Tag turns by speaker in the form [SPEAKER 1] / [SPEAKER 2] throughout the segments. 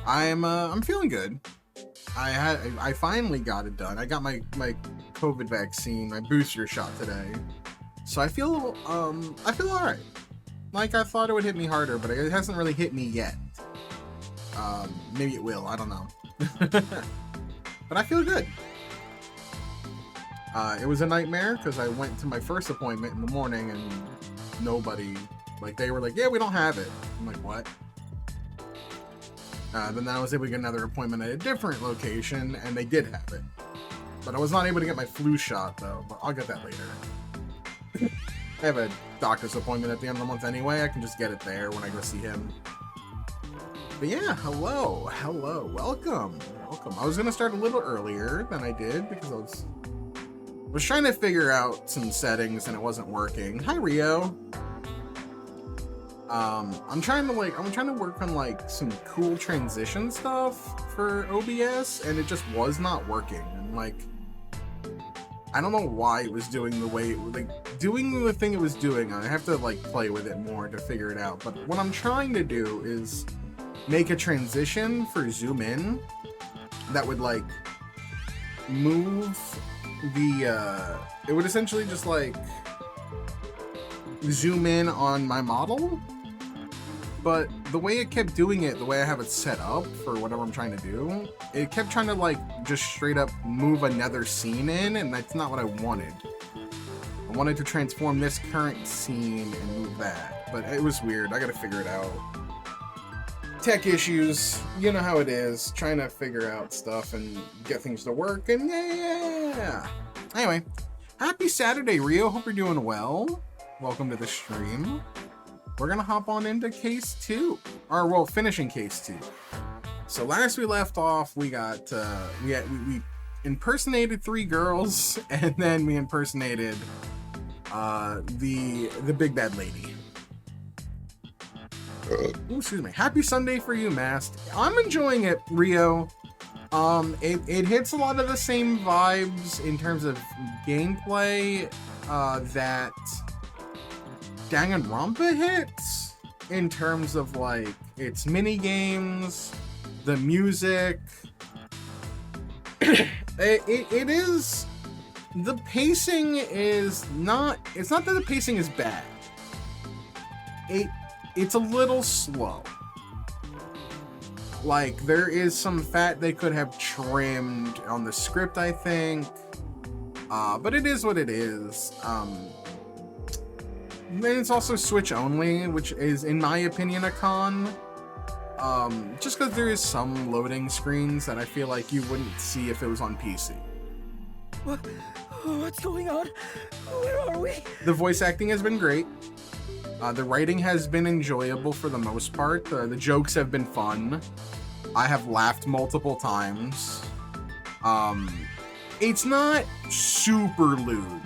[SPEAKER 1] I'm feeling good. I finally got it done. I got my COVID vaccine, my booster shot today. So I feel all right. Like I thought it would hit me harder, but it hasn't really hit me yet. Maybe it will. I don't know. But I feel good. It was a nightmare because I went to my first appointment in the morning and nobody, like they were like, yeah, we don't have it. I'm like, what? Then I was able to get another appointment at a different location and they did have it. But I was not able to get my flu shot though, but I'll get that later. I have a doctor's appointment at the end of the month anyway. I can just get it there when I go see him. But yeah, hello, welcome. I was gonna start a little earlier than I did because I was trying to figure out some settings and it wasn't working. Hi, Rio. I'm trying to work on like some cool transition stuff for OBS and it just was not working. And like, I don't know why it was doing the way doing the thing it was doing. I have to like play with it more to figure it out. But what I'm trying to do is make a transition for zoom in that would like move the it would essentially just like zoom in on my model, but the way it kept doing it, the way I have it set up for whatever I'm trying to do, it kept trying to like just straight up move another scene in, and that's not what I wanted. I wanted to transform this current scene and move that, but it was weird. I gotta figure it out. Tech issues, you know how it is, trying to figure out stuff and get things to work, and yeah. Anyway, happy Saturday, Rio. Hope you're doing well. Welcome to the stream. We're gonna hop on into case 2, or well, finishing case 2. So last we left off, we got we impersonated 3 girls, and then we impersonated the big bad lady. Ooh, excuse me. Happy Sunday for you, Mast. I'm enjoying it, Rio. It hits a lot of the same vibes in terms of gameplay that Danganronpa hits, in terms of like its mini games, the music. It is, the pacing is not. It's not that the pacing is bad. It's a little slow. Like, there is some fat they could have trimmed on the script, I think. But it is what it is. Then it's also Switch only, which is, in my opinion, a con. Just because there is some loading screens that I feel like you wouldn't see if it was on PC.
[SPEAKER 2] What's going on? Where are we?
[SPEAKER 1] The voice acting has been great. The writing has been enjoyable for the most part. The jokes have been fun. I have laughed multiple times. It's not super lewd.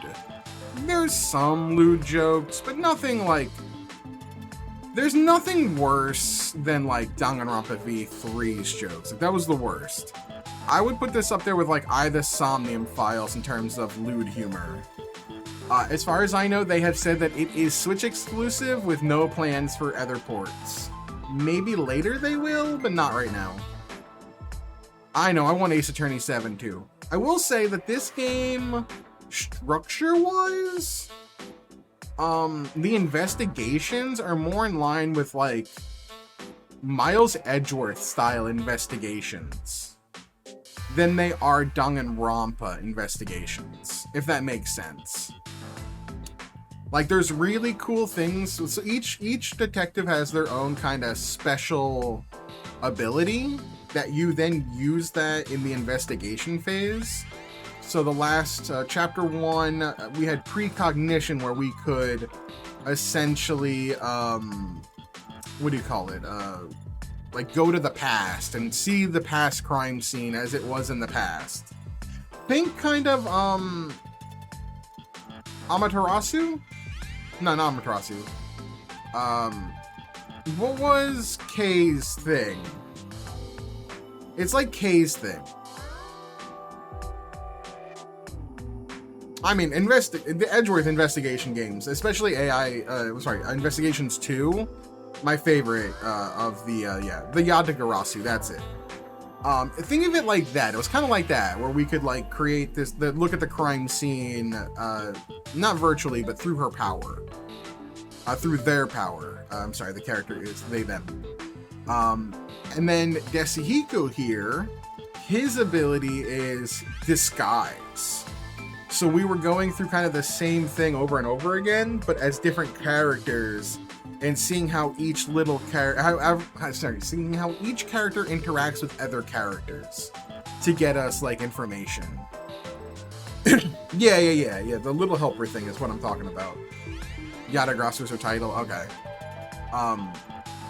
[SPEAKER 1] There's some lewd jokes, but nothing like... There's nothing worse than like Danganronpa V3's jokes. Like, that was the worst. I would put this up there with like the Somnium Files in terms of lewd humor. As far as I know, they have said that it is Switch exclusive with no plans for other ports. Maybe later they will, but not right now. I know, I want Ace Attorney 7 too. I will say that this game, structure-wise, the investigations are more in line with like Miles Edgeworth style investigations than they are Danganronpa investigations, if that makes sense. Like, there's really cool things. So each detective has their own kind of special ability that you then use that in the investigation phase. So the last chapter 1, we had precognition, where we could essentially, what do you call it? Like, go to the past and see the past crime scene as it was in the past. Think kind of Amaterasu? No, not Amaterasu. What was Kay's thing? It's like Kay's thing. I mean, the Edgeworth investigation games, especially Investigations 2, my favorite of the the Yatagarasu. That's it. Think of it like that. It was kind of like that, where we could like create this, look at the crime scene, not virtually, but through her power, through their power. I'm sorry, the character is they them. And then Desihiko here, his ability is disguise. So we were going through kind of the same thing over and over again, but as different characters, and seeing how each little seeing how each character interacts with other characters to get us like information. yeah. The little helper thing is what I'm talking about. Yatagrasu's her title. Okay.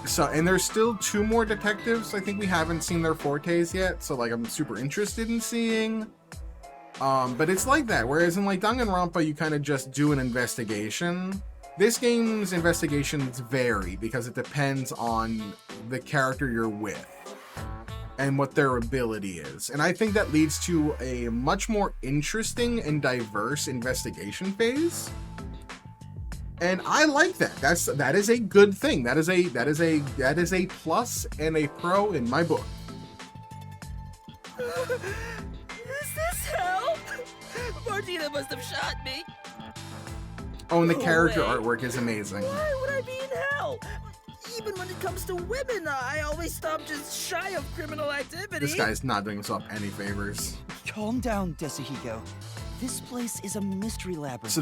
[SPEAKER 1] So, and there's still 2 more detectives. I think we haven't seen their fortes yet. So, like, I'm super interested in seeing. But it's like that. Whereas in, like, Danganronpa, you kind of just do an investigation. This game's investigations vary because it depends on the character you're with and what their ability is. And I think that leads to a much more interesting and diverse investigation phase. And I like that. That is a good thing. That is a plus and a pro in my book.
[SPEAKER 2] Is this hell? Martina must have shot me.
[SPEAKER 1] Oh, and the
[SPEAKER 2] No
[SPEAKER 1] character
[SPEAKER 2] way.
[SPEAKER 1] artwork is amazing.
[SPEAKER 2] Why would I be in hell? Even when it comes to women, I always stop just shy of criminal activity.
[SPEAKER 1] This guy's not doing himself any favors.
[SPEAKER 3] Calm down, Desihiko. This place is a mystery labyrinth.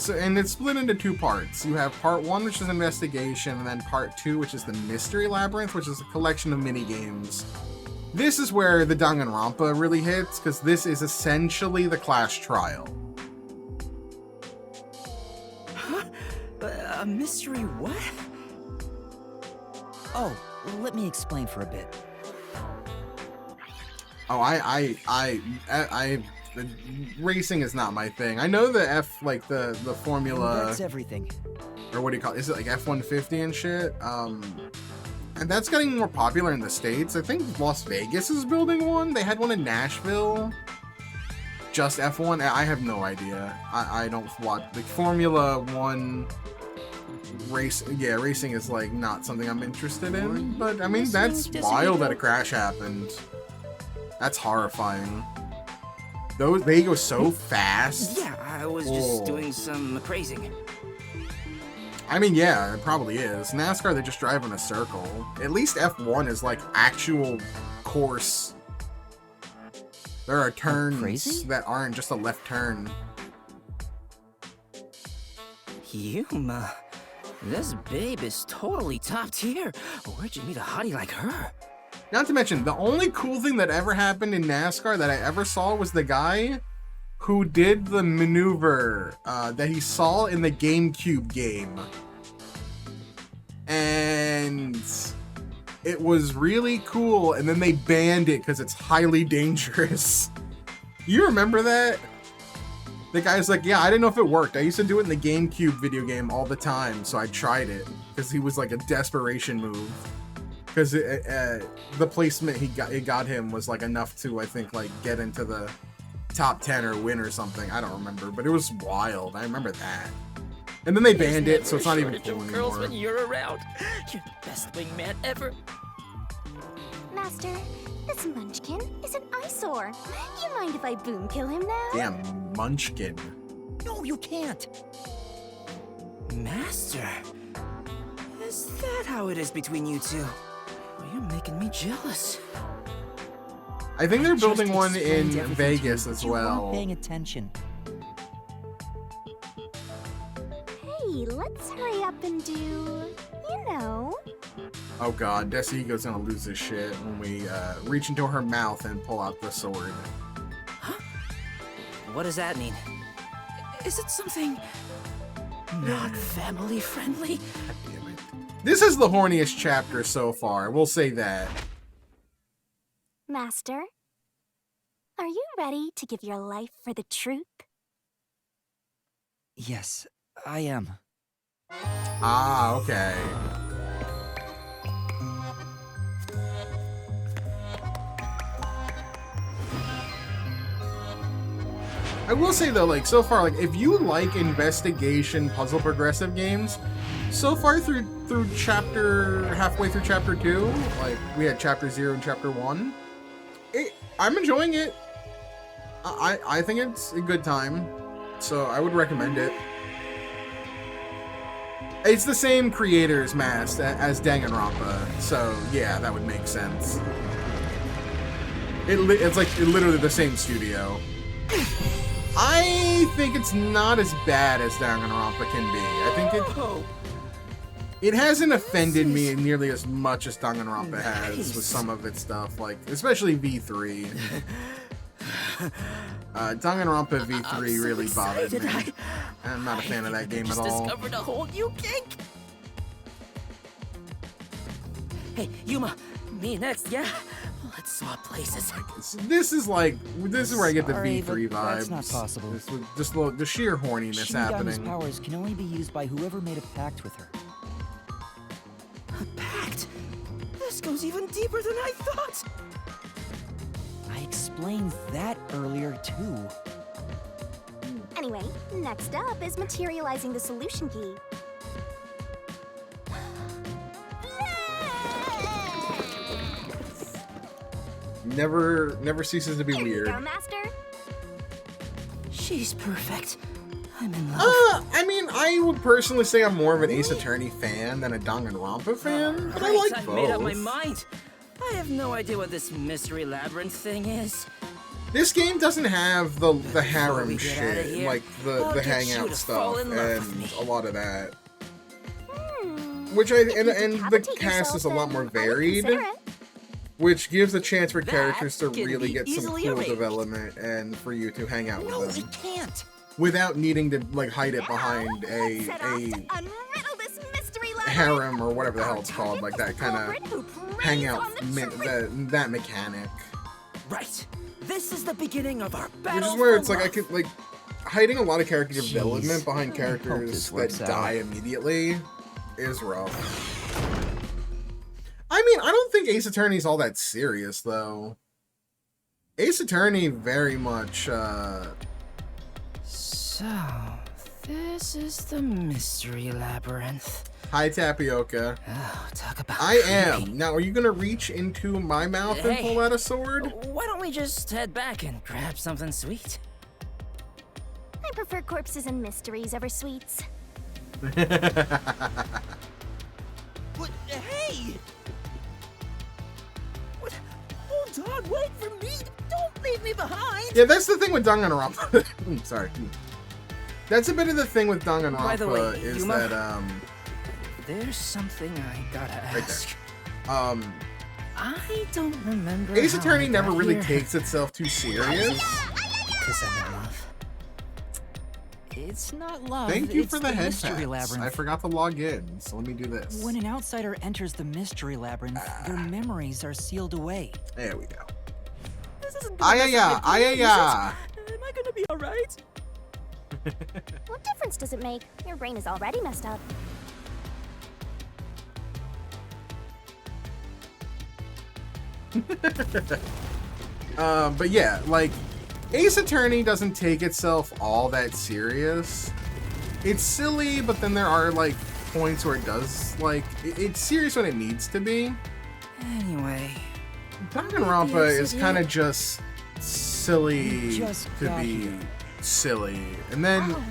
[SPEAKER 1] And it's split into 2 parts. You have part 1, which is investigation, and then part 2, which is the mystery labyrinth, which is a collection of mini games. This is where the Danganronpa really hits, because this is essentially the class trial.
[SPEAKER 3] Huh? A mystery what? Oh, let me explain for a bit.
[SPEAKER 1] Oh, racing is not my thing. I know the the formula.
[SPEAKER 3] That's everything.
[SPEAKER 1] Or what do you call it? Is it like F-150 and shit? And that's getting more popular in the States. I think Las Vegas is building one. They had one in Nashville. Just F1? I have no idea. I don't watch the Formula 1 race. Yeah, racing is like not something I'm interested in. But I mean, that's wild that a crash happened. That's horrifying. They go so fast.
[SPEAKER 4] Yeah, I was just doing some appraising.
[SPEAKER 1] I mean, yeah, it probably is. NASCAR, they just drive in a circle. At least F1 is like actual course. There are turns that aren't just a left turn.
[SPEAKER 4] Yuma, this babe is totally top tier. Where'd you meet a hottie like her?
[SPEAKER 1] Not to mention, the only cool thing that ever happened in NASCAR that I ever saw was the guy who did the maneuver that he saw in the GameCube game. And it was really cool, and then they banned it because it's highly dangerous. You remember that? The guy's like, yeah, I didn't know if it worked. I used to do it in the GameCube video game all the time, so I tried it. Because he was like a desperation move. Because the placement it got him was like enough to, I think, like get into the top 10 or win or something. I don't remember, but it was wild. I remember that. And then they banned it, so it's not even cool anymore.
[SPEAKER 2] Girls when you're around. You're the best wingman ever.
[SPEAKER 5] Master, this Munchkin is an eyesore. You mind if I boom kill him now?
[SPEAKER 1] Damn, Munchkin.
[SPEAKER 3] No, you can't.
[SPEAKER 4] Master, is that how it is between you two? Well, you're making me jealous.
[SPEAKER 1] I think they're building one in
[SPEAKER 3] Explained everything
[SPEAKER 1] Vegas
[SPEAKER 3] to you,
[SPEAKER 1] as
[SPEAKER 3] but you weren't
[SPEAKER 1] well.
[SPEAKER 3] paying attention.
[SPEAKER 5] Hey, let's hurry up and do, you know.
[SPEAKER 1] Oh god, Desihiko's gonna lose his shit when we reach into her mouth and pull out the sword.
[SPEAKER 4] Huh? What does that mean? Is it something not family friendly?
[SPEAKER 1] Damn it. This is the horniest chapter so far, we'll say that.
[SPEAKER 5] Master, are you ready to give your life for the truth?
[SPEAKER 3] Yes, I am.
[SPEAKER 1] Ah, okay. I will say though, like so far, like if you like investigation puzzle progressive games, So far through halfway through chapter 2, like we had chapter 0 and chapter 1. I'm enjoying it. I think it's a good time, so I would recommend it. It's the same creators mask as Danganronpa, so yeah, that would make sense. It's like literally the same studio. I think it's not as bad as Danganronpa can be. I think it hasn't offended me nearly as much as Danganronpa has with some of its stuff, like especially V3. Danganronpa V3 really bothered me. I'm not a fan of that game at all.
[SPEAKER 4] Discovered a whole new kink. Hey, Yuma, me next, yeah? Let's swap places.
[SPEAKER 1] This is where I get the
[SPEAKER 3] Sorry,
[SPEAKER 1] V3
[SPEAKER 3] but
[SPEAKER 1] vibes.
[SPEAKER 3] that's not possible.
[SPEAKER 1] Just the sheer horniness
[SPEAKER 3] Shinigame's
[SPEAKER 1] happening.
[SPEAKER 3] powers can only be used by whoever made a pact with her.
[SPEAKER 4] A pact? This goes even deeper than I thought.
[SPEAKER 3] I explained that earlier too.
[SPEAKER 5] Anyway, next up is materializing the solution key.
[SPEAKER 1] Never ceases to be
[SPEAKER 5] Here
[SPEAKER 1] weird.
[SPEAKER 5] you go, Master.
[SPEAKER 4] She's perfect. I'm in love.
[SPEAKER 1] I mean, I would personally say I'm more of an Ace Attorney fan than a Danganronpa fan, but I like
[SPEAKER 4] I've
[SPEAKER 1] both.
[SPEAKER 4] made up my mind. I have no idea what this mystery labyrinth thing is.
[SPEAKER 1] This game doesn't have the
[SPEAKER 4] Before
[SPEAKER 1] harem
[SPEAKER 4] we get outta
[SPEAKER 1] shit,
[SPEAKER 4] here,
[SPEAKER 1] like
[SPEAKER 4] I'll
[SPEAKER 1] the
[SPEAKER 4] get you
[SPEAKER 1] hangout
[SPEAKER 4] to
[SPEAKER 1] stuff
[SPEAKER 4] fall in love with
[SPEAKER 1] and
[SPEAKER 4] me.
[SPEAKER 1] a lot of that.
[SPEAKER 5] If you
[SPEAKER 1] And the
[SPEAKER 5] decapitate
[SPEAKER 1] cast is a
[SPEAKER 5] yourself,
[SPEAKER 1] lot more
[SPEAKER 5] then I would
[SPEAKER 1] varied,
[SPEAKER 5] consider it.
[SPEAKER 1] which gives a chance for
[SPEAKER 4] That
[SPEAKER 1] characters to
[SPEAKER 4] can
[SPEAKER 1] really
[SPEAKER 4] be
[SPEAKER 1] get some
[SPEAKER 4] easily
[SPEAKER 1] cool
[SPEAKER 4] arranged.
[SPEAKER 1] development and for you to hang out
[SPEAKER 3] No,
[SPEAKER 1] with
[SPEAKER 3] we
[SPEAKER 1] them
[SPEAKER 3] can't.
[SPEAKER 1] without needing to like hide it behind
[SPEAKER 5] Let's set off to
[SPEAKER 1] a
[SPEAKER 5] unriddle this mystery labyrinth.
[SPEAKER 1] harem or whatever the hell it's called, like that kind
[SPEAKER 5] Culprit who
[SPEAKER 1] of
[SPEAKER 5] preys
[SPEAKER 1] hangout
[SPEAKER 5] on the
[SPEAKER 1] that mechanic.
[SPEAKER 4] Right. This is the beginning of our
[SPEAKER 1] Which
[SPEAKER 4] battle.
[SPEAKER 1] is where
[SPEAKER 4] for
[SPEAKER 1] it's like I
[SPEAKER 4] love.
[SPEAKER 1] could like hiding a lot of character
[SPEAKER 3] Jeez.
[SPEAKER 1] development behind
[SPEAKER 3] I hope
[SPEAKER 1] characters
[SPEAKER 3] this
[SPEAKER 1] that
[SPEAKER 3] works out.
[SPEAKER 1] die immediately is rough. I mean, I don't think Ace Attorney's all that serious though. Ace Attorney very much
[SPEAKER 4] So, this is the mystery labyrinth.
[SPEAKER 1] hi Tapioca.
[SPEAKER 4] Oh, talk about
[SPEAKER 1] I
[SPEAKER 4] creepy.
[SPEAKER 1] am. Now are you gonna reach into my mouth and
[SPEAKER 4] Hey.
[SPEAKER 1] pull out a sword?
[SPEAKER 4] Why don't we just head back and grab something sweet?
[SPEAKER 5] I prefer corpses and mysteries over sweets.
[SPEAKER 2] What? Hey! What? Hold on, wait for me! Don't leave me behind!
[SPEAKER 1] Yeah, that's the thing with Danganronpa. Sorry. That's a bit of the thing with
[SPEAKER 4] By the
[SPEAKER 1] Danganronpa
[SPEAKER 4] way,
[SPEAKER 1] is
[SPEAKER 4] Yuma,
[SPEAKER 1] that
[SPEAKER 4] There's something I gotta
[SPEAKER 1] right
[SPEAKER 4] ask.
[SPEAKER 1] there.
[SPEAKER 4] I don't remember.
[SPEAKER 1] Ace
[SPEAKER 4] how
[SPEAKER 1] Attorney
[SPEAKER 4] I
[SPEAKER 1] never
[SPEAKER 4] got
[SPEAKER 1] really
[SPEAKER 4] here.
[SPEAKER 1] takes itself too serious.
[SPEAKER 4] Because I'm in love.
[SPEAKER 3] It's not love.
[SPEAKER 1] Thank you
[SPEAKER 3] it's
[SPEAKER 1] for the head
[SPEAKER 3] mystery
[SPEAKER 1] pats.
[SPEAKER 3] labyrinth.
[SPEAKER 1] I forgot to log in, so let me do this.
[SPEAKER 3] When an outsider enters the mystery labyrinth, their memories are sealed away.
[SPEAKER 1] There we go.
[SPEAKER 2] This isn't gonna mess
[SPEAKER 1] Ayaya,
[SPEAKER 2] up my dreams, is it?
[SPEAKER 1] ayaya.
[SPEAKER 2] Am I gonna be alright?
[SPEAKER 5] What difference does it make? Your brain is already messed up.
[SPEAKER 1] But yeah, like, Ace Attorney doesn't take itself all that serious. It's silly, but then there are, like, points where it does, like, it's serious when it needs to be.
[SPEAKER 4] Anyway,
[SPEAKER 1] Danganronpa
[SPEAKER 4] Yes,
[SPEAKER 1] is
[SPEAKER 4] it
[SPEAKER 1] kind of
[SPEAKER 4] is.
[SPEAKER 1] just silly
[SPEAKER 3] Just
[SPEAKER 1] to
[SPEAKER 3] got
[SPEAKER 1] be
[SPEAKER 3] here.
[SPEAKER 1] silly. And then,
[SPEAKER 5] Oh,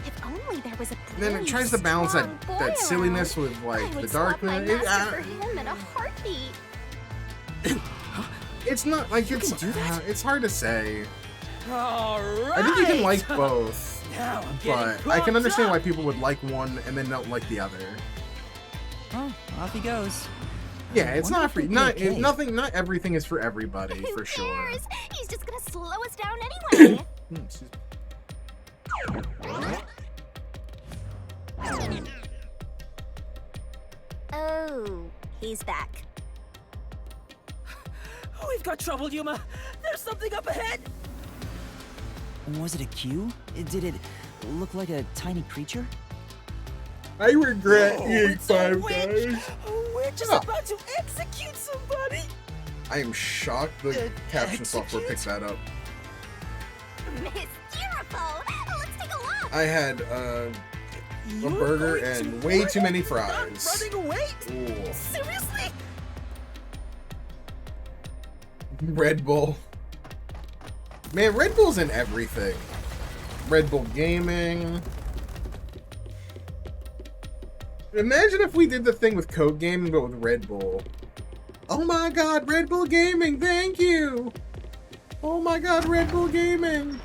[SPEAKER 5] if only there was a
[SPEAKER 1] then it
[SPEAKER 5] brave,
[SPEAKER 1] tries to balance that,
[SPEAKER 5] strong boy
[SPEAKER 1] that silliness
[SPEAKER 5] around.
[SPEAKER 1] with, like,
[SPEAKER 5] I
[SPEAKER 1] the
[SPEAKER 5] would swap my
[SPEAKER 1] darkness.
[SPEAKER 5] master for him in a heartbeat.
[SPEAKER 1] It's not, like, it's,
[SPEAKER 4] can do that?
[SPEAKER 1] it's hard to say.
[SPEAKER 2] Alright!
[SPEAKER 1] I think you can like both.
[SPEAKER 2] Now I'm
[SPEAKER 1] But
[SPEAKER 2] getting
[SPEAKER 1] I can
[SPEAKER 2] pumped
[SPEAKER 1] understand why
[SPEAKER 2] up.
[SPEAKER 1] people would like one and then don't like the other.
[SPEAKER 3] Oh, off he goes.
[SPEAKER 1] Yeah, it's
[SPEAKER 3] Wonder
[SPEAKER 1] not
[SPEAKER 3] if
[SPEAKER 1] for
[SPEAKER 3] he'll be
[SPEAKER 1] not
[SPEAKER 3] okay.
[SPEAKER 1] nothing. Not everything is for everybody,
[SPEAKER 5] Who
[SPEAKER 1] for sure.
[SPEAKER 5] cares? He's just gonna slow us down anyway.
[SPEAKER 1] Excuse me.
[SPEAKER 5] Oh, he's back.
[SPEAKER 2] We've got trouble, Yuma! There's something up ahead!
[SPEAKER 3] Was it a cue? Did it look like a tiny creature?
[SPEAKER 1] I regret
[SPEAKER 2] Oh,
[SPEAKER 1] being
[SPEAKER 2] it's a
[SPEAKER 1] Five
[SPEAKER 2] witch.
[SPEAKER 1] Guys.
[SPEAKER 2] We're just
[SPEAKER 1] Oh.
[SPEAKER 2] about to execute somebody!
[SPEAKER 1] I am shocked the caption software
[SPEAKER 2] Execute?
[SPEAKER 1] picked that up.
[SPEAKER 5] Mysterious! Let's take a look.
[SPEAKER 1] I had A burger and way too many fries.
[SPEAKER 2] Running away?
[SPEAKER 1] Ooh.
[SPEAKER 2] Seriously?
[SPEAKER 1] Red Bull. Man, Red Bull's in everything. Red Bull Gaming. Imagine if we did the thing with Code Gaming, but with Red Bull. Oh my god, Red Bull Gaming, thank you! Oh my god, Red Bull Gaming!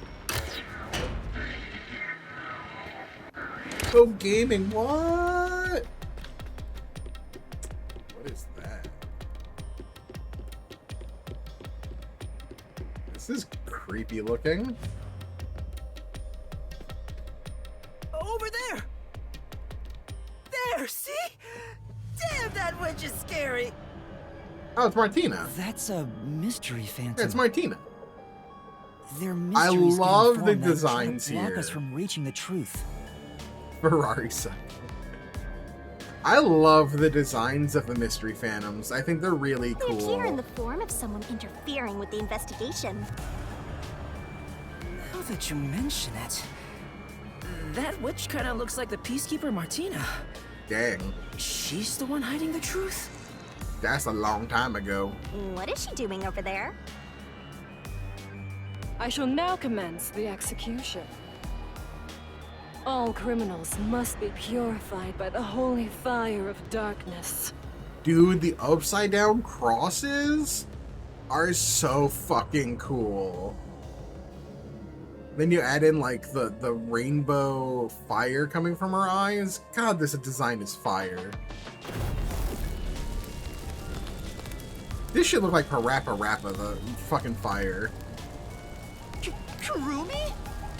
[SPEAKER 1] Code Gaming, what? What is that? This is creepy looking.
[SPEAKER 2] Over there! There, see? Damn, that witch is scary!
[SPEAKER 1] Oh, it's Martina.
[SPEAKER 3] That's a mystery phantom.
[SPEAKER 1] Yeah, it's Martina.
[SPEAKER 3] They're
[SPEAKER 1] I
[SPEAKER 3] mysteries
[SPEAKER 1] love
[SPEAKER 3] getting
[SPEAKER 1] the
[SPEAKER 3] formed that try to
[SPEAKER 1] designs
[SPEAKER 3] block
[SPEAKER 1] here.
[SPEAKER 3] us from reaching the truth.
[SPEAKER 1] Ferrari cycle. I love the designs of the mystery phantoms. I think they're really
[SPEAKER 5] They're here in
[SPEAKER 1] cool.
[SPEAKER 5] the form of someone interfering with the investigation.
[SPEAKER 4] Now that you mention it, that witch kind of looks like the peacekeeper Martina.
[SPEAKER 1] Dang,
[SPEAKER 4] She's the one hiding the truth?
[SPEAKER 1] that's a long time ago.
[SPEAKER 5] What is she doing over there?
[SPEAKER 6] I shall now commence the execution. All criminals must be purified by the holy fire of darkness.
[SPEAKER 1] Dude, the upside down crosses are so fucking cool. Then you add in like the rainbow fire coming from her eyes. God, this design is fire. This should look like Parappa Rappa, the fucking fire.
[SPEAKER 2] Kurumi?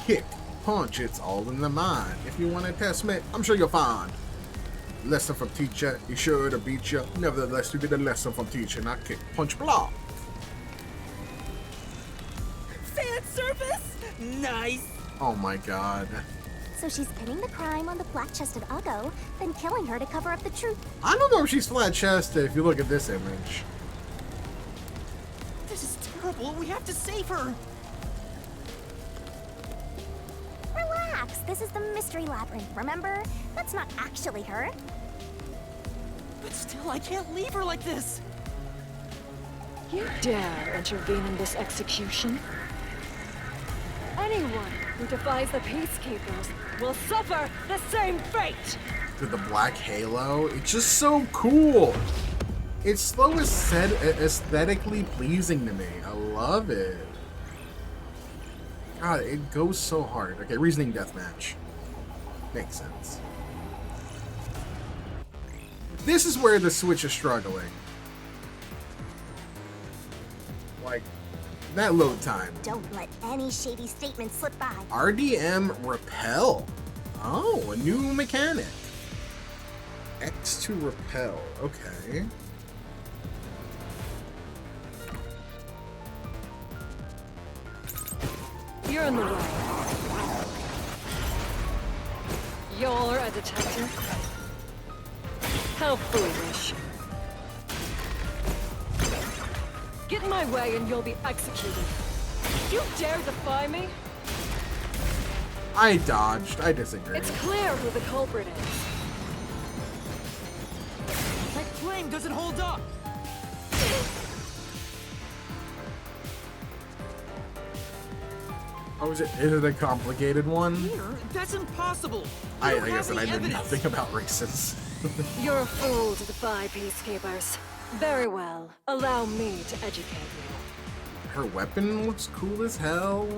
[SPEAKER 1] Kick, punch, it's all in the mind. If you want to test me, I'm sure you'll find. Lesson from teacher, you sure to beat you. Nevertheless, you get a lesson from teacher, not kick, punch, block.
[SPEAKER 2] Fan service? Nice!
[SPEAKER 1] Oh my god.
[SPEAKER 5] So she's pinning the crime on the black-chested Uggo, then killing her to cover up the truth.
[SPEAKER 1] I don't know if she's flat-chested if you look at this image.
[SPEAKER 2] This is terrible. We have to save her.
[SPEAKER 5] Relax, this is the mystery labyrinth, remember? That's not actually her.
[SPEAKER 2] But still, I can't leave her like this.
[SPEAKER 6] You dare intervene in this execution? Anyone who defies the peacekeepers will suffer the same fate!
[SPEAKER 1] With the black halo, it's just so cool. It's so aesthetically pleasing to me. I love it. God, it goes so hard. Okay, reasoning deathmatch. Makes sense. This is where the Switch is struggling. Like, that load time.
[SPEAKER 5] Don't let any shady statements slip by.
[SPEAKER 1] RDM Repel. Oh, a new mechanic. X to repel. Okay.
[SPEAKER 6] You're in the way. You're a detective? How foolish. Get in my way and you'll be executed. You dare defy me?
[SPEAKER 1] I dodged. I disagree.
[SPEAKER 6] It's clear who the culprit is.
[SPEAKER 2] My flame doesn't hold up.
[SPEAKER 1] Oh, is it a complicated one?
[SPEAKER 2] Here? That's impossible.
[SPEAKER 1] I
[SPEAKER 2] don't
[SPEAKER 1] guess
[SPEAKER 2] have
[SPEAKER 1] that I
[SPEAKER 2] any
[SPEAKER 1] know
[SPEAKER 2] evidence.
[SPEAKER 1] nothing about races.
[SPEAKER 6] You're a fool to defy peacekeepers. Very well. Allow me to educate you.
[SPEAKER 1] Her weapon looks cool as hell.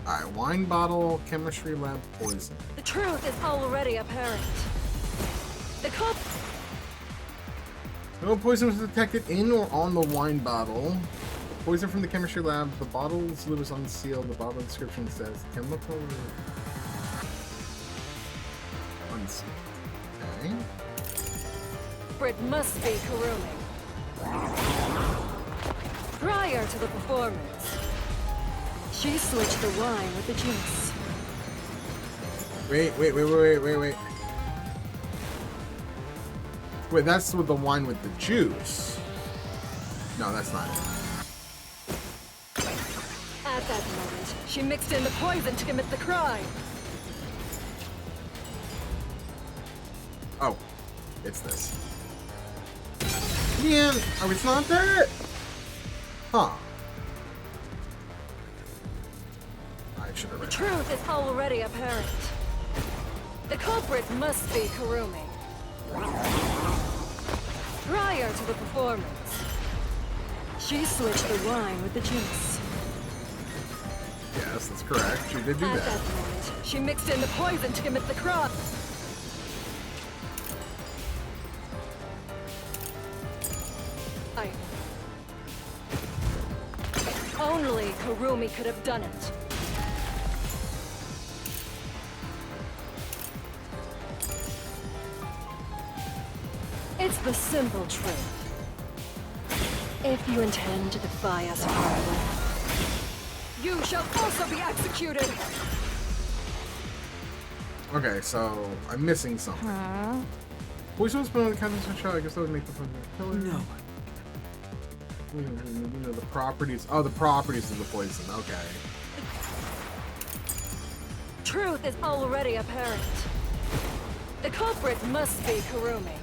[SPEAKER 1] Alright, wine bottle, chemistry lab, poison.
[SPEAKER 6] The truth is already apparent. The culprit.
[SPEAKER 1] No poison was detected in or on the wine bottle. Poison from the chemistry lab. The bottle's lid is unsealed. The bottle description says chemical unsealed. Okay.
[SPEAKER 6] It must be Kurumi. Prior to the performance, she switched the wine with the juice.
[SPEAKER 1] Wait. Wait, that's with the wine with the juice. No, that's not it.
[SPEAKER 6] At that moment, she mixed in the poison to commit the crime.
[SPEAKER 1] It's this. Yeah. Oh, it's not that? Huh. I should have
[SPEAKER 6] The
[SPEAKER 1] read.
[SPEAKER 6] truth is already apparent. The culprit must be Kurumi. Prior to the performance, she switched the wine with the juice.
[SPEAKER 1] Yes, that's correct. She did do
[SPEAKER 6] At
[SPEAKER 1] that.
[SPEAKER 6] that moment, she mixed in the poison to commit the crime. Only Kurumi could have done it. It's the simple truth. If you intend to defy us further, you shall also be executed.
[SPEAKER 1] Okay, so I'm missing something. Poison spell on the counter switch out. I guess that would make the killer.
[SPEAKER 3] No.
[SPEAKER 1] You know, the properties. Oh, the properties of the poison. Okay.
[SPEAKER 6] Truth is already apparent. The culprit must be Kurumi.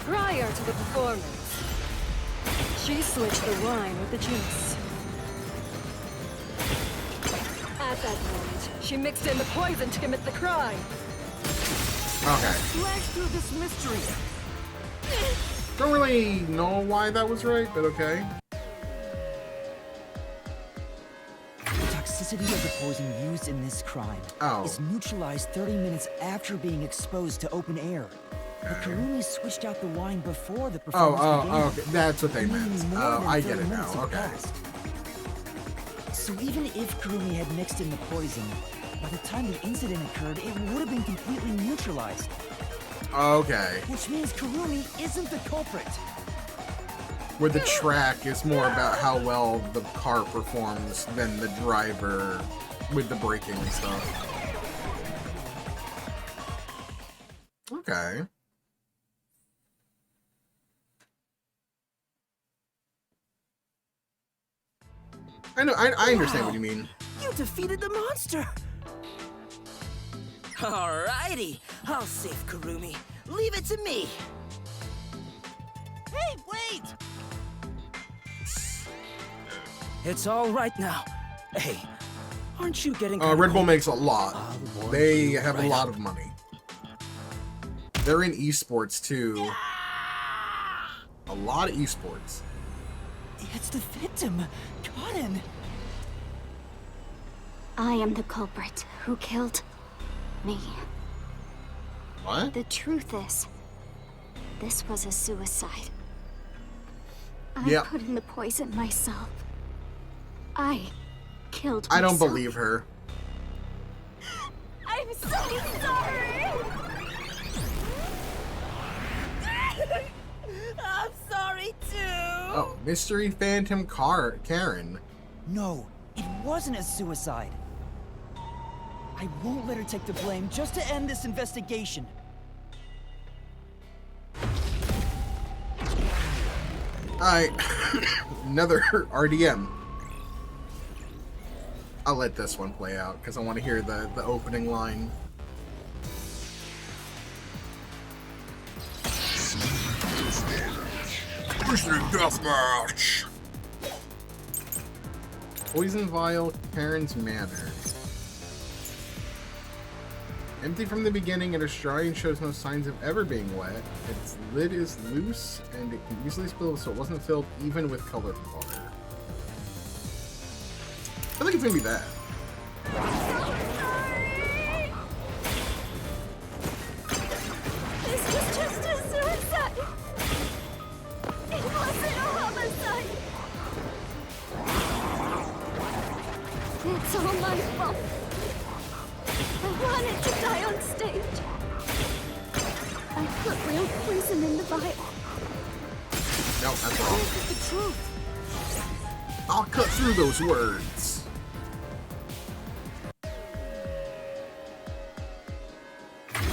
[SPEAKER 6] Prior to the performance, she switched the wine with the juice. At that moment, she mixed in the poison to commit the crime.
[SPEAKER 1] Okay.
[SPEAKER 3] Slash through this mystery.
[SPEAKER 1] Don't really know why that was right, but okay.
[SPEAKER 3] The toxicity of the poison used in this crime is neutralized 30 minutes after being exposed to open air. But Kurumi switched out the wine before the performance began.
[SPEAKER 1] Okay. That's what they meant.
[SPEAKER 3] meaning more
[SPEAKER 1] Oh,
[SPEAKER 3] than
[SPEAKER 1] I
[SPEAKER 3] 30
[SPEAKER 1] get it now.
[SPEAKER 3] minutes had
[SPEAKER 1] Okay.
[SPEAKER 3] passed. So even if Kurumi had mixed in the poison, by the time the incident occurred, it would have been completely neutralized.
[SPEAKER 1] Okay.
[SPEAKER 3] Which means Kurumi isn't the culprit.
[SPEAKER 1] Where the track is more about how well the car performs than the driver with the braking and stuff. Okay. I know, I understand what you mean.
[SPEAKER 4] You defeated the monster! Alrighty, I'll save Kurumi. Leave it to me! Hey, wait! It's all right now. Hey, aren't you getting
[SPEAKER 1] Red Bull makes a lot. They have a lot of money. They're in esports too. A lot of esports.
[SPEAKER 3] It's the victim, Karin.
[SPEAKER 5] I am the culprit who killed me.
[SPEAKER 1] What?
[SPEAKER 5] The truth is, this was a suicide. I
[SPEAKER 1] Yep.
[SPEAKER 5] put in the poison myself. I killed
[SPEAKER 1] I don't
[SPEAKER 5] myself.
[SPEAKER 1] believe her.
[SPEAKER 5] I'm so sorry!
[SPEAKER 4] I'm sorry too!
[SPEAKER 1] Oh, Mystery Phantom Karen.
[SPEAKER 3] No, it wasn't a suicide. I won't let her take the blame just to end this investigation.
[SPEAKER 1] Alright. Another RDM. I'll let this one play out because I want to hear the opening line. Deathmatch. Poison vial, Karen's manor. Empty from the beginning, it is dry and shows no signs of ever being wet. Its lid is loose and it can easily spill, so it wasn't filled even with colored water. I think it's gonna be that.
[SPEAKER 5] This was just a suicide! It wasn't a homicide! It's all my fault. I wanted to die on stage. I put real poison in the vial.
[SPEAKER 1] No, that's wrong.
[SPEAKER 5] This is the truth.
[SPEAKER 1] I'll cut through those words.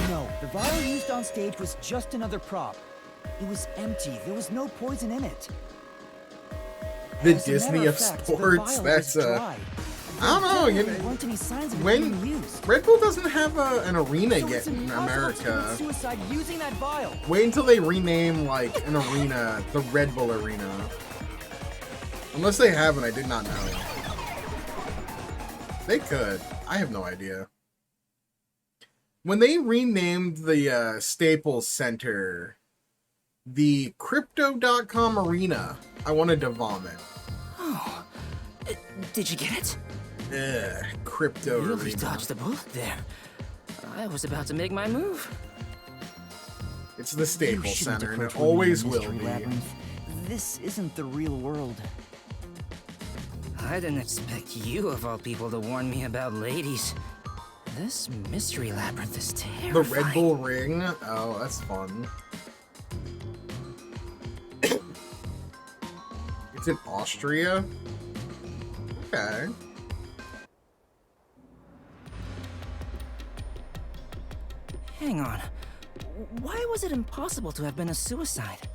[SPEAKER 3] No, the vial used on stage was just another prop. It was empty. There was no poison in it.
[SPEAKER 1] The
[SPEAKER 3] As a
[SPEAKER 1] Disney
[SPEAKER 3] matter
[SPEAKER 1] of
[SPEAKER 3] fact,
[SPEAKER 1] sports.
[SPEAKER 3] the vial
[SPEAKER 1] That's
[SPEAKER 3] was dry.
[SPEAKER 1] I don't know.
[SPEAKER 3] There weren't any signs of it
[SPEAKER 1] When
[SPEAKER 3] being used.
[SPEAKER 1] Red Bull doesn't have an arena
[SPEAKER 3] So
[SPEAKER 1] yet
[SPEAKER 3] it's
[SPEAKER 1] in
[SPEAKER 3] impossible to
[SPEAKER 1] America.
[SPEAKER 3] commit suicide using that vial.
[SPEAKER 1] Wait until they rename like an arena the Red Bull Arena. Unless they haven't, I did not know. They could. I have no idea. When they renamed the Staples Center the Crypto.com Arena, I wanted to vomit.
[SPEAKER 4] Oh, did you get it?
[SPEAKER 1] Ugh, Crypto
[SPEAKER 4] You really
[SPEAKER 1] Arena.
[SPEAKER 4] dodged the bullet there. I was about to make my move.
[SPEAKER 1] It's the
[SPEAKER 3] You
[SPEAKER 1] Staples
[SPEAKER 3] shouldn't
[SPEAKER 1] Center, and
[SPEAKER 3] approach
[SPEAKER 1] it
[SPEAKER 3] women in
[SPEAKER 1] always will
[SPEAKER 3] Mystery
[SPEAKER 1] be.
[SPEAKER 3] Labyrinth. This isn't the real world.
[SPEAKER 4] I didn't expect you, of all people, to warn me about ladies. This mystery labyrinth is terrifying.
[SPEAKER 1] The Red Bull Ring? Oh, that's fun. It's in Austria? Okay.
[SPEAKER 4] Hang on. Why was it impossible to have been a suicide?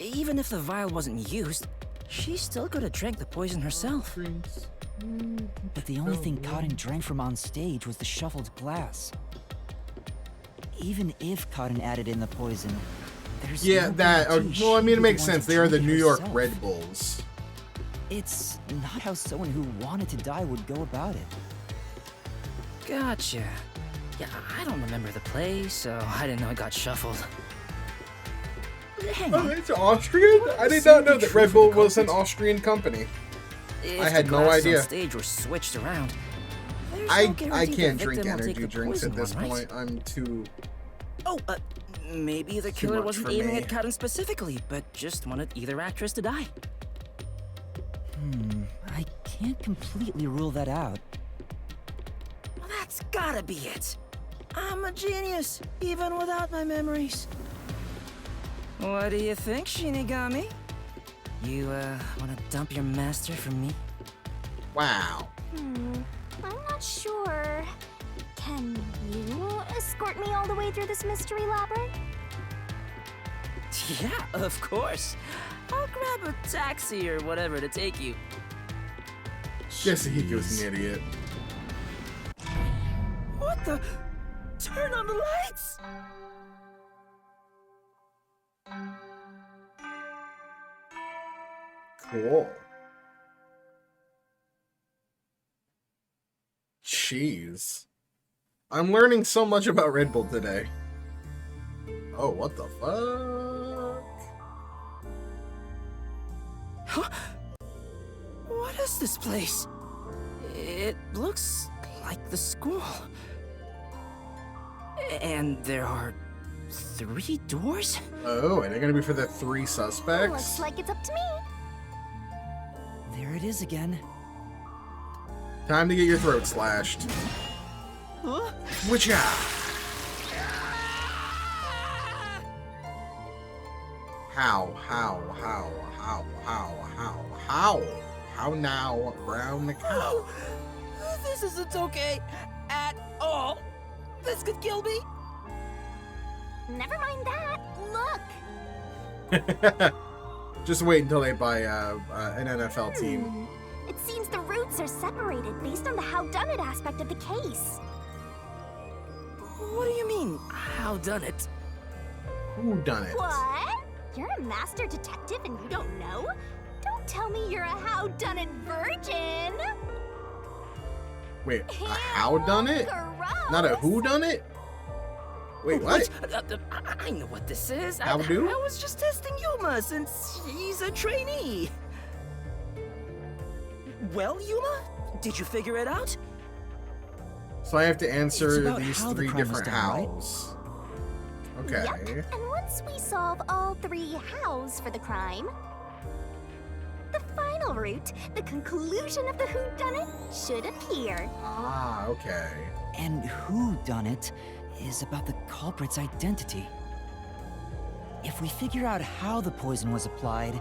[SPEAKER 4] Even if the vial wasn't used, she still could have drank the poison herself.
[SPEAKER 3] But the only thing Cotton drank from on stage was the shuffled glass. Even if Cotton added in the poison, there's
[SPEAKER 1] Yeah,
[SPEAKER 3] no
[SPEAKER 1] that.
[SPEAKER 3] guarantee
[SPEAKER 1] Well, I
[SPEAKER 3] she
[SPEAKER 1] mean, it
[SPEAKER 3] would
[SPEAKER 1] makes
[SPEAKER 3] want to
[SPEAKER 1] sense. They are the
[SPEAKER 3] drink it
[SPEAKER 1] New York
[SPEAKER 3] herself.
[SPEAKER 1] Red Bulls.
[SPEAKER 3] It's not how someone who wanted to die would go about it.
[SPEAKER 4] Gotcha. Yeah, I don't remember the play, so I didn't know it got shuffled.
[SPEAKER 3] Hang
[SPEAKER 1] Oh,
[SPEAKER 3] on.
[SPEAKER 1] it's Austrian? I did not know that Red Bull was an Austrian company.
[SPEAKER 4] If
[SPEAKER 1] I had
[SPEAKER 4] the
[SPEAKER 1] no
[SPEAKER 4] glasses
[SPEAKER 1] idea.
[SPEAKER 4] on stage were switched around, there's no
[SPEAKER 1] I
[SPEAKER 4] guarantee the
[SPEAKER 1] can't drink
[SPEAKER 4] victim will take
[SPEAKER 1] energy
[SPEAKER 4] the
[SPEAKER 1] drinks at
[SPEAKER 4] poison
[SPEAKER 1] this
[SPEAKER 4] one, right?
[SPEAKER 1] point. I'm too.
[SPEAKER 4] Oh, maybe the
[SPEAKER 1] Too
[SPEAKER 4] killer
[SPEAKER 1] much
[SPEAKER 4] wasn't
[SPEAKER 1] for
[SPEAKER 4] aiming
[SPEAKER 1] me.
[SPEAKER 4] at Cotton specifically, but just wanted either actress to die.
[SPEAKER 3] I can't completely rule that out.
[SPEAKER 4] Well, that's gotta be it. I'm a genius, even without my memories. What do you think, Shinigami? You, wanna dump your master for me?
[SPEAKER 1] Wow.
[SPEAKER 5] I'm not sure. Can you escort me all the way through this mystery labyrinth?
[SPEAKER 4] Yeah, of course. I'll grab a taxi or whatever to take you.
[SPEAKER 1] Yasuhiko's an idiot.
[SPEAKER 4] What the? Turn on the lights!
[SPEAKER 1] Cool. Jeez. I'm learning so much about Red Bull today. Oh, what the fuck?
[SPEAKER 4] Huh? What is this place? It looks like the school. And there are 3 doors?
[SPEAKER 1] Oh, are they gonna be for the 3 suspects?
[SPEAKER 5] Looks like it's up to me.
[SPEAKER 3] There it is again.
[SPEAKER 1] Time to get your throat slashed.
[SPEAKER 4] Huh?
[SPEAKER 1] Witcha! How now, Brown the cow?
[SPEAKER 2] Oh, this isn't okay at all. This could kill me.
[SPEAKER 5] Never mind that. Look.
[SPEAKER 1] Just wait until they buy an NFL team.
[SPEAKER 5] It seems the roots are separated based on the howdunit aspect of the case.
[SPEAKER 4] What do you mean, how done it?
[SPEAKER 1] Who done it?
[SPEAKER 5] What? You're a master detective and you don't know? Don't tell me you're a howdunit virgin.
[SPEAKER 1] Wait, a how done it?
[SPEAKER 5] Gross.
[SPEAKER 1] Not a who done it? Wait, what?
[SPEAKER 4] I know what this is.
[SPEAKER 1] How do?
[SPEAKER 4] I was just testing Yuma since he's a trainee. Well, Yuma, did you figure it out?
[SPEAKER 1] So I have to
[SPEAKER 3] It's
[SPEAKER 1] answer
[SPEAKER 3] about
[SPEAKER 1] these
[SPEAKER 3] how the
[SPEAKER 1] 3
[SPEAKER 3] crime was
[SPEAKER 1] different
[SPEAKER 3] done, right?
[SPEAKER 1] hows. Okay.
[SPEAKER 5] Yep. And once we solve all 3 hows for the crime, the final route, the conclusion of the whodunit, should appear.
[SPEAKER 1] Ah, okay.
[SPEAKER 3] And who done it is about the culprit's identity. If we figure out how the poison was applied,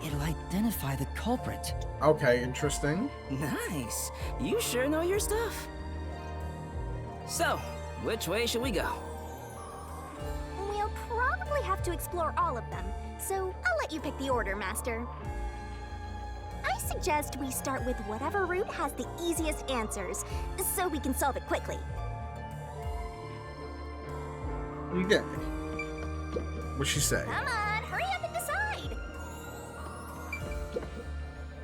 [SPEAKER 3] it'll identify the culprit.
[SPEAKER 1] Okay, interesting.
[SPEAKER 4] Nice. You sure know your stuff. So, which way should we go?
[SPEAKER 5] We'll probably have to explore all of them, so I'll let you pick the order, Master. I I suggest we start with whatever route has the easiest answers, so we can solve it quickly.
[SPEAKER 1] Okay. What'd she say?
[SPEAKER 5] Come on, hurry up and decide!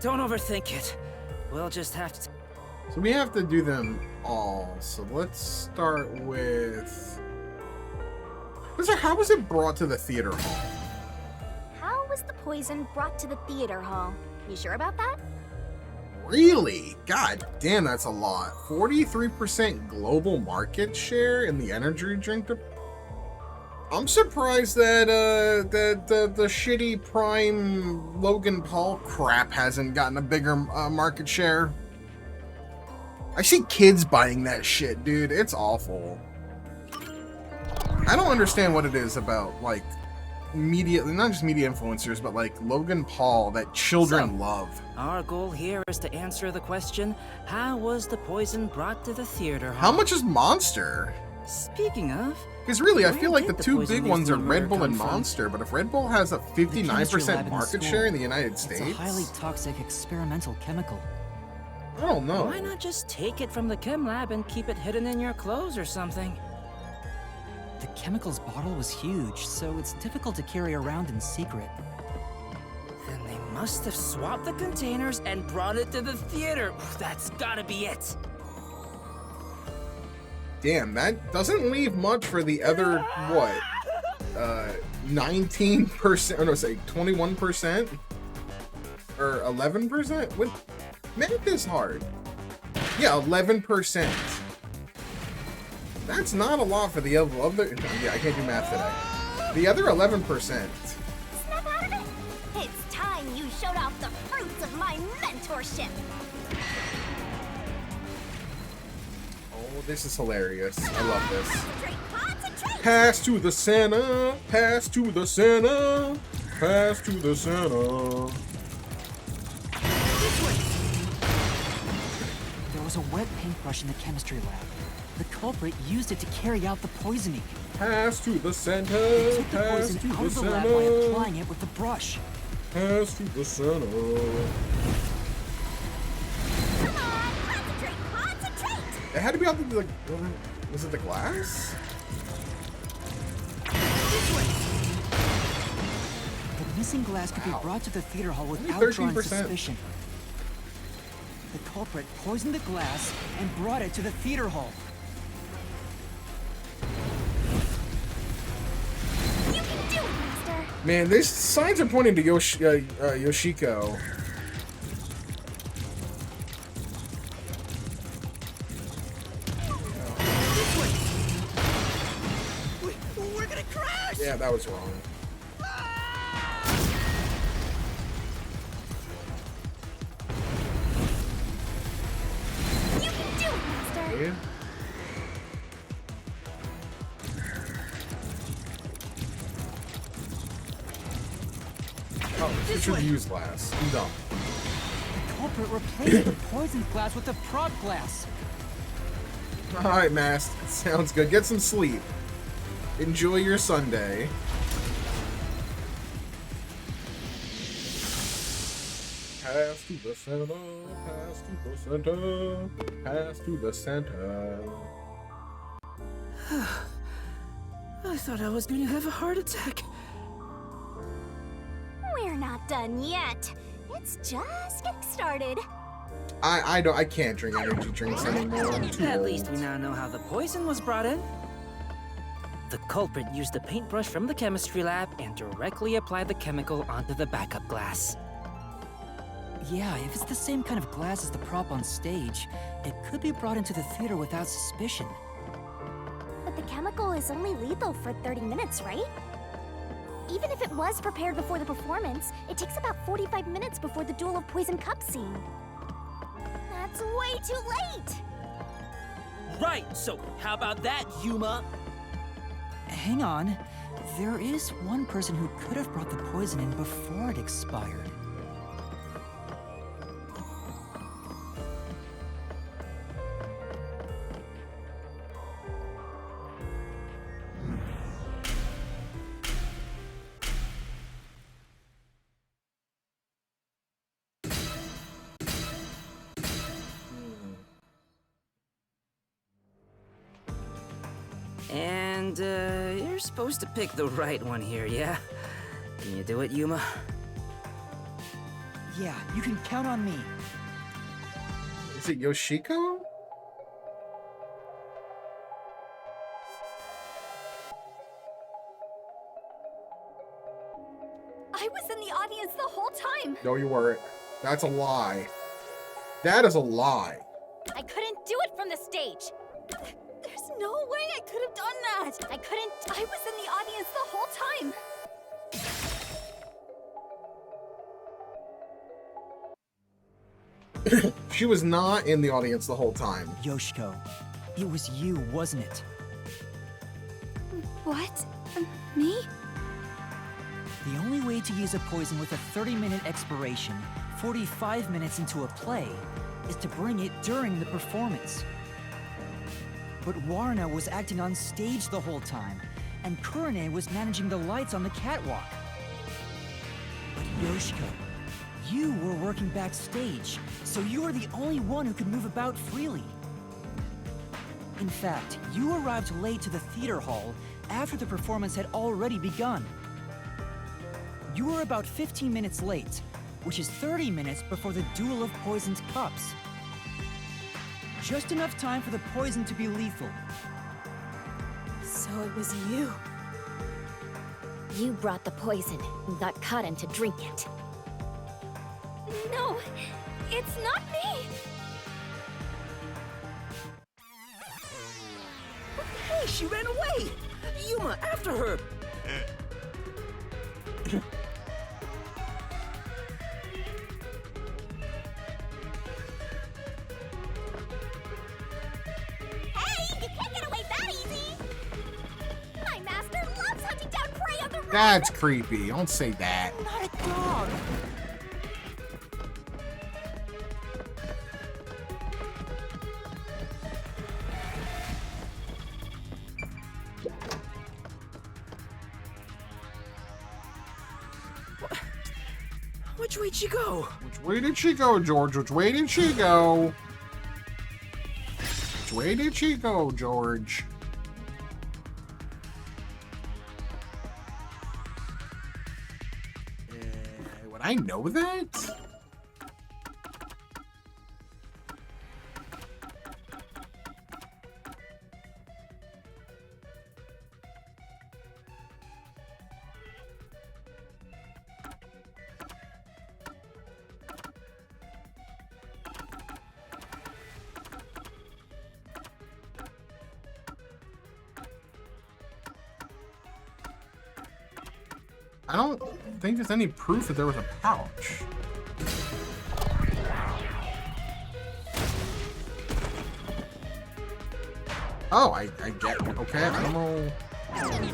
[SPEAKER 4] Don't overthink it. We'll just have to...
[SPEAKER 1] So we have to do them all. So let's start with... How was it brought to the theater hall?
[SPEAKER 5] How was the poison brought to the theater hall? You sure about that?
[SPEAKER 1] Really? God damn, that's a lot. 43% global market share in the energy drink. I'm surprised that the shitty Prime Logan Paul crap hasn't gotten a bigger market share. I see kids buying that shit, dude. It's awful. I don't understand what it is about, like, media, not just media influencers, but like Logan Paul that children love.
[SPEAKER 4] Our goal here is to answer the question, how was the poison brought to the theater hall?
[SPEAKER 1] How much is Monster?
[SPEAKER 4] Speaking of...
[SPEAKER 1] Because really, I feel like the two big ones are Red Bull and Monster, but if Red Bull has a 59% market share in the United States...
[SPEAKER 3] It's a highly toxic experimental chemical.
[SPEAKER 1] I don't know.
[SPEAKER 4] Why not just take it from the chem lab and keep it hidden in your clothes or something?
[SPEAKER 3] The chemical's bottle was huge, so it's difficult to carry around in secret.
[SPEAKER 4] Then they must have swapped the containers and brought it to the theater. That's gotta be it.
[SPEAKER 1] Damn, that doesn't leave much for the other, what? 19%, oh no, say 21%? Or 11%? What? Math is hard. Yeah, 11%. That's not a lot for the other, yeah, I can't do math today. The other 11%.
[SPEAKER 5] Snap out of it! It's time you showed off the fruits of my mentorship!
[SPEAKER 1] Oh, this is hilarious. I love this.
[SPEAKER 5] Concentrate, concentrate!
[SPEAKER 1] Pass to the center, pass to the center, pass to the center.
[SPEAKER 3] There was a wet paintbrush in the chemistry lab. The culprit used it to carry out the poisoning.
[SPEAKER 1] Pass to the center,
[SPEAKER 3] They took the
[SPEAKER 1] pass
[SPEAKER 3] poison
[SPEAKER 1] to
[SPEAKER 3] out
[SPEAKER 1] the
[SPEAKER 3] of the lab by
[SPEAKER 1] center,
[SPEAKER 3] applying it with the brush.
[SPEAKER 1] pass to the center.
[SPEAKER 5] Come on, concentrate, concentrate!
[SPEAKER 1] It had to be on the, was it the glass?
[SPEAKER 3] The missing glass could be brought to the theater hall without
[SPEAKER 1] 13%.
[SPEAKER 3] drawing suspicion. The culprit poisoned the glass and brought it to the theater hall.
[SPEAKER 5] You can do it, Master!
[SPEAKER 1] Man, these signs are pointing to Yoshiko.
[SPEAKER 2] We're gonna crash!
[SPEAKER 1] Yeah, that was wrong.
[SPEAKER 5] You can do it, Master!
[SPEAKER 1] Yeah. Oh, you should use glass. I'm dumb.
[SPEAKER 3] The culprit replaced the poisoned glass with the prop glass.
[SPEAKER 1] Alright, Mast. Sounds good. Get some sleep. Enjoy your Sunday. Pass to the center, pass to the center, pass to the center.
[SPEAKER 4] I thought I was going to have a heart attack.
[SPEAKER 5] We're not done yet. It's just getting started.
[SPEAKER 1] I can't drink energy drinks anymore. I'm too
[SPEAKER 4] At
[SPEAKER 1] old.
[SPEAKER 4] least we now know how the poison was brought in. The culprit used a paintbrush from the chemistry lab and directly applied the chemical onto the backup glass.
[SPEAKER 3] Yeah, if it's the same kind of glass as the prop on stage, it could be brought into the theater without suspicion.
[SPEAKER 5] But the chemical is only lethal for 30 minutes, right? Even if it was prepared before the performance, it takes about 45 minutes before the Duel of Poison Cup scene. That's way too late!
[SPEAKER 4] Right, so how about that, Yuma?
[SPEAKER 3] Hang on. There is one person who could have brought the poison in before it expired.
[SPEAKER 4] And, you're supposed to pick the right one here, yeah? Can you do it, Yuma?
[SPEAKER 3] Yeah, you can count on me.
[SPEAKER 1] Is it Yoshiko?
[SPEAKER 5] I was in the audience the whole time.
[SPEAKER 1] No, you weren't. That's a lie. That is a lie.
[SPEAKER 5] I couldn't do it from the stage. There's no way I could have done that. I was in the audience the whole time.
[SPEAKER 1] She was not in the audience the whole time.
[SPEAKER 3] Yoshiko, it was you, wasn't it?
[SPEAKER 5] What? Me?
[SPEAKER 3] The only way to use a poison with a 30-minute expiration, 45 minutes into a play, is to bring it during the performance. But Warna was acting on stage the whole time, and Kurane was managing the lights on the catwalk. But Yoshiko, you were working backstage, so you were the only one who could move about freely. In fact, you arrived late to the theater hall after the performance had already begun. You were about 15 minutes late, which is 30 minutes before the Duel of Poisoned Cups. Just enough time for the poison to be lethal.
[SPEAKER 5] So it was you. You brought the poison and got caught into drink it. No, it's not me!
[SPEAKER 4] Hey, she ran away! Yuma, after her!
[SPEAKER 5] Hey, you can't get away that easy! My master loves hunting down prey on the road!
[SPEAKER 1] That's creepy. Don't say that.
[SPEAKER 3] Not a dog!
[SPEAKER 4] Which way did she go?
[SPEAKER 1] Which way did she go, George? Which way did she go? Which way did she go, George? Would I know that? I don't think there's any proof that there was a pouch. Oh, I get it. Okay, I don't know. Okay.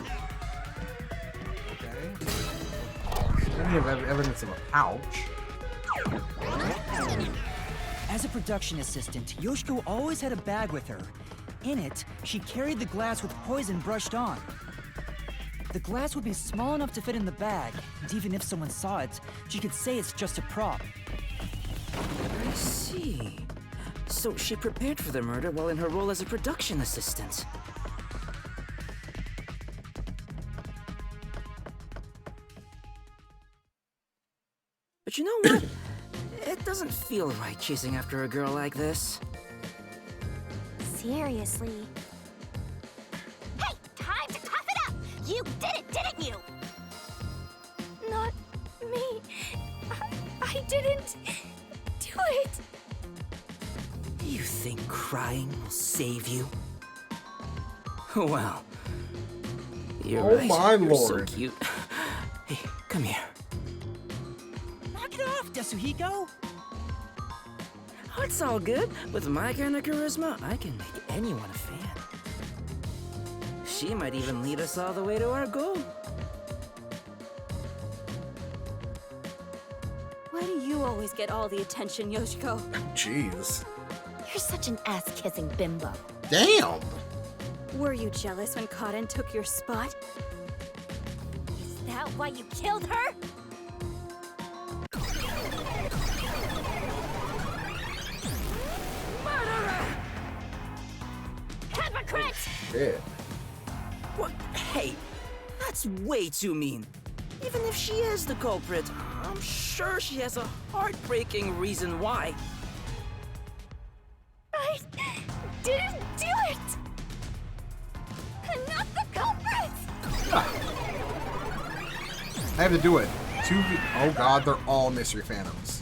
[SPEAKER 1] Any evidence of a pouch.
[SPEAKER 3] As a production assistant, Yoshiko always had a bag with her. In it, she carried the glass with poison brushed on. The glass would be small enough to fit in the bag, and even if someone saw it, she could say it's just a prop.
[SPEAKER 4] I see. So she prepared for the murder while in her role as a production assistant. But you know what? It doesn't feel right chasing after a girl like this.
[SPEAKER 5] Seriously. Hey, time to tough it up! You did it, didn't you? Not me. I didn't do it.
[SPEAKER 4] You think crying will save you? Well, you're
[SPEAKER 1] Oh
[SPEAKER 4] right.
[SPEAKER 1] my
[SPEAKER 4] You're so
[SPEAKER 1] lord.
[SPEAKER 4] cute. Hey, come here.
[SPEAKER 3] Knock it off, Yasuhiko!
[SPEAKER 4] Oh, it's all good. With my kind of charisma, I can make anyone a fan. She might even lead us all the way to our goal.
[SPEAKER 5] Why do you always get all the attention, Yoshiko?
[SPEAKER 1] Jeez.
[SPEAKER 5] You're such an ass-kissing bimbo.
[SPEAKER 1] Damn.
[SPEAKER 5] Were you jealous when Karen took your spot? Is that why you killed her? Murderer! Hypocrite!
[SPEAKER 1] Shit.
[SPEAKER 4] What? That's way too mean. Even if she is the culprit, I'm sure she has a heartbreaking reason why.
[SPEAKER 5] I didn't do it! I'm not the culprit!
[SPEAKER 1] I have to do it. Oh god, they're all Mystery Phantoms.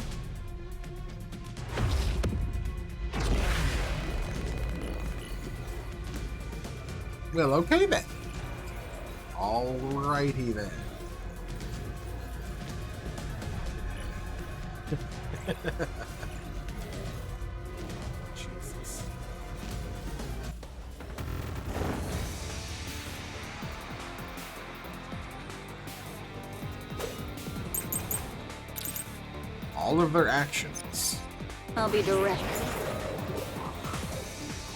[SPEAKER 1] Well, okay then. Alrighty then. Jesus. All of their actions.
[SPEAKER 6] I'll be direct.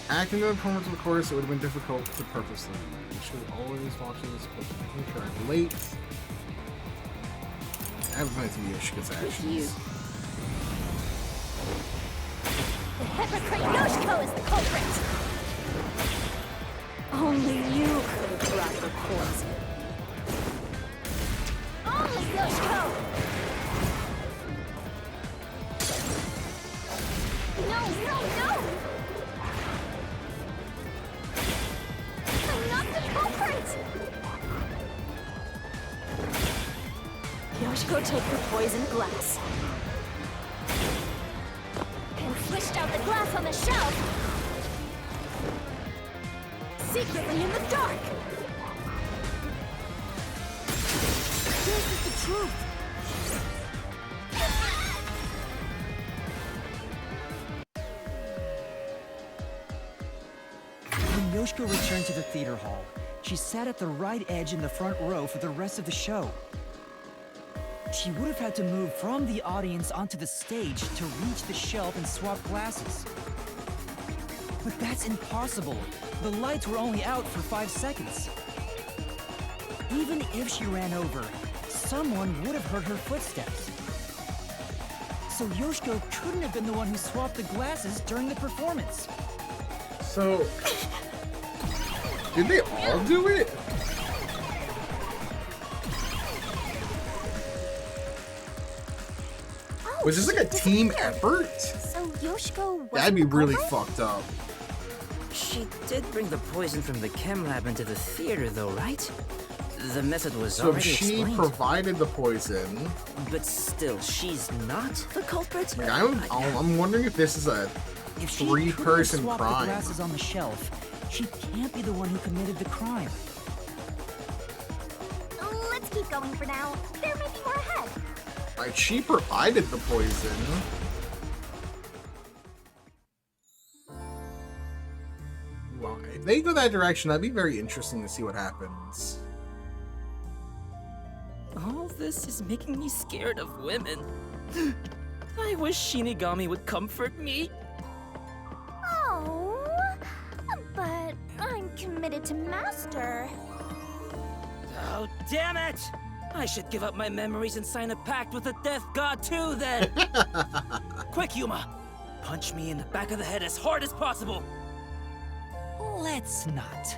[SPEAKER 1] Acting in the performance of the chorus, it would have been difficult to purposely. You should always watch this, but make sure I'm late. I have plenty of Yoshika's actions.
[SPEAKER 5] The hypocrite Yoshiko is the culprit!
[SPEAKER 6] Only you could have brought the poison.
[SPEAKER 5] Only Yoshiko! No! I'm not the culprit!
[SPEAKER 6] Yoshiko took the poisoned glass.
[SPEAKER 5] And switched out the glass on the shelf! Secretly in the dark! This is the truth!
[SPEAKER 3] When Yoshiko returned to the theater hall, she sat at the right edge in the front row for the rest of the show. She would have had to move from the audience onto the stage to reach the shelf and swap glasses. But that's impossible. The lights were only out for 5 seconds. Even if she ran over, someone would have heard her footsteps. So Yoshiko couldn't have been the one who swapped the glasses during the performance.
[SPEAKER 1] So, did they all do it? Was this like a team effort?
[SPEAKER 5] So Yoshiko was
[SPEAKER 1] That'd be really fucked up.
[SPEAKER 4] She did bring the poison from the chem lab into the theater, though, right? The method was
[SPEAKER 1] So if
[SPEAKER 4] already
[SPEAKER 1] she
[SPEAKER 4] explained.
[SPEAKER 1] provided the poison,
[SPEAKER 4] But still, she's not the culprit?
[SPEAKER 1] like I'm wondering if this is a
[SPEAKER 3] If she
[SPEAKER 1] three-person
[SPEAKER 3] couldn't have swapped the
[SPEAKER 1] crime.
[SPEAKER 3] glasses on the shelf, she can't be the one who committed the crime.
[SPEAKER 5] Let's keep going for now. There may be more ahead.
[SPEAKER 1] Like, she provided the poison. Well, if they go that direction, that'd be very interesting to see what happens.
[SPEAKER 4] All this is making me scared of women. I wish Shinigami would comfort me.
[SPEAKER 5] Oh, but I'm committed to Master.
[SPEAKER 4] Oh, damn it! I should give up my memories and sign a pact with the Death God too, then! Quick, Yuma! Punch me in the back of the head as hard as possible!
[SPEAKER 3] Let's not.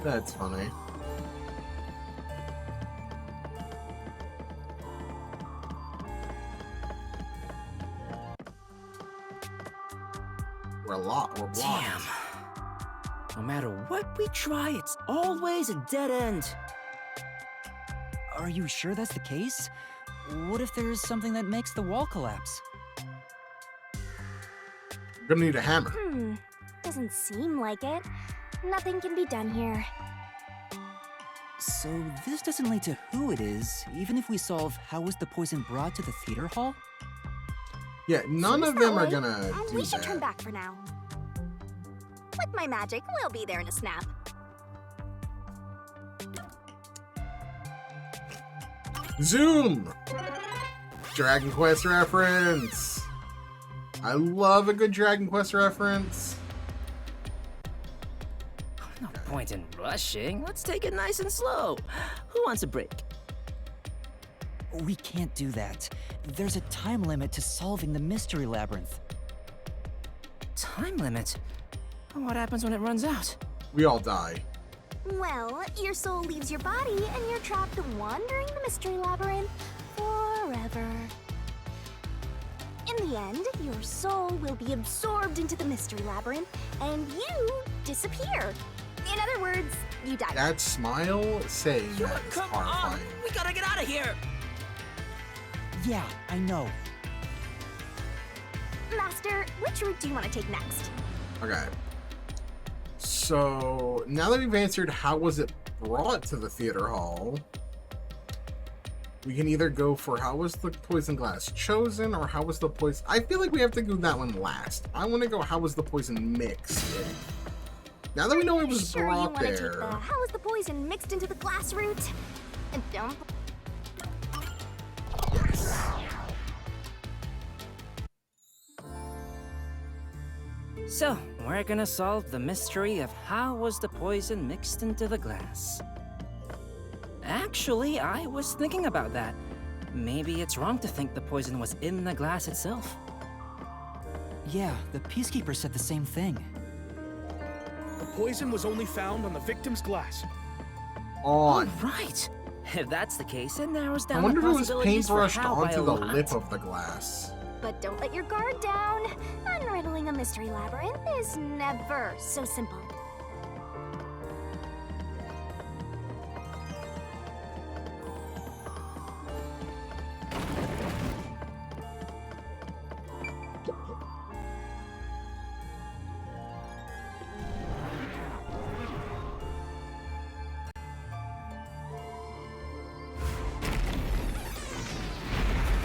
[SPEAKER 1] That's funny. We're blocked.
[SPEAKER 4] Damn. No matter what we try, it's always a dead end.
[SPEAKER 3] Are you sure that's the case? What if there's something that makes the wall collapse?
[SPEAKER 1] We're gonna need a hammer.
[SPEAKER 5] Doesn't seem like it. Nothing can be done here.
[SPEAKER 3] So this doesn't lead to who it is, even if we solve how was the poison brought to the theater hall?
[SPEAKER 1] Yeah, none
[SPEAKER 5] Seems
[SPEAKER 1] of them
[SPEAKER 5] that
[SPEAKER 1] are
[SPEAKER 5] way.
[SPEAKER 1] gonna do
[SPEAKER 5] We should
[SPEAKER 1] that.
[SPEAKER 5] turn back for now. With my magic, we'll be there in a snap.
[SPEAKER 1] Zoom! Dragon Quest reference! I love a good Dragon Quest reference.
[SPEAKER 4] No point in rushing. Let's take it nice and slow. Who wants a break?
[SPEAKER 3] We can't do that. There's a time limit to solving the mystery labyrinth.
[SPEAKER 4] Time limit? What happens when it runs out?
[SPEAKER 1] We all die.
[SPEAKER 5] Well, your soul leaves your body and you're trapped wandering the mystery labyrinth forever. In the end, your soul will be absorbed into the mystery labyrinth and you disappear. In other words, you die.
[SPEAKER 1] That smile saying that is
[SPEAKER 2] Come
[SPEAKER 1] horrifying.
[SPEAKER 2] on! We gotta get out of here!
[SPEAKER 3] Yeah, I know.
[SPEAKER 5] Master, which route do you want to take next?
[SPEAKER 1] Okay. So, now that we've answered how was it brought to the theater hall, we can either go for how was the poison glass chosen or how was the poison... I feel like we have to do that one last. I want to go how was the poison mixed in. Now that we know it was
[SPEAKER 5] sure
[SPEAKER 1] brought
[SPEAKER 5] you want to
[SPEAKER 1] there...
[SPEAKER 5] take the how was the poison mixed into the glass route? And don't...
[SPEAKER 1] Yes.
[SPEAKER 4] So, we're gonna solve the mystery of how was the poison mixed into the glass. Actually, I was thinking about that. Maybe it's wrong to think the poison was in the glass itself.
[SPEAKER 3] Yeah, the Peacekeeper said the same thing.
[SPEAKER 7] The poison was only found on the victim's glass.
[SPEAKER 1] On.
[SPEAKER 4] Right. If that's the case, it narrows
[SPEAKER 1] I
[SPEAKER 4] down
[SPEAKER 1] wonder
[SPEAKER 4] the
[SPEAKER 1] if it was
[SPEAKER 4] possibilities for
[SPEAKER 1] paintbrushed
[SPEAKER 4] how by
[SPEAKER 1] onto
[SPEAKER 4] a
[SPEAKER 1] the
[SPEAKER 4] lot.
[SPEAKER 1] lip of the glass.
[SPEAKER 5] But don't let your guard down. Unriddling a mystery labyrinth is never so simple.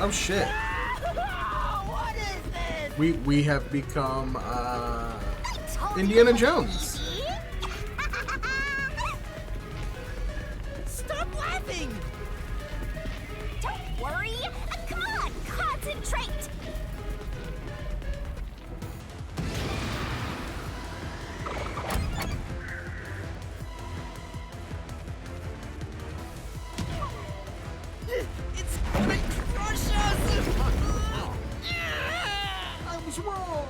[SPEAKER 1] Oh shit.
[SPEAKER 2] What is this?
[SPEAKER 1] We have become Indiana Jones.
[SPEAKER 2] Stop laughing!
[SPEAKER 5] Don't worry. Come on, concentrate.
[SPEAKER 2] It's gonna crush us!
[SPEAKER 1] I was wrong.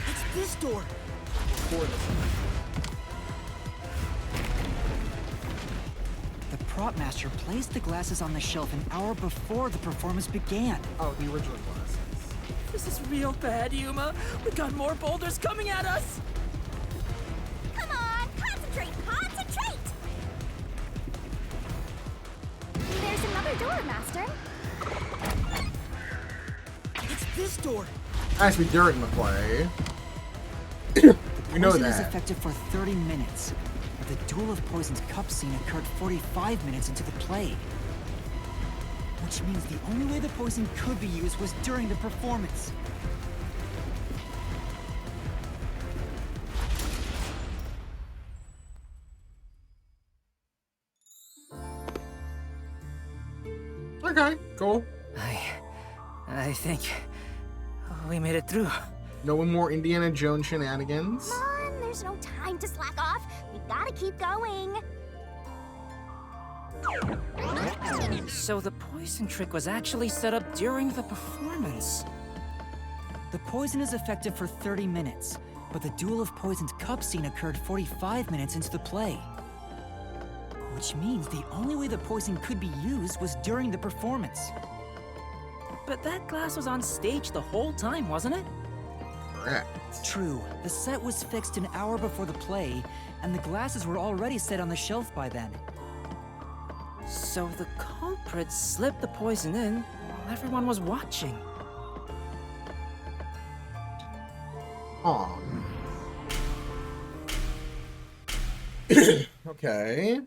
[SPEAKER 2] It's this door!
[SPEAKER 3] The prop master placed the glasses on the shelf an hour before the performance began.
[SPEAKER 1] Oh, the original glasses.
[SPEAKER 2] This is real bad, Yuma. We got more boulders coming at us!
[SPEAKER 5] Come on, concentrate, concentrate. There's another door, Master.
[SPEAKER 2] It's this door!
[SPEAKER 1] Has to be during the play. We know
[SPEAKER 3] Poison is
[SPEAKER 1] that.
[SPEAKER 3] effective for 30 minutes, but the Duel of Poisons cup scene occurred 45 minutes into the play. Which means the only way the poison could be used was during the performance.
[SPEAKER 1] Okay, cool.
[SPEAKER 4] I think we made it through.
[SPEAKER 1] No more Indiana Jones shenanigans.
[SPEAKER 5] Come on, there's no time to slack off. We gotta keep going.
[SPEAKER 4] So the poison trick was actually set up during the performance.
[SPEAKER 3] The poison is effective for 30 minutes, but the Duel of Poisons cup scene occurred 45 minutes into the play. Which means the only way the poison could be used was during the performance.
[SPEAKER 4] But that glass was on stage the whole time, wasn't it?
[SPEAKER 1] Correct.
[SPEAKER 3] True, the set was fixed an hour before the play, and the glasses were already set on the shelf by then.
[SPEAKER 4] So the culprit slipped the poison in while everyone was watching.
[SPEAKER 1] Aw. Okay.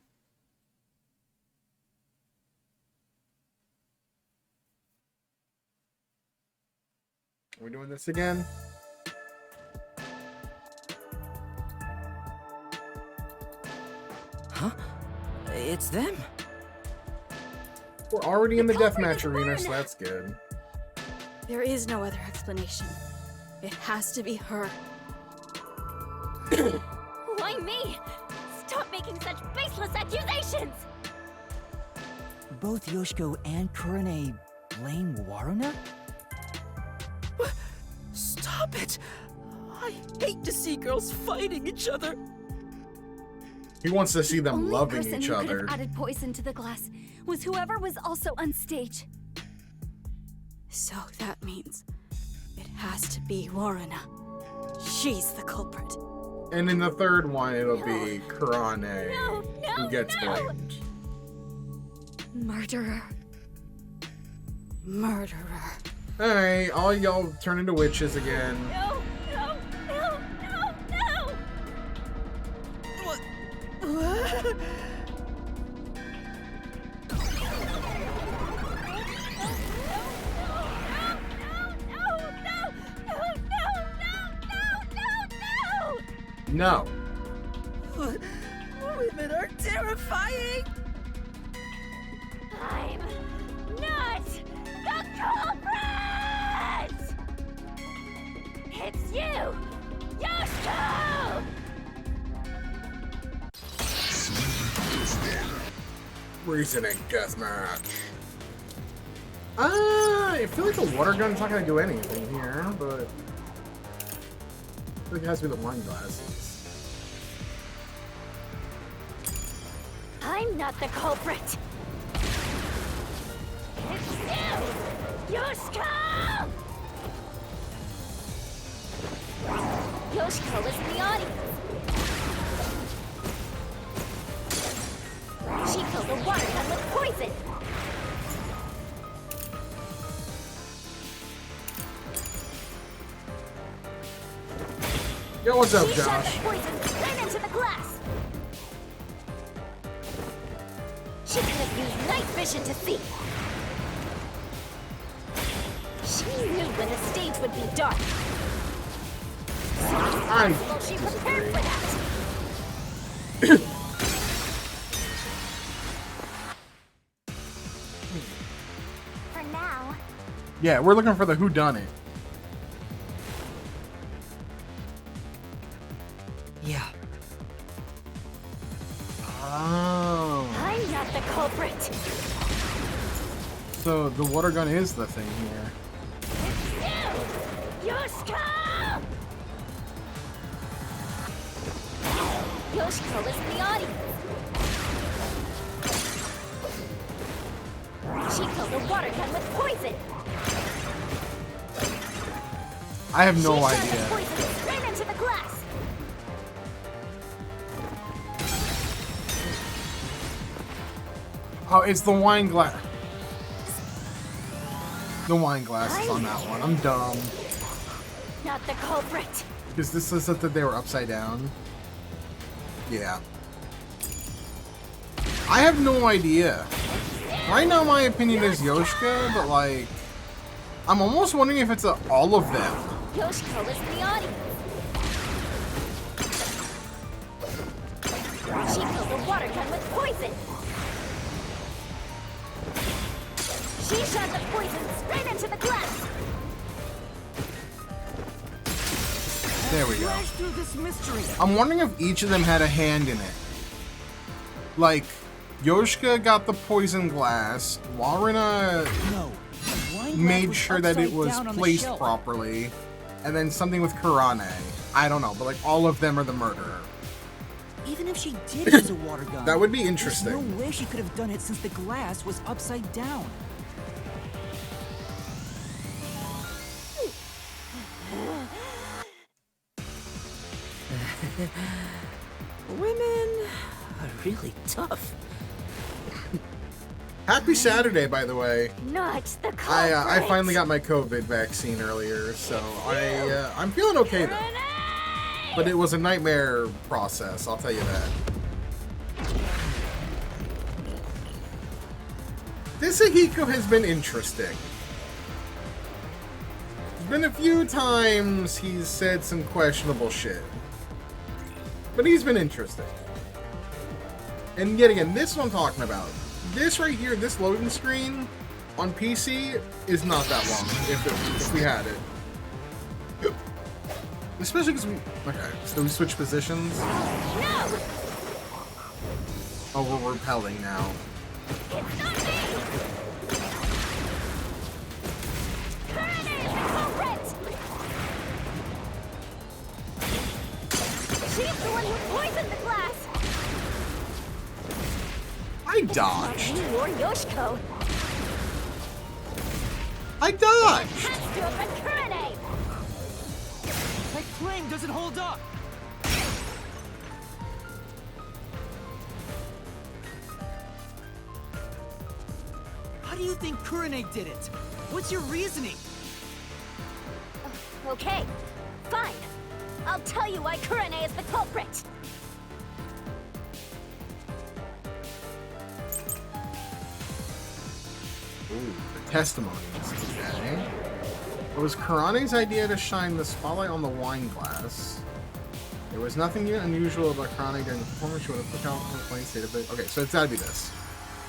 [SPEAKER 1] Are we doing this again?
[SPEAKER 4] Huh? It's them.
[SPEAKER 1] We're already in the
[SPEAKER 6] culprit
[SPEAKER 1] deathmatch
[SPEAKER 6] is
[SPEAKER 1] arena,
[SPEAKER 6] one.
[SPEAKER 1] so that's good.
[SPEAKER 6] There is no other explanation. It has to be her.
[SPEAKER 5] Why me? Stop making such baseless accusations!
[SPEAKER 3] Both Yoshiko and Kurane blame Waruna?
[SPEAKER 2] Stop it! I hate to see girls fighting each other.
[SPEAKER 1] He wants to see them
[SPEAKER 5] Only
[SPEAKER 1] loving
[SPEAKER 5] person
[SPEAKER 1] each
[SPEAKER 5] who
[SPEAKER 1] other.
[SPEAKER 5] could have added poison to the glass was whoever was also on stage.
[SPEAKER 6] So that means it has to be Warrena. She's the culprit.
[SPEAKER 1] And in the third one, it'll be Kurane
[SPEAKER 5] No,
[SPEAKER 1] who gets blamed.
[SPEAKER 6] Murderer. Murderer.
[SPEAKER 1] Alright, all y'all turn into witches again.
[SPEAKER 5] No, no, no, no, no!
[SPEAKER 2] What?
[SPEAKER 1] No.
[SPEAKER 2] Women are terrifying!
[SPEAKER 5] I'm not the culprit! It's you, Yoshiko!
[SPEAKER 1] Reasoning deathmatch. I feel like the water gun's not gonna do anything here, but I think it has to be the wine glasses.
[SPEAKER 5] I'm not the culprit! It's you, Yoshiko! Yoshiko is in the audience. She killed a water gun with poison.
[SPEAKER 1] Yo, what's up,
[SPEAKER 5] She shot
[SPEAKER 1] Josh?
[SPEAKER 5] the poison straight into the glass. She could have used night vision to see. She knew when the stage would be dark.
[SPEAKER 1] I
[SPEAKER 5] She prepared for that. For now.
[SPEAKER 1] Yeah, we're looking for the whodunit.
[SPEAKER 3] Yeah.
[SPEAKER 1] Oh.
[SPEAKER 5] I'm not the culprit.
[SPEAKER 1] So the water gun is the thing here.
[SPEAKER 5] It's you, Yoshiko! Yoshiko is in the audience. She killed a water gun with poison.
[SPEAKER 1] I have no
[SPEAKER 5] She shot the
[SPEAKER 1] idea.
[SPEAKER 5] poison straight into the glass.
[SPEAKER 1] Oh, it's the wine glass. The wine glasses on that one. I'm dumb.
[SPEAKER 5] Not the culprit.
[SPEAKER 1] Because this says that they were upside down. Yeah. I have no idea. Right now, my opinion is Yoshika, but like, I'm almost wondering if it's all of them.
[SPEAKER 5] Yoshiko is in the audience. She killed a water gun with poison. She shot the poison straight into the glass.
[SPEAKER 1] There we go.
[SPEAKER 3] Flash through this mystery.
[SPEAKER 1] I'm wondering if each of them had a hand in it. Like, Yoshika got the poison glass, Warrena
[SPEAKER 3] No. the wine glass
[SPEAKER 1] made
[SPEAKER 3] was
[SPEAKER 1] sure that it
[SPEAKER 3] upside
[SPEAKER 1] was
[SPEAKER 3] down on the
[SPEAKER 1] placed
[SPEAKER 3] shelf.
[SPEAKER 1] properly, and then something with Kurane. I don't know, but like all of them are the murderer.
[SPEAKER 3] Even if she did use a water gun,
[SPEAKER 1] That would be
[SPEAKER 3] there's
[SPEAKER 1] interesting.
[SPEAKER 3] no way she could have done it since the glass was upside down.
[SPEAKER 2] Women are really tough.
[SPEAKER 1] Happy Saturday, by the way.
[SPEAKER 5] Not the culprit.
[SPEAKER 1] I finally got my COVID vaccine earlier, so I'm feeling okay though. But it was a nightmare process, I'll tell you that. This Ahiko has been interesting. There's been a few times he's said some questionable shit. But he's been interesting. And yet again, this is what I'm talking about. This right here, this loading screen on PC is not that long if we had it. Especially because we... Okay, so we switch positions.
[SPEAKER 5] No!
[SPEAKER 1] Oh, we're repelling now.
[SPEAKER 5] It's not me! Kurane is the culprit! She's the one who poisoned the glass!
[SPEAKER 1] I dodged.
[SPEAKER 5] You or Yoshiko.
[SPEAKER 1] I dodged.
[SPEAKER 5] It has to have been Kurane!
[SPEAKER 3] My flame doesn't hold up! How do you think Kurane did it? What's your reasoning?
[SPEAKER 5] Okay, fine. I'll tell you why Kurane is the culprit.
[SPEAKER 1] Ooh, the testimonies. Okay. It was Kurane's idea to shine the spotlight on the wine glass. There was nothing unusual about Kurane during the performance. She would have put out a plain state of it. Okay, so it's gotta be this.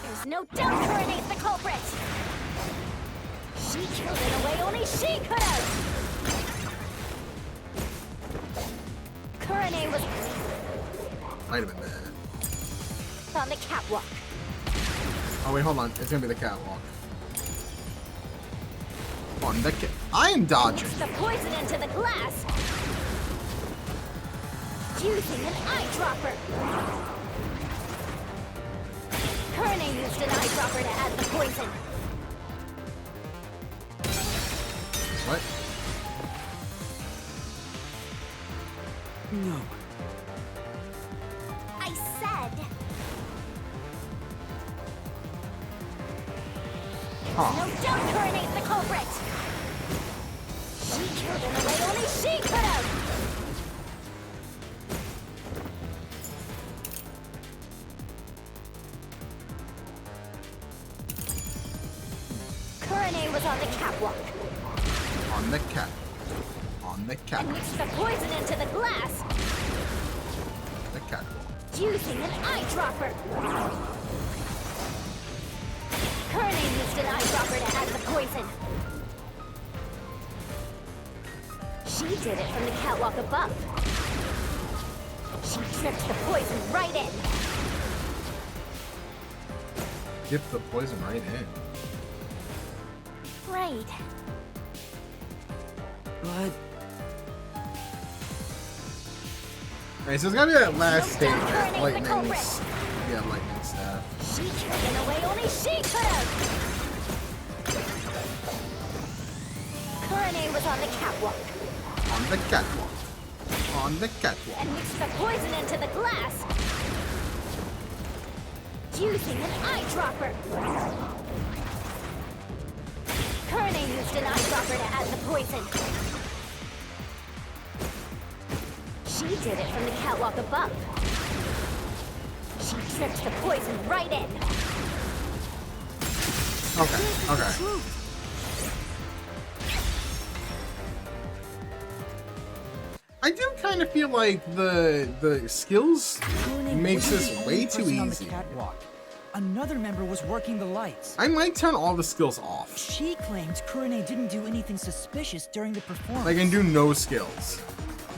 [SPEAKER 5] There's no doubt Kurane's the culprit. She killed in a way only she could have. Kurane was
[SPEAKER 1] Might have been there.
[SPEAKER 5] on the catwalk.
[SPEAKER 1] Oh wait, hold on. It's gonna be the catwalk. On the I am dodging.
[SPEAKER 5] Mixed the poison into the glass. Using an eyedropper. Kurane used an eyedropper to add the poison.
[SPEAKER 1] What?
[SPEAKER 3] No.
[SPEAKER 5] I said.
[SPEAKER 1] Huh.
[SPEAKER 5] No doubt Kurane's the culprit. She killed in a way only she could have. Kurane was on the catwalk.
[SPEAKER 1] On the cat. On the cat.
[SPEAKER 5] And mixed the poison into the glass.
[SPEAKER 1] The catwalk.
[SPEAKER 5] Using an eyedropper. Kurane used an eyedropper to add the poison. She did it from the catwalk above. She dripped the poison right in.
[SPEAKER 1] Dip the poison right in.
[SPEAKER 5] Right.
[SPEAKER 3] But
[SPEAKER 1] Alright, so it's gotta be that last
[SPEAKER 5] No
[SPEAKER 1] statement.
[SPEAKER 5] doubt Kurane's the
[SPEAKER 1] Lightning's.
[SPEAKER 5] culprit.
[SPEAKER 1] Yeah, lightning staff.
[SPEAKER 5] She killed in a way only she could have. Kurane was on the catwalk.
[SPEAKER 1] On the catwalk. On the catwalk.
[SPEAKER 5] And mixed the poison into the glass. Using an eyedropper. Kurane used an eyedropper to add the poison. She did it from the catwalk above. She dripped the poison right in.
[SPEAKER 1] Okay, okay. I do kind of feel like the skills makes this way too easy.
[SPEAKER 3] Another member was working the lights.
[SPEAKER 1] I might turn all the skills off.
[SPEAKER 3] She claimed Kurane didn't do anything suspicious during the performance.
[SPEAKER 1] Like, and do no skills.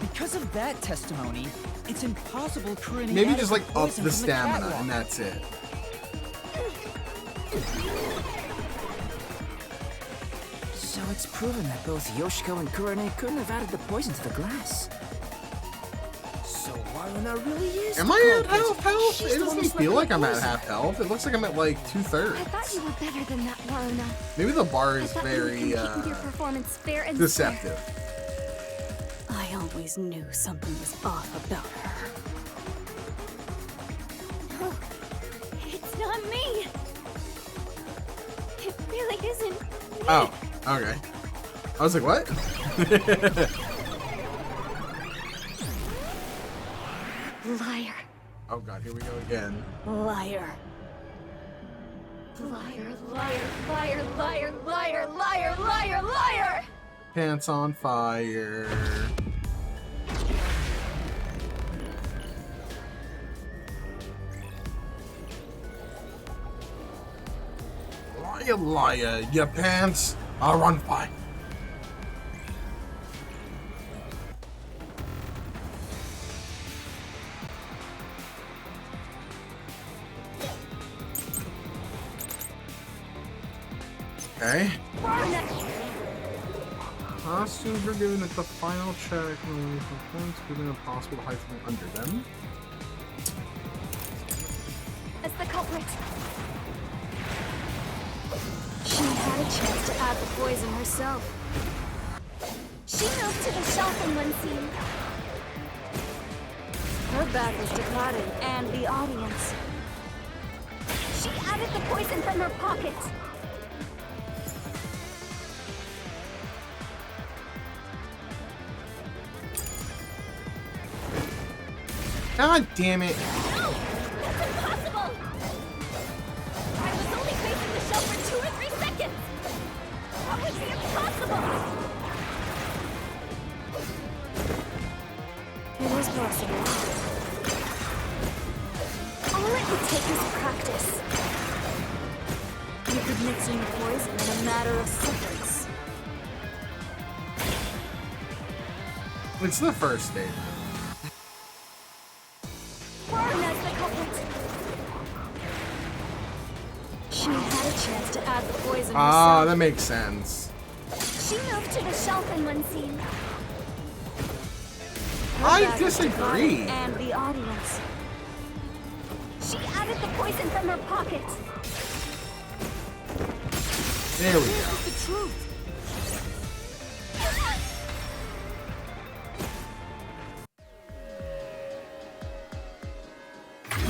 [SPEAKER 3] Because of that testimony, it's impossible Kurane
[SPEAKER 1] Maybe
[SPEAKER 3] added
[SPEAKER 1] just like
[SPEAKER 3] the
[SPEAKER 1] up
[SPEAKER 3] poison
[SPEAKER 1] the
[SPEAKER 3] from
[SPEAKER 1] stamina
[SPEAKER 3] catwalk.
[SPEAKER 1] and that's it.
[SPEAKER 4] So it's proven that both Yoshiko and Kurane couldn't have added the poison to the glass. So Waruna really is.
[SPEAKER 1] Am
[SPEAKER 4] the
[SPEAKER 1] I at
[SPEAKER 4] culprit.
[SPEAKER 1] half health?
[SPEAKER 4] She's
[SPEAKER 1] It
[SPEAKER 4] the one
[SPEAKER 1] doesn't
[SPEAKER 4] who
[SPEAKER 1] feel
[SPEAKER 4] slipped
[SPEAKER 1] like
[SPEAKER 4] the
[SPEAKER 1] I'm at
[SPEAKER 4] poison.
[SPEAKER 1] half health. It looks like I'm at like 2/3.
[SPEAKER 5] I thought you were better than that, Waruna.
[SPEAKER 1] Maybe the bar
[SPEAKER 5] I
[SPEAKER 1] is
[SPEAKER 5] thought you would
[SPEAKER 1] very
[SPEAKER 5] compete with your performance fair and
[SPEAKER 1] deceptive.
[SPEAKER 5] square. I always knew something was off about her. No, it's not me. It really isn't me.
[SPEAKER 1] Oh, okay. I was like, what?
[SPEAKER 5] Liar.
[SPEAKER 1] Oh god, here we go again.
[SPEAKER 5] Liar. Liar, liar, liar, liar, liar, liar, liar, liar!
[SPEAKER 1] Pants on fire. Liar, liar, your pants are on fire. Okay. Costumes were given at the final check. Points given impossible to hide something under them.
[SPEAKER 5] It's the culprit.
[SPEAKER 6] She had a chance to add the poison herself.
[SPEAKER 5] She moved to the shelf in one scene.
[SPEAKER 6] Her back was to Cotton
[SPEAKER 5] And the audience. She added the poison from her pocket.
[SPEAKER 1] God damn it.
[SPEAKER 5] No! That's impossible! I was only facing the shelf for 2 or 3 seconds! How was it impossible?
[SPEAKER 6] It was possible.
[SPEAKER 5] All it would take is practice.
[SPEAKER 6] You could mix in the poison in a matter of seconds.
[SPEAKER 1] It's the first date.
[SPEAKER 5] Warren's the culprit.
[SPEAKER 6] She had a chance to add the poison
[SPEAKER 1] Ah,
[SPEAKER 6] herself.
[SPEAKER 1] that makes sense.
[SPEAKER 5] She moved to the shelf in one scene.
[SPEAKER 1] I disagree.
[SPEAKER 5] And the audience. She added the poison from her pocket.
[SPEAKER 1] There we go.
[SPEAKER 3] This is the truth.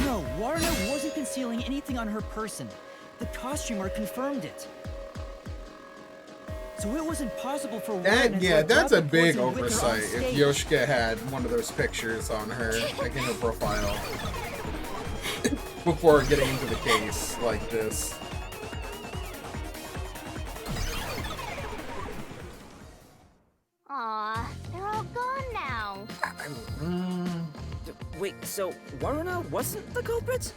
[SPEAKER 3] No, Warner wasn't concealing anything on her person. The costumer confirmed it. So it was impossible for Warner
[SPEAKER 1] That,
[SPEAKER 3] to
[SPEAKER 1] yeah,
[SPEAKER 3] have
[SPEAKER 1] that's
[SPEAKER 3] dropped
[SPEAKER 1] a
[SPEAKER 3] the
[SPEAKER 1] big
[SPEAKER 3] poison with her on
[SPEAKER 1] oversight if
[SPEAKER 3] stage.
[SPEAKER 1] Yoshika had one of those pictures on her, like in her profile, before getting into the case like this.
[SPEAKER 5] Aw, they're all gone now.
[SPEAKER 4] Wait, so Waruna wasn't the culprit?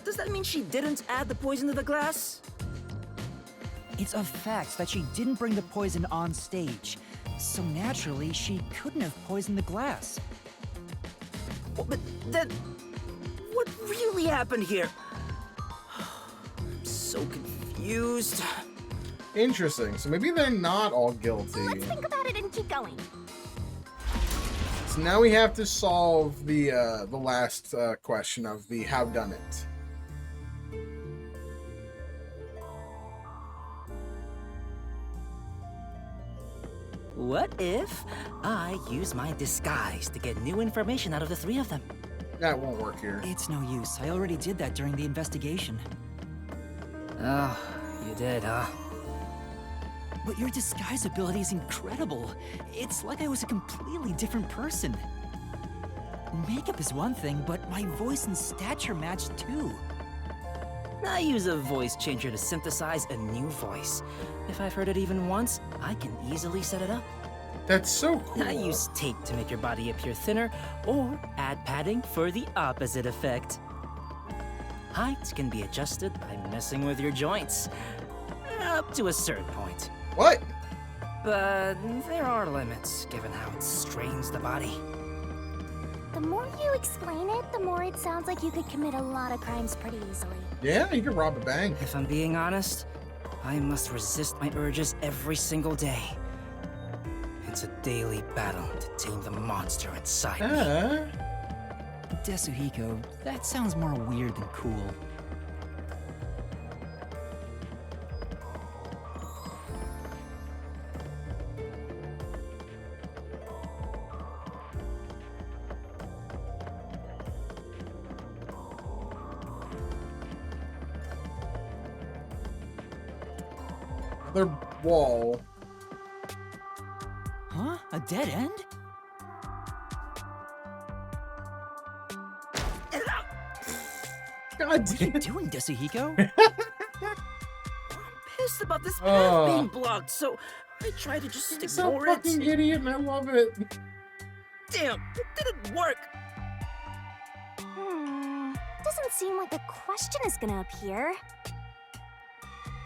[SPEAKER 4] Does that mean she didn't add the poison to the glass?
[SPEAKER 3] It's a fact that she didn't bring the poison on stage. So naturally, she couldn't have poisoned the glass.
[SPEAKER 4] Well, but then, what really happened here? I'm so confused.
[SPEAKER 1] Interesting. So maybe they're not all guilty.
[SPEAKER 5] Let's think about it and keep going.
[SPEAKER 1] So now we have to solve the last question of the how done it.
[SPEAKER 4] What if I use my disguise to get new information out of the 3 of them?
[SPEAKER 1] That won't work here.
[SPEAKER 3] It's no use. I already did that during the investigation.
[SPEAKER 4] Oh, you did, huh?
[SPEAKER 3] But your disguise ability is incredible. It's like I was a completely different person. Makeup is one thing, but my voice and stature match too.
[SPEAKER 4] I use a voice changer to synthesize a new voice. If I've heard it even once, I can easily set it up.
[SPEAKER 1] That's so cool.
[SPEAKER 4] I use tape to make your body appear thinner, or add padding for the opposite effect. Height can be adjusted by messing with your joints, up to a certain point.
[SPEAKER 1] What?
[SPEAKER 4] But there are limits, given how it strains the body.
[SPEAKER 5] The more you explain it, the more it sounds like you could commit a lot of crimes pretty easily.
[SPEAKER 1] Yeah, you can rob a bank.
[SPEAKER 4] If I'm being honest, I must resist my urges every single day. It's a daily battle to tame the monster inside me.
[SPEAKER 3] Desuhiko, that sounds more weird than cool.
[SPEAKER 1] Another wall.
[SPEAKER 3] Huh? A dead end?
[SPEAKER 1] God
[SPEAKER 3] What are you
[SPEAKER 1] damn.
[SPEAKER 3] doing, Desuhiko?
[SPEAKER 4] Pissed about this
[SPEAKER 1] Oh.
[SPEAKER 4] path being blocked, so I try to just
[SPEAKER 1] He's so
[SPEAKER 4] ignore
[SPEAKER 1] fucking
[SPEAKER 4] it.
[SPEAKER 1] idiot, and I love it.
[SPEAKER 4] Damn, it didn't work.
[SPEAKER 5] Doesn't seem like a question is gonna appear.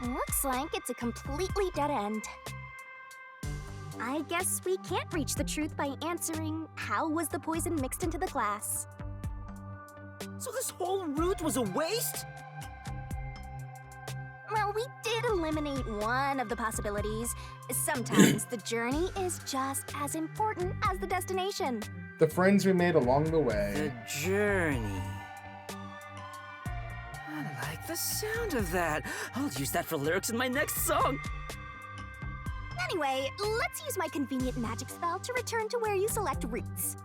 [SPEAKER 5] Looks like it's a completely dead end. I guess we can't reach the truth by answering how was the poison mixed into the glass.
[SPEAKER 4] So this whole route was a waste?
[SPEAKER 5] Well, we did eliminate one of the possibilities. Sometimes the journey is just as important as the destination.
[SPEAKER 1] The friends we made along the
[SPEAKER 4] The
[SPEAKER 1] way.
[SPEAKER 4] journey. I like the sound of that. I'll use that for lyrics in my next song.
[SPEAKER 5] Anyway, let's use my convenient magic spell to return to where you select routes.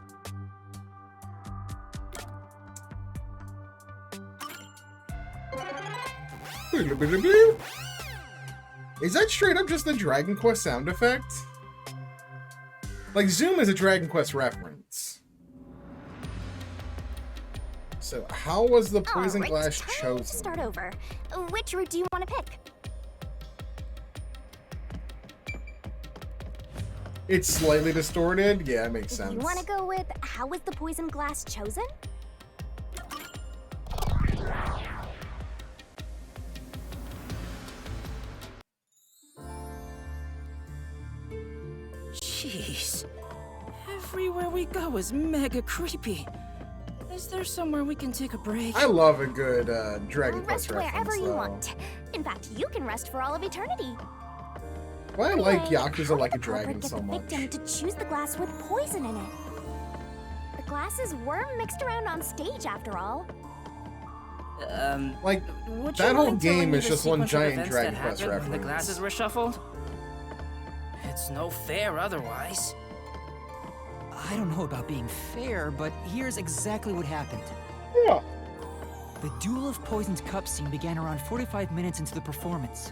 [SPEAKER 1] Is that straight up just the Dragon Quest sound effect? Like, Zoom is a Dragon Quest reference. So, how was the poison glass
[SPEAKER 5] time
[SPEAKER 1] chosen?
[SPEAKER 5] to start over. Which route do you want to pick?
[SPEAKER 1] It's slightly distorted? Yeah, it makes sense.
[SPEAKER 5] You want to go with how was the poison glass chosen?
[SPEAKER 4] Jeez. Everywhere we go is mega creepy. Is there somewhere we can take a break?
[SPEAKER 1] I love a good Dragon Quest
[SPEAKER 5] Rest
[SPEAKER 1] reference,
[SPEAKER 5] wherever you
[SPEAKER 1] though.
[SPEAKER 5] want. In fact, you can rest for all of eternity.
[SPEAKER 1] Why I like
[SPEAKER 5] Anyway,
[SPEAKER 1] Yakuza
[SPEAKER 5] how
[SPEAKER 1] Like a
[SPEAKER 5] did the culprit
[SPEAKER 1] Dragon
[SPEAKER 5] get
[SPEAKER 1] so
[SPEAKER 5] the
[SPEAKER 1] much.
[SPEAKER 5] victim to choose the glass with poison in it? The glasses were mixed around on stage, after all.
[SPEAKER 1] Like,
[SPEAKER 4] Would
[SPEAKER 1] that
[SPEAKER 4] you
[SPEAKER 1] whole
[SPEAKER 4] mind telling
[SPEAKER 1] game
[SPEAKER 4] me
[SPEAKER 1] is
[SPEAKER 4] the
[SPEAKER 1] just one
[SPEAKER 4] sequence of
[SPEAKER 1] giant
[SPEAKER 4] events
[SPEAKER 1] Dragon
[SPEAKER 4] that
[SPEAKER 1] Quest
[SPEAKER 4] happened when
[SPEAKER 1] reference.
[SPEAKER 4] the glasses were shuffled? It's no fair otherwise.
[SPEAKER 3] I don't know about being fair, but here's exactly what happened.
[SPEAKER 1] Yeah.
[SPEAKER 3] The Duel of Poisoned Cup scene began around 45 minutes into the performance.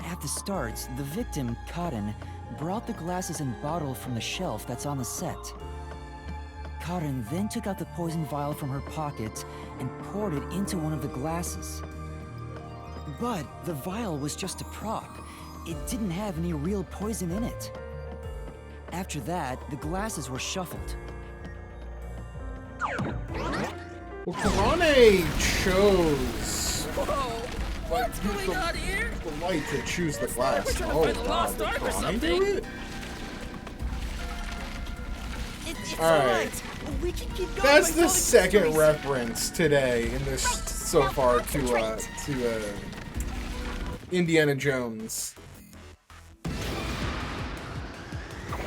[SPEAKER 3] At the start, the victim, Karin, brought the glasses and bottle from the shelf that's on the set. Karin then took out the poison vial from her pocket and poured it into one of the glasses. But the vial was just a prop. It didn't have any real poison in it. After that, the glasses were shuffled.
[SPEAKER 1] Well, Kurane chose
[SPEAKER 2] Whoa! What's going on here?
[SPEAKER 1] the light to choose the glass.
[SPEAKER 2] We're trying to
[SPEAKER 1] Oh,
[SPEAKER 2] find the
[SPEAKER 1] God,
[SPEAKER 2] lost
[SPEAKER 1] did
[SPEAKER 2] ark or
[SPEAKER 1] Kurane
[SPEAKER 2] something.
[SPEAKER 1] do it?
[SPEAKER 2] It's
[SPEAKER 1] All right.
[SPEAKER 2] alright. We can keep going.
[SPEAKER 1] That's
[SPEAKER 2] by
[SPEAKER 1] the
[SPEAKER 2] solving
[SPEAKER 1] second
[SPEAKER 2] mysteries.
[SPEAKER 1] reference today in this so
[SPEAKER 5] Now
[SPEAKER 1] far
[SPEAKER 5] concentrate.
[SPEAKER 1] to Indiana Jones.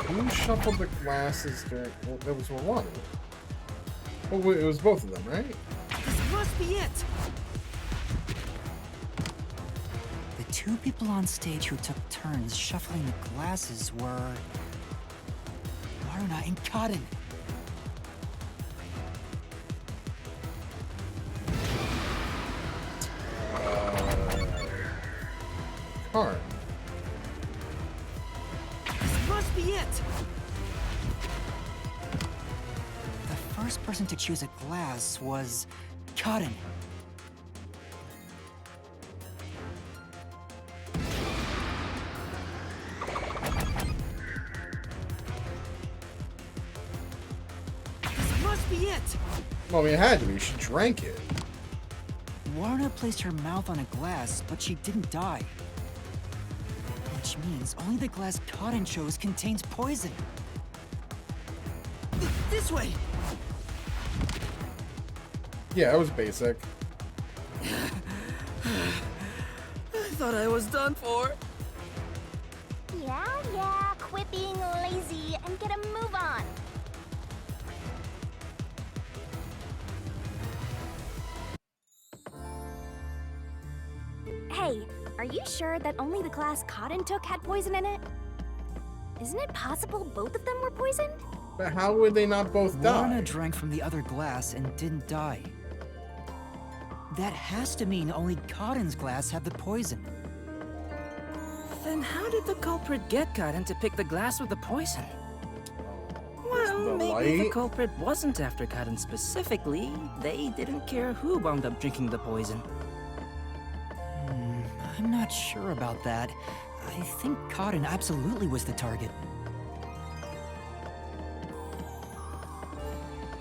[SPEAKER 1] Who shuffled the glasses during? Well, that was one. Oh, wait, it was both of them, right?
[SPEAKER 2] This must be it.
[SPEAKER 3] The two people on stage who took turns shuffling the glasses were Marna and Karin.
[SPEAKER 1] Karn.
[SPEAKER 2] This must be it.
[SPEAKER 3] The first person to choose a glass was Karin.
[SPEAKER 2] This must be it.
[SPEAKER 1] Well, I mean, it had to be. She drank it.
[SPEAKER 3] Warna placed her mouth on a glass, but she didn't die. Which means only the glass Karin chose contains poison.
[SPEAKER 2] This way.
[SPEAKER 1] Yeah, it was basic.
[SPEAKER 2] I thought I was done for.
[SPEAKER 5] Yeah, quit being lazy and get a move on. Hey, are you sure that only the glass Cotton took had poison in it? Isn't it possible both of them were poisoned?
[SPEAKER 1] But how would they not both die?
[SPEAKER 3] Warna drank from the other glass and didn't die. That has to mean only Karin's glass had the poison.
[SPEAKER 4] Then how did the culprit get Karin to pick the glass with the poison? Well,
[SPEAKER 1] The
[SPEAKER 4] maybe the
[SPEAKER 1] light?
[SPEAKER 4] culprit wasn't after Karin specifically. They didn't care who wound up drinking the poison.
[SPEAKER 3] I'm not sure about that. I think Karin absolutely was the target.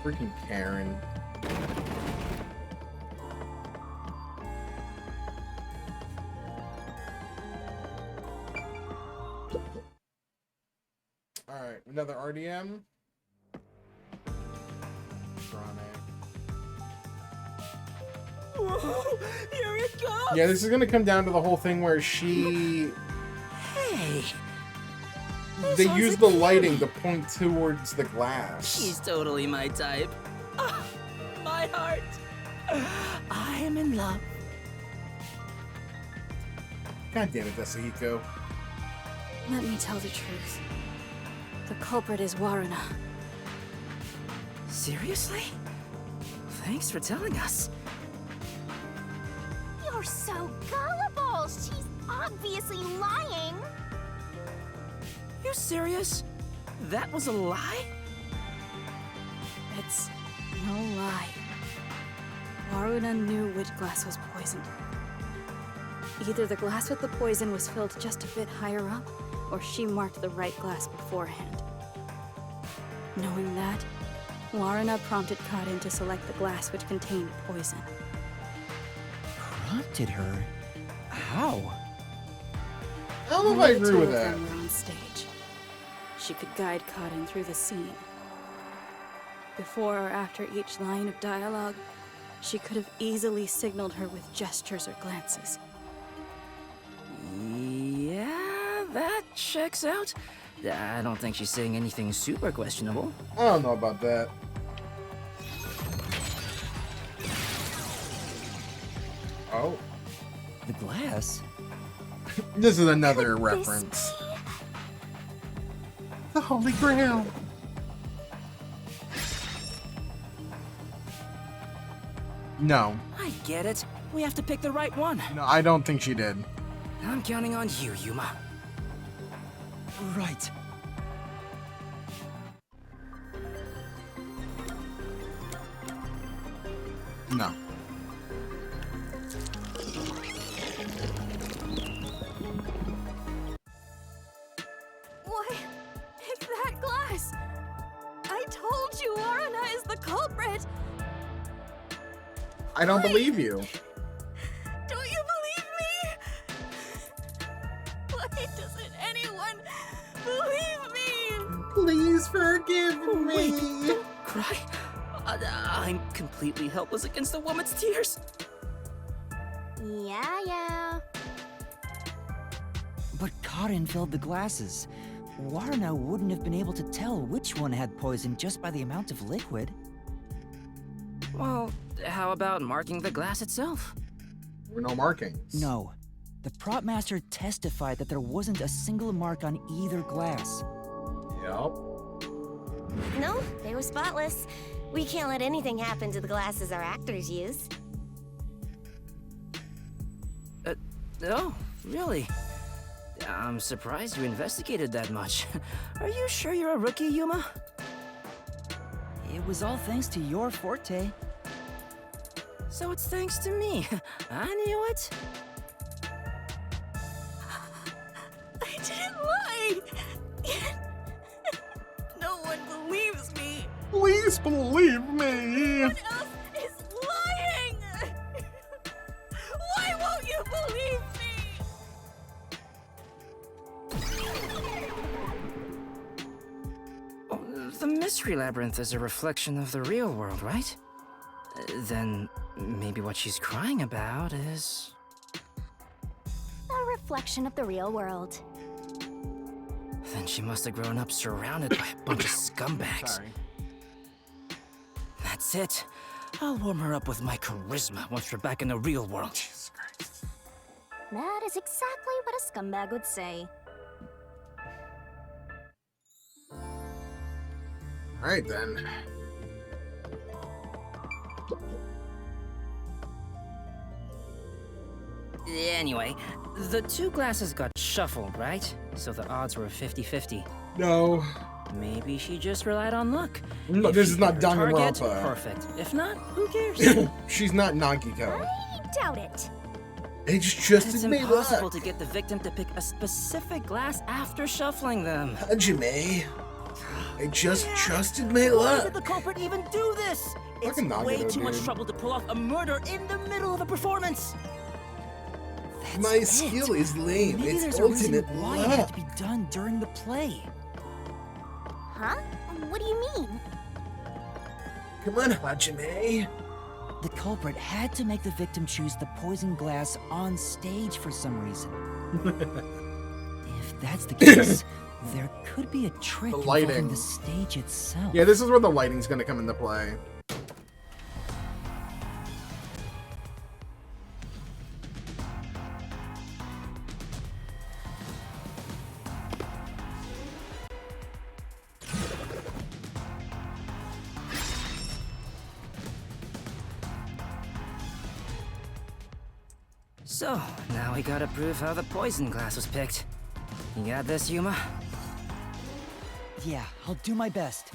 [SPEAKER 1] Freaking Karen. Alright, another RDM.
[SPEAKER 2] Whoa, here it goes!
[SPEAKER 1] Yeah, this is gonna come down to the whole thing where she...
[SPEAKER 4] Hey!
[SPEAKER 1] They use the lighting to point towards the glass.
[SPEAKER 2] She's totally my type. Ah, my heart. I am in love.
[SPEAKER 1] God damn it, Yasuhiko.
[SPEAKER 6] Let me tell the truth. The culprit is Waruna.
[SPEAKER 4] Seriously? Thanks for telling us.
[SPEAKER 5] You're so gullible! She's obviously lying!
[SPEAKER 4] You serious? That was a lie?
[SPEAKER 6] It's no lie. Waruna knew which glass was poisoned. Either the glass with the poison was filled just a bit higher up, or she marked the right glass beforehand. Knowing that, Waruna prompted Karin to select the glass which contained poison.
[SPEAKER 3] Prompted her? How?
[SPEAKER 1] I don't know if I agree with
[SPEAKER 6] Two of
[SPEAKER 1] that.
[SPEAKER 6] them were on stage. She could guide Karin through the scene. Before or after each line of dialogue, she could have easily signaled her with gestures or glances.
[SPEAKER 4] Yeah, that checks out. I don't think she's saying anything super questionable.
[SPEAKER 1] I don't know about that. Oh.
[SPEAKER 3] The glass?
[SPEAKER 1] This is another reference. The Holy Grail. No.
[SPEAKER 4] I get it. We have to pick the right one.
[SPEAKER 1] No, I don't think she did.
[SPEAKER 4] I'm counting on you, Yuma.
[SPEAKER 3] Right.
[SPEAKER 1] No.
[SPEAKER 6] What? It's that glass! I told you Waruna is the culprit!
[SPEAKER 1] I don't believe you.
[SPEAKER 6] Don't you believe me? Why doesn't anyone believe me?
[SPEAKER 1] Please forgive me.
[SPEAKER 4] Wait, don't cry. I'm completely helpless against a woman's tears.
[SPEAKER 5] Yeah.
[SPEAKER 3] But Karin filled the glasses. Waruna wouldn't have been able to tell which one had poison just by the amount of liquid.
[SPEAKER 4] Well, how about marking the glass itself?
[SPEAKER 1] There were no markings.
[SPEAKER 3] No. The prop master testified that there wasn't a single mark on either glass.
[SPEAKER 1] Yep.
[SPEAKER 5] No, they were spotless. We can't let anything happen to the glasses our actors use.
[SPEAKER 4] Oh, really? I'm surprised you investigated that much. Are you sure you're a rookie, Yuma?
[SPEAKER 3] It was all thanks to your forte.
[SPEAKER 4] So it's thanks to me. I knew it.
[SPEAKER 6] I didn't lie! No one believes me!
[SPEAKER 1] Please believe me.
[SPEAKER 6] Someone else is lying! Why won't you believe me?
[SPEAKER 4] Oh, the Mystery Labyrinth is a reflection of the real world, right? Then maybe what she's crying about is...
[SPEAKER 5] A reflection of the real world.
[SPEAKER 4] Then she must have grown up surrounded by a bunch of scumbags.
[SPEAKER 1] Sorry.
[SPEAKER 4] That's it. I'll warm her up with my charisma once we're back in the real world.
[SPEAKER 1] Jesus Christ.
[SPEAKER 5] That is exactly what a scumbag would say.
[SPEAKER 1] Alright then.
[SPEAKER 4] Anyway, the two glasses got shuffled, right? So the odds were 50-50.
[SPEAKER 1] No.
[SPEAKER 4] Maybe she just relied on luck.
[SPEAKER 1] No,
[SPEAKER 4] If
[SPEAKER 1] this
[SPEAKER 4] she
[SPEAKER 1] is not
[SPEAKER 4] hit her target,
[SPEAKER 1] Danganronpa.
[SPEAKER 4] perfect. If not, who cares?
[SPEAKER 1] She's not Nagiko.
[SPEAKER 5] I doubt it.
[SPEAKER 1] They just
[SPEAKER 4] It's
[SPEAKER 1] trusted me.
[SPEAKER 4] impossible to get the victim to pick a specific glass after shuffling them.
[SPEAKER 1] Hajime. I just trusted my
[SPEAKER 2] Why
[SPEAKER 1] luck.
[SPEAKER 2] did the culprit even do this? It's
[SPEAKER 1] Fucking Nagito,
[SPEAKER 2] way too much
[SPEAKER 1] dude.
[SPEAKER 2] trouble to pull off a murder in the middle of a performance.
[SPEAKER 1] My
[SPEAKER 3] That's
[SPEAKER 1] skill
[SPEAKER 3] it.
[SPEAKER 1] is lame.
[SPEAKER 3] Maybe
[SPEAKER 1] It's
[SPEAKER 3] there's a reason
[SPEAKER 1] ultimate
[SPEAKER 3] why it had
[SPEAKER 1] luck.
[SPEAKER 3] to be done during the play.
[SPEAKER 5] Huh? What do you mean?
[SPEAKER 1] Come on, Hajime.
[SPEAKER 3] The culprit had to make the victim choose the poison glass on stage for some reason. If that's the case, there could be a trick involving the stage itself.
[SPEAKER 1] Yeah, this is where the lighting's gonna come into play.
[SPEAKER 4] So, now we gotta prove how the poison glass was picked. You got this, Yuma?
[SPEAKER 3] Yeah, I'll do my best.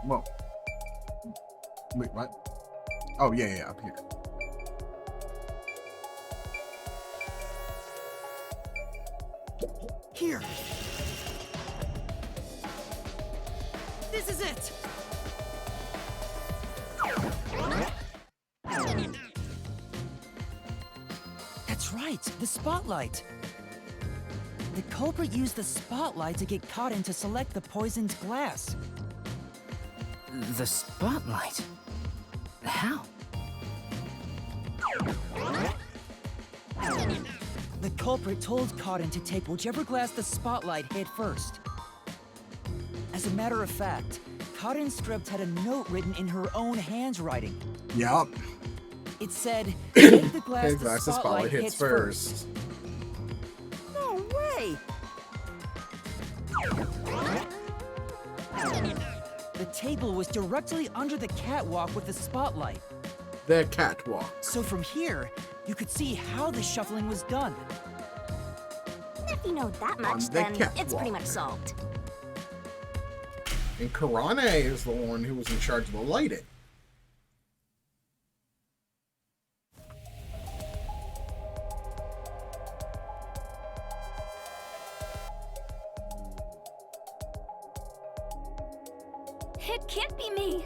[SPEAKER 1] Whoa. Wait, what? Oh, yeah, up here.
[SPEAKER 3] Here. This is it. That's right, the spotlight. The culprit used the spotlight to get caught in to select the poisoned glass.
[SPEAKER 4] The spotlight? How?
[SPEAKER 3] The culprit told Cotton to take whichever glass the spotlight hit first. As a matter of fact, Cotton's script had a note written in her own handwriting.
[SPEAKER 1] Yup.
[SPEAKER 3] It said, take the glass the spotlight
[SPEAKER 1] hits first.
[SPEAKER 3] No way! The table was directly under the catwalk with the spotlight.
[SPEAKER 1] The catwalk.
[SPEAKER 3] So from here, you could see how the shuffling was done.
[SPEAKER 5] If you know that much, then it's pretty much solved.
[SPEAKER 1] And Karane is the one who was in charge of the lighting.
[SPEAKER 5] It can't be me.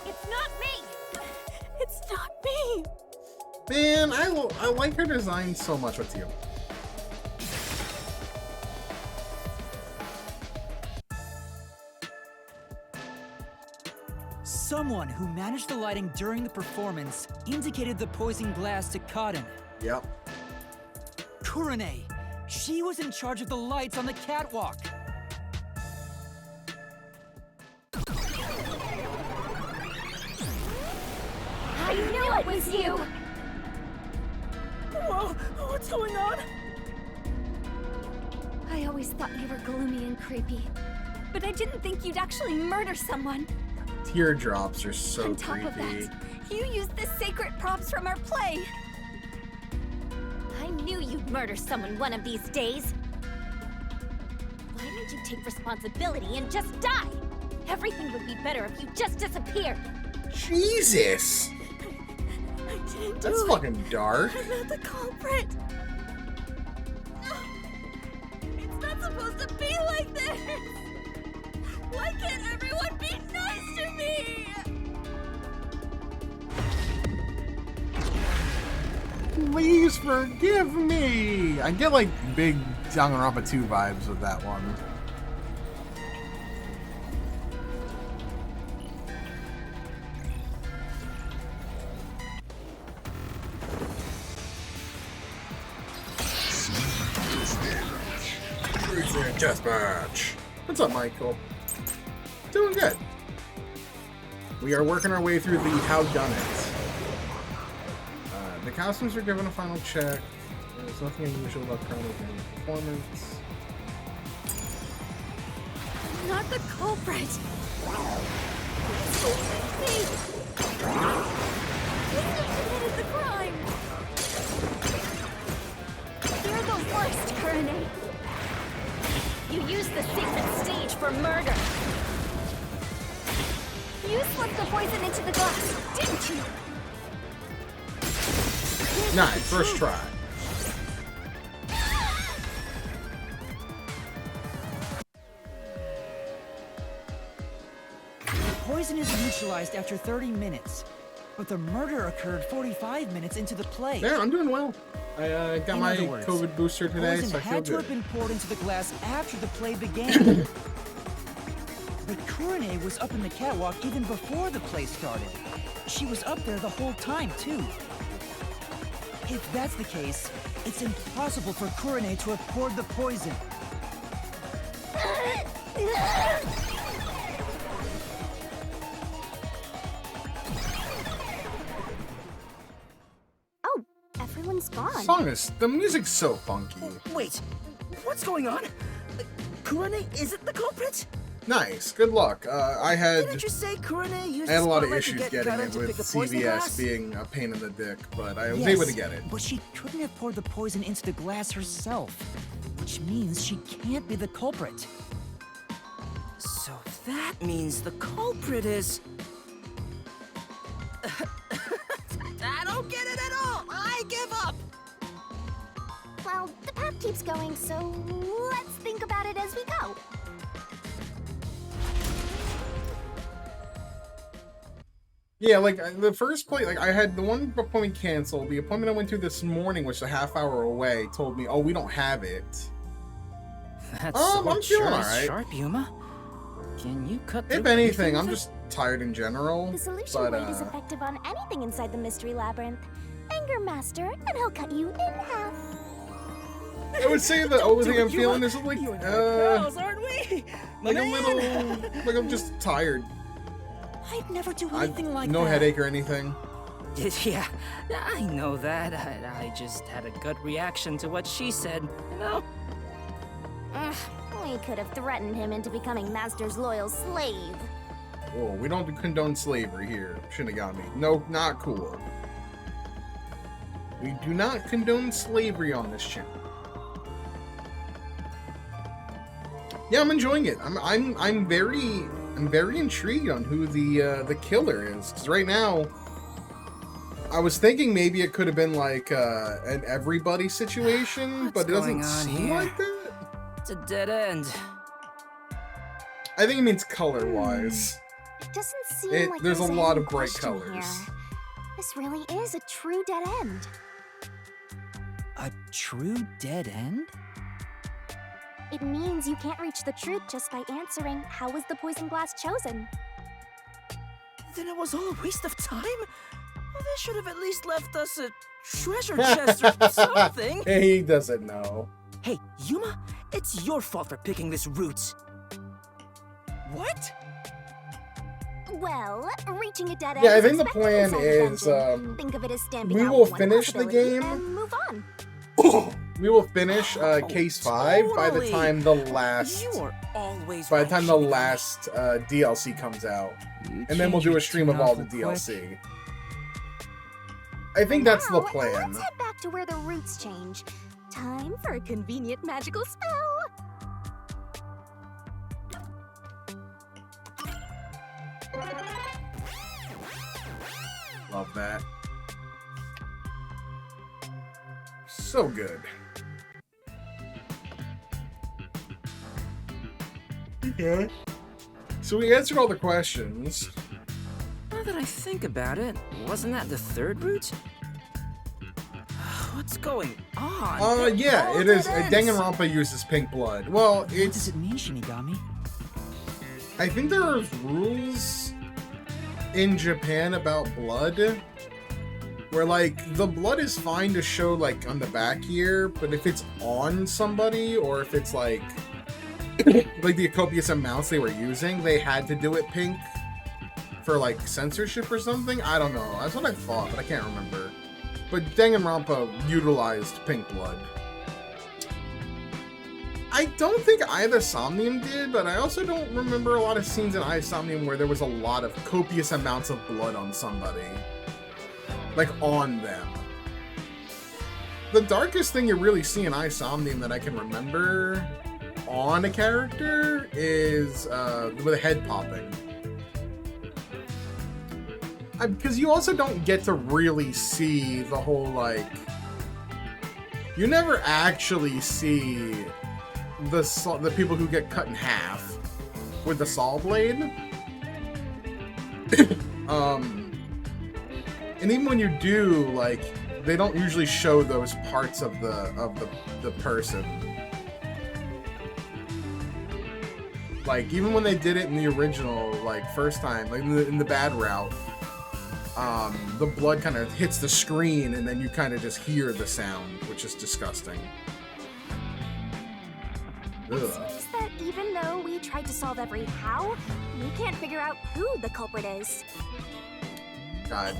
[SPEAKER 5] It's not me. It's not me.
[SPEAKER 1] Man, I like her design so much with you.
[SPEAKER 3] Someone who managed the lighting during the performance indicated the poison glass to Cotton.
[SPEAKER 1] Yep.
[SPEAKER 3] Kurane. She was in charge of the lights on the catwalk.
[SPEAKER 5] I knew it was you.
[SPEAKER 2] Whoa, what's going on?
[SPEAKER 5] I always thought you were gloomy and creepy, but I didn't think you'd actually murder someone.
[SPEAKER 1] Teardrops are so
[SPEAKER 5] On top
[SPEAKER 1] creepy.
[SPEAKER 5] of that, you used the sacred props from our play. I knew you'd murder someone one of these days. Why didn't you take responsibility and just die? Everything would be better if you just disappeared.
[SPEAKER 1] Jesus!
[SPEAKER 2] I didn't do
[SPEAKER 1] That's
[SPEAKER 2] it.
[SPEAKER 1] fucking dark.
[SPEAKER 2] I'm not the culprit. It's not supposed to be like this. Why can't everyone be nice to me?
[SPEAKER 1] Please forgive me! I get like big Danganronpa 2 vibes with that one. Deathmatch. What's up, Michael? Doing good. We are working our way through the How Done It. The costumes are given a final check. There's nothing unusual about Chrono's performance.
[SPEAKER 5] I'm not the culprit. It's so easy. You committed the crime. You're the worst, Kurane. You used the sacred stage for murder. You slipped the poison into the glass, didn't you?
[SPEAKER 1] Nice, first try.
[SPEAKER 3] The poison is neutralized after 30 minutes. But the murder occurred 45 minutes into the play.
[SPEAKER 1] Yeah, I'm doing well. I got my COVID booster today,
[SPEAKER 3] poison
[SPEAKER 1] so I feel
[SPEAKER 3] had to
[SPEAKER 1] good.
[SPEAKER 3] have been poured into the glass after the play began. But Kurane was up in the catwalk even before the play started. She was up there the whole time, too. If that's the case, it's impossible for Kurane to have poured the poison.
[SPEAKER 5] Oh, everyone's gone.
[SPEAKER 1] The music's so funky.
[SPEAKER 4] Wait, what's going on? Kurane isn't the culprit?
[SPEAKER 1] Nice, good luck.
[SPEAKER 4] Didn't you say Kurane used
[SPEAKER 1] I had a lot of
[SPEAKER 4] spotlight to
[SPEAKER 1] issues
[SPEAKER 4] get
[SPEAKER 1] getting
[SPEAKER 4] Ganon
[SPEAKER 1] it
[SPEAKER 4] to
[SPEAKER 1] with
[SPEAKER 4] pick the poison
[SPEAKER 1] CVS
[SPEAKER 4] glass?
[SPEAKER 1] being a pain in the dick, but I was
[SPEAKER 3] Yes,
[SPEAKER 1] able to get it.
[SPEAKER 3] but she couldn't have poured the poison into the glass herself, which means she can't be the culprit.
[SPEAKER 4] So that means the culprit is... I don't get it at all! I give up!
[SPEAKER 5] Well, the path keeps going, so let's think about it as we go.
[SPEAKER 1] Yeah, like, the first play, like, I had the one appointment canceled. The appointment I went to this morning, which is a half hour away, told me, oh, we don't have it.
[SPEAKER 4] That's
[SPEAKER 1] I'm feeling alright.
[SPEAKER 4] sharp, Yuma. Can you cut through
[SPEAKER 1] If anything, I'm
[SPEAKER 4] anything?
[SPEAKER 1] just tired in general.
[SPEAKER 5] The solution
[SPEAKER 1] But,
[SPEAKER 5] weight is effective on anything inside the mystery labyrinth. Anger Master, and he'll cut you in half.
[SPEAKER 1] I would say the only thing I'm feeling is like,
[SPEAKER 4] Girls, aren't we?
[SPEAKER 1] like a little, like I'm just tired.
[SPEAKER 3] I'd never do anything like that.
[SPEAKER 1] No headache or anything.
[SPEAKER 4] Yeah, I know that. I just had a gut reaction to what she said, you know?
[SPEAKER 5] We could have threatened him into becoming Master's loyal slave.
[SPEAKER 1] Oh, we don't condone slavery here, Shinigami. No, not cool. We do not condone slavery on this channel. Yeah, I'm enjoying it. I'm very intrigued on who the killer is. Because right now, I was thinking maybe it could have been like an everybody situation, but it doesn't seem like that.
[SPEAKER 4] It's a dead end.
[SPEAKER 1] I think it means color-wise.
[SPEAKER 5] It doesn't seem like
[SPEAKER 1] there's a
[SPEAKER 5] hidden
[SPEAKER 1] lot of bright
[SPEAKER 5] question
[SPEAKER 1] colors.
[SPEAKER 5] here. This really is a true dead end.
[SPEAKER 3] A true dead end?
[SPEAKER 5] It means you can't reach the truth just by answering, how was the poison glass chosen?
[SPEAKER 4] Then it was all a waste of time? Well, they should have at least left us a treasure chest or something.
[SPEAKER 1] He doesn't know.
[SPEAKER 4] Hey, Yuma, it's your fault for picking this route.
[SPEAKER 3] What?
[SPEAKER 5] Well, reaching a dead end.
[SPEAKER 1] Yeah, I
[SPEAKER 5] is
[SPEAKER 1] think the
[SPEAKER 5] expected
[SPEAKER 1] plan
[SPEAKER 5] inside the
[SPEAKER 1] is,
[SPEAKER 5] dungeon. Think of it as stamping
[SPEAKER 1] we
[SPEAKER 5] out
[SPEAKER 1] will
[SPEAKER 5] one
[SPEAKER 1] finish the
[SPEAKER 5] possibility
[SPEAKER 1] game.
[SPEAKER 5] and move on.
[SPEAKER 1] We will finish case 5 by the time the last
[SPEAKER 4] You are always
[SPEAKER 1] by the
[SPEAKER 4] right,
[SPEAKER 1] time the
[SPEAKER 4] Shinigami.
[SPEAKER 1] last DLC comes out, and then we'll do a stream of all the DLC. I think that's the
[SPEAKER 5] Now,
[SPEAKER 1] plan.
[SPEAKER 5] let's head back to where the roots change. Time for a convenient magical spell.
[SPEAKER 1] Love that. So good. Okay. So we answered all the questions.
[SPEAKER 4] Now that I think about it, wasn't that the third route? What's going on?
[SPEAKER 1] Yeah,
[SPEAKER 4] All
[SPEAKER 1] it is.
[SPEAKER 4] dead ends.
[SPEAKER 1] Danganronpa uses pink blood. Well,
[SPEAKER 3] What does
[SPEAKER 1] it's.
[SPEAKER 3] it mean, Shinigami?
[SPEAKER 1] I think there are rules in Japan about blood where, like, the blood is fine to show, like, on the back here, but if it's on somebody or if it's, like the copious amounts they were using, they had to do it pink for, like, censorship or something? I don't know. That's what I thought, but I can't remember. But Danganronpa utilized pink blood. I don't think either Somnium did, but I also don't remember a lot of scenes in Somnium where there was a lot of copious amounts of blood on somebody. Like, on them. The darkest thing you really see in Somnium that I can remember on a character is with a head popping. Because you also don't get to really see the whole, like... You never actually see the people who get cut in half with the saw blade. And even when you do, like, they don't usually show those parts of the person. Like, even when they did it in the original, like, first time, like, in the bad route, the blood kind of hits the screen, and then you kind of just hear the sound, which is disgusting.
[SPEAKER 5] It seems that even though we tried to solve every how, we can't figure out who the culprit is.
[SPEAKER 1] God.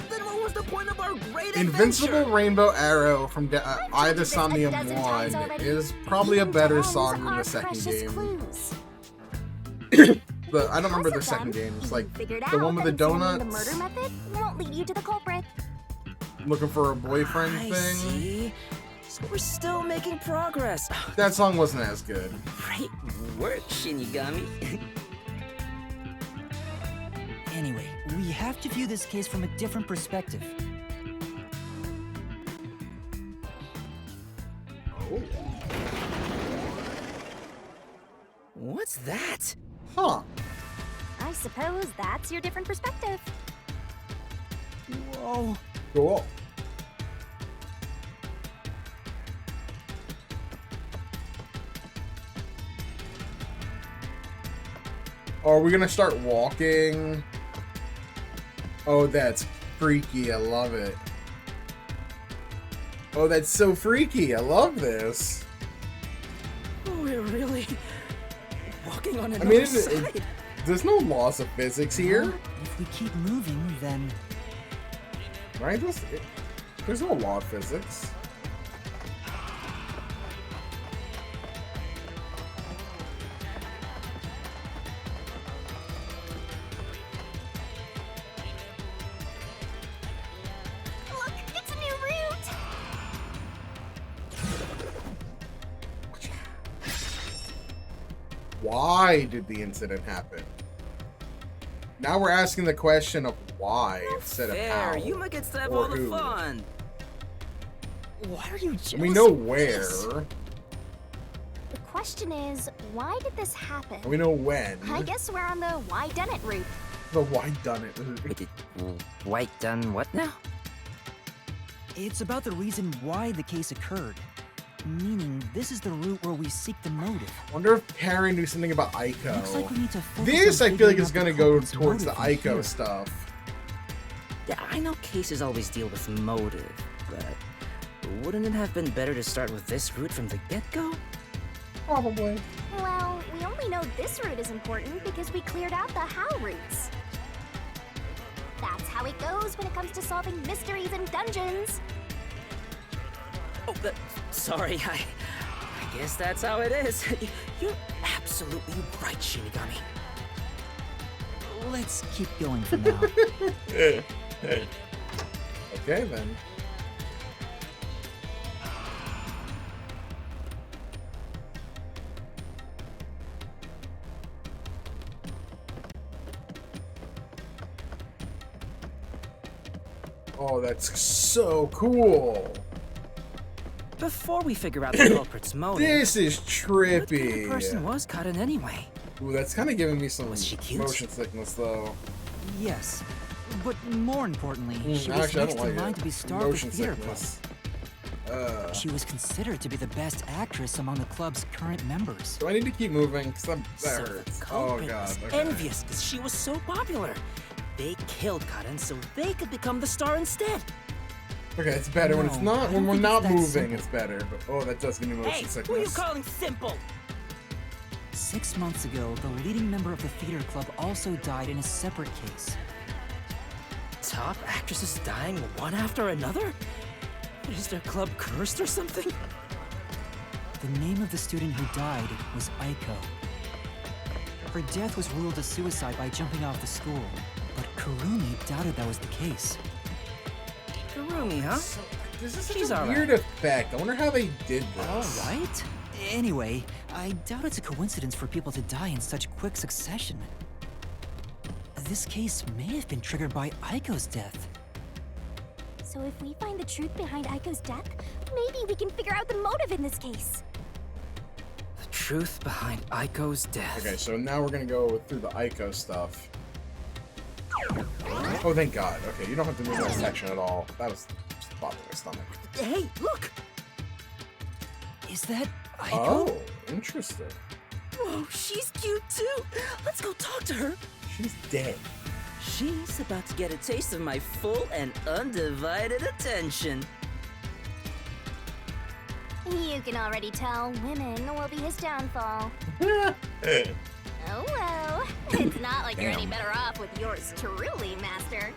[SPEAKER 4] Then what was the point of our great
[SPEAKER 1] Invincible
[SPEAKER 4] adventure?
[SPEAKER 1] Rainbow Arrow from Either Somnium 1 is probably a better song than the second game. But I don't remember the second game. It's like the one with the donuts.
[SPEAKER 5] The murder method won't lead you to the culprit.
[SPEAKER 1] Looking for a boyfriend
[SPEAKER 4] I
[SPEAKER 1] thing.
[SPEAKER 4] see. So we're still making progress.
[SPEAKER 1] That song wasn't as good.
[SPEAKER 4] Great work, Shinigami.
[SPEAKER 3] Anyway, we have to view this case from a different perspective.
[SPEAKER 1] Oh.
[SPEAKER 4] What's that?
[SPEAKER 1] Huh.
[SPEAKER 5] I suppose that's your different perspective.
[SPEAKER 3] Whoa.
[SPEAKER 1] Cool. Are we gonna start walking? Oh, that's freaky. I love it. Oh, that's so freaky. I love this.
[SPEAKER 4] We're really walking on
[SPEAKER 1] I
[SPEAKER 4] another
[SPEAKER 1] mean,
[SPEAKER 4] side.
[SPEAKER 1] there's no loss of physics here,
[SPEAKER 3] Well, if we keep moving, then...
[SPEAKER 1] right? There's no law of physics.
[SPEAKER 5] Look, it's a new route!
[SPEAKER 1] Why did the incident happen? Now we're asking the question of why instead of how.
[SPEAKER 4] Fair. Yuma gets to have
[SPEAKER 1] or
[SPEAKER 4] all the
[SPEAKER 1] who.
[SPEAKER 4] fun. Why are you jealous?
[SPEAKER 1] We know
[SPEAKER 4] of
[SPEAKER 1] where.
[SPEAKER 4] this?
[SPEAKER 5] The question is, why did this happen?
[SPEAKER 1] We know when.
[SPEAKER 5] I guess we're on the why done it route.
[SPEAKER 1] The why done it.
[SPEAKER 4] White done what now?
[SPEAKER 3] It's about the reason why the case occurred. Meaning, this is the route where we seek the motive.
[SPEAKER 1] Wonder if Perry knew something about Aiko.
[SPEAKER 3] Looks like we need to focus
[SPEAKER 1] This,
[SPEAKER 3] on
[SPEAKER 1] I feel like,
[SPEAKER 3] figuring
[SPEAKER 1] is
[SPEAKER 3] out
[SPEAKER 1] gonna
[SPEAKER 3] the
[SPEAKER 1] go
[SPEAKER 3] culprit's
[SPEAKER 1] towards the
[SPEAKER 3] motive from
[SPEAKER 1] Aiko
[SPEAKER 3] here.
[SPEAKER 1] stuff.
[SPEAKER 4] Yeah, I know cases always deal with motive, but wouldn't it have been better to start with this route from the get-go?
[SPEAKER 1] Probably.
[SPEAKER 5] Well, we only know this route is important because we cleared out the how routes. That's how it goes when it comes to solving mysteries and dungeons.
[SPEAKER 4] Oh, sorry, I guess that's how it is. You're absolutely right, Shinigami.
[SPEAKER 3] Let's keep going for now.
[SPEAKER 1] Okay, then. Oh, that's so cool.
[SPEAKER 4] Before we figure out the culprit's motive,
[SPEAKER 1] This is
[SPEAKER 4] what kind of
[SPEAKER 1] trippy.
[SPEAKER 4] person was Cotton anyway?
[SPEAKER 1] Ooh, that's kind of giving me some
[SPEAKER 4] Was she cute?
[SPEAKER 1] motion sickness, though.
[SPEAKER 3] Yes, but more importantly, she was
[SPEAKER 1] Actually, I
[SPEAKER 3] next
[SPEAKER 1] don't
[SPEAKER 3] in
[SPEAKER 1] like
[SPEAKER 3] line
[SPEAKER 1] it.
[SPEAKER 3] to be star of the
[SPEAKER 1] Motion
[SPEAKER 3] theater club.
[SPEAKER 1] sickness.
[SPEAKER 3] She was considered to be the best actress among the club's current members.
[SPEAKER 1] Do I need to keep moving? Cause that
[SPEAKER 4] So
[SPEAKER 1] hurts.
[SPEAKER 4] the
[SPEAKER 1] Oh
[SPEAKER 4] culprit
[SPEAKER 1] god.
[SPEAKER 4] was
[SPEAKER 1] Okay.
[SPEAKER 4] envious because she was so popular. They killed Cotton so they could become the star instead.
[SPEAKER 1] Okay, it's better when it's
[SPEAKER 3] No,
[SPEAKER 1] not.
[SPEAKER 3] I
[SPEAKER 1] When
[SPEAKER 3] don't
[SPEAKER 1] we're
[SPEAKER 3] think
[SPEAKER 1] not
[SPEAKER 3] it's that
[SPEAKER 1] moving,
[SPEAKER 3] simple.
[SPEAKER 1] it's better. But oh, that does give me motion
[SPEAKER 4] Hey,
[SPEAKER 1] sickness.
[SPEAKER 4] who are you calling simple?
[SPEAKER 3] 6 months ago, the leading member of the theater club also died in a separate case.
[SPEAKER 4] Top actresses dying one after another? Is their club cursed or something?
[SPEAKER 3] The name of the student who died was Aiko. Her death was ruled a suicide by jumping off the school, but Kurumi doubted that was the case.
[SPEAKER 4] Kurumi, huh?
[SPEAKER 1] This is such
[SPEAKER 4] She's
[SPEAKER 1] a
[SPEAKER 4] alright.
[SPEAKER 1] weird effect. I wonder how they did this.
[SPEAKER 3] Alright? Anyway, I doubt it's a coincidence for people to die in such quick succession. This case may have been triggered by Aiko's death.
[SPEAKER 5] So if we find the truth behind Aiko's death, maybe we can figure out the motive in this case.
[SPEAKER 4] The truth behind Aiko's death.
[SPEAKER 1] Okay, so now we're gonna go through the Aiko stuff. Oh, thank God. Okay, you don't have to move that section at all. That was just bothering my stomach.
[SPEAKER 4] Hey, look!
[SPEAKER 3] Is that Aiko?
[SPEAKER 1] Oh, interesting.
[SPEAKER 4] Whoa, she's cute too! Let's go talk to her!
[SPEAKER 1] She's dead.
[SPEAKER 4] She's about to get a taste of my full and undivided attention.
[SPEAKER 5] You can already tell women will be his downfall. Oh well. It's not like you're any better off with yours truly, Master.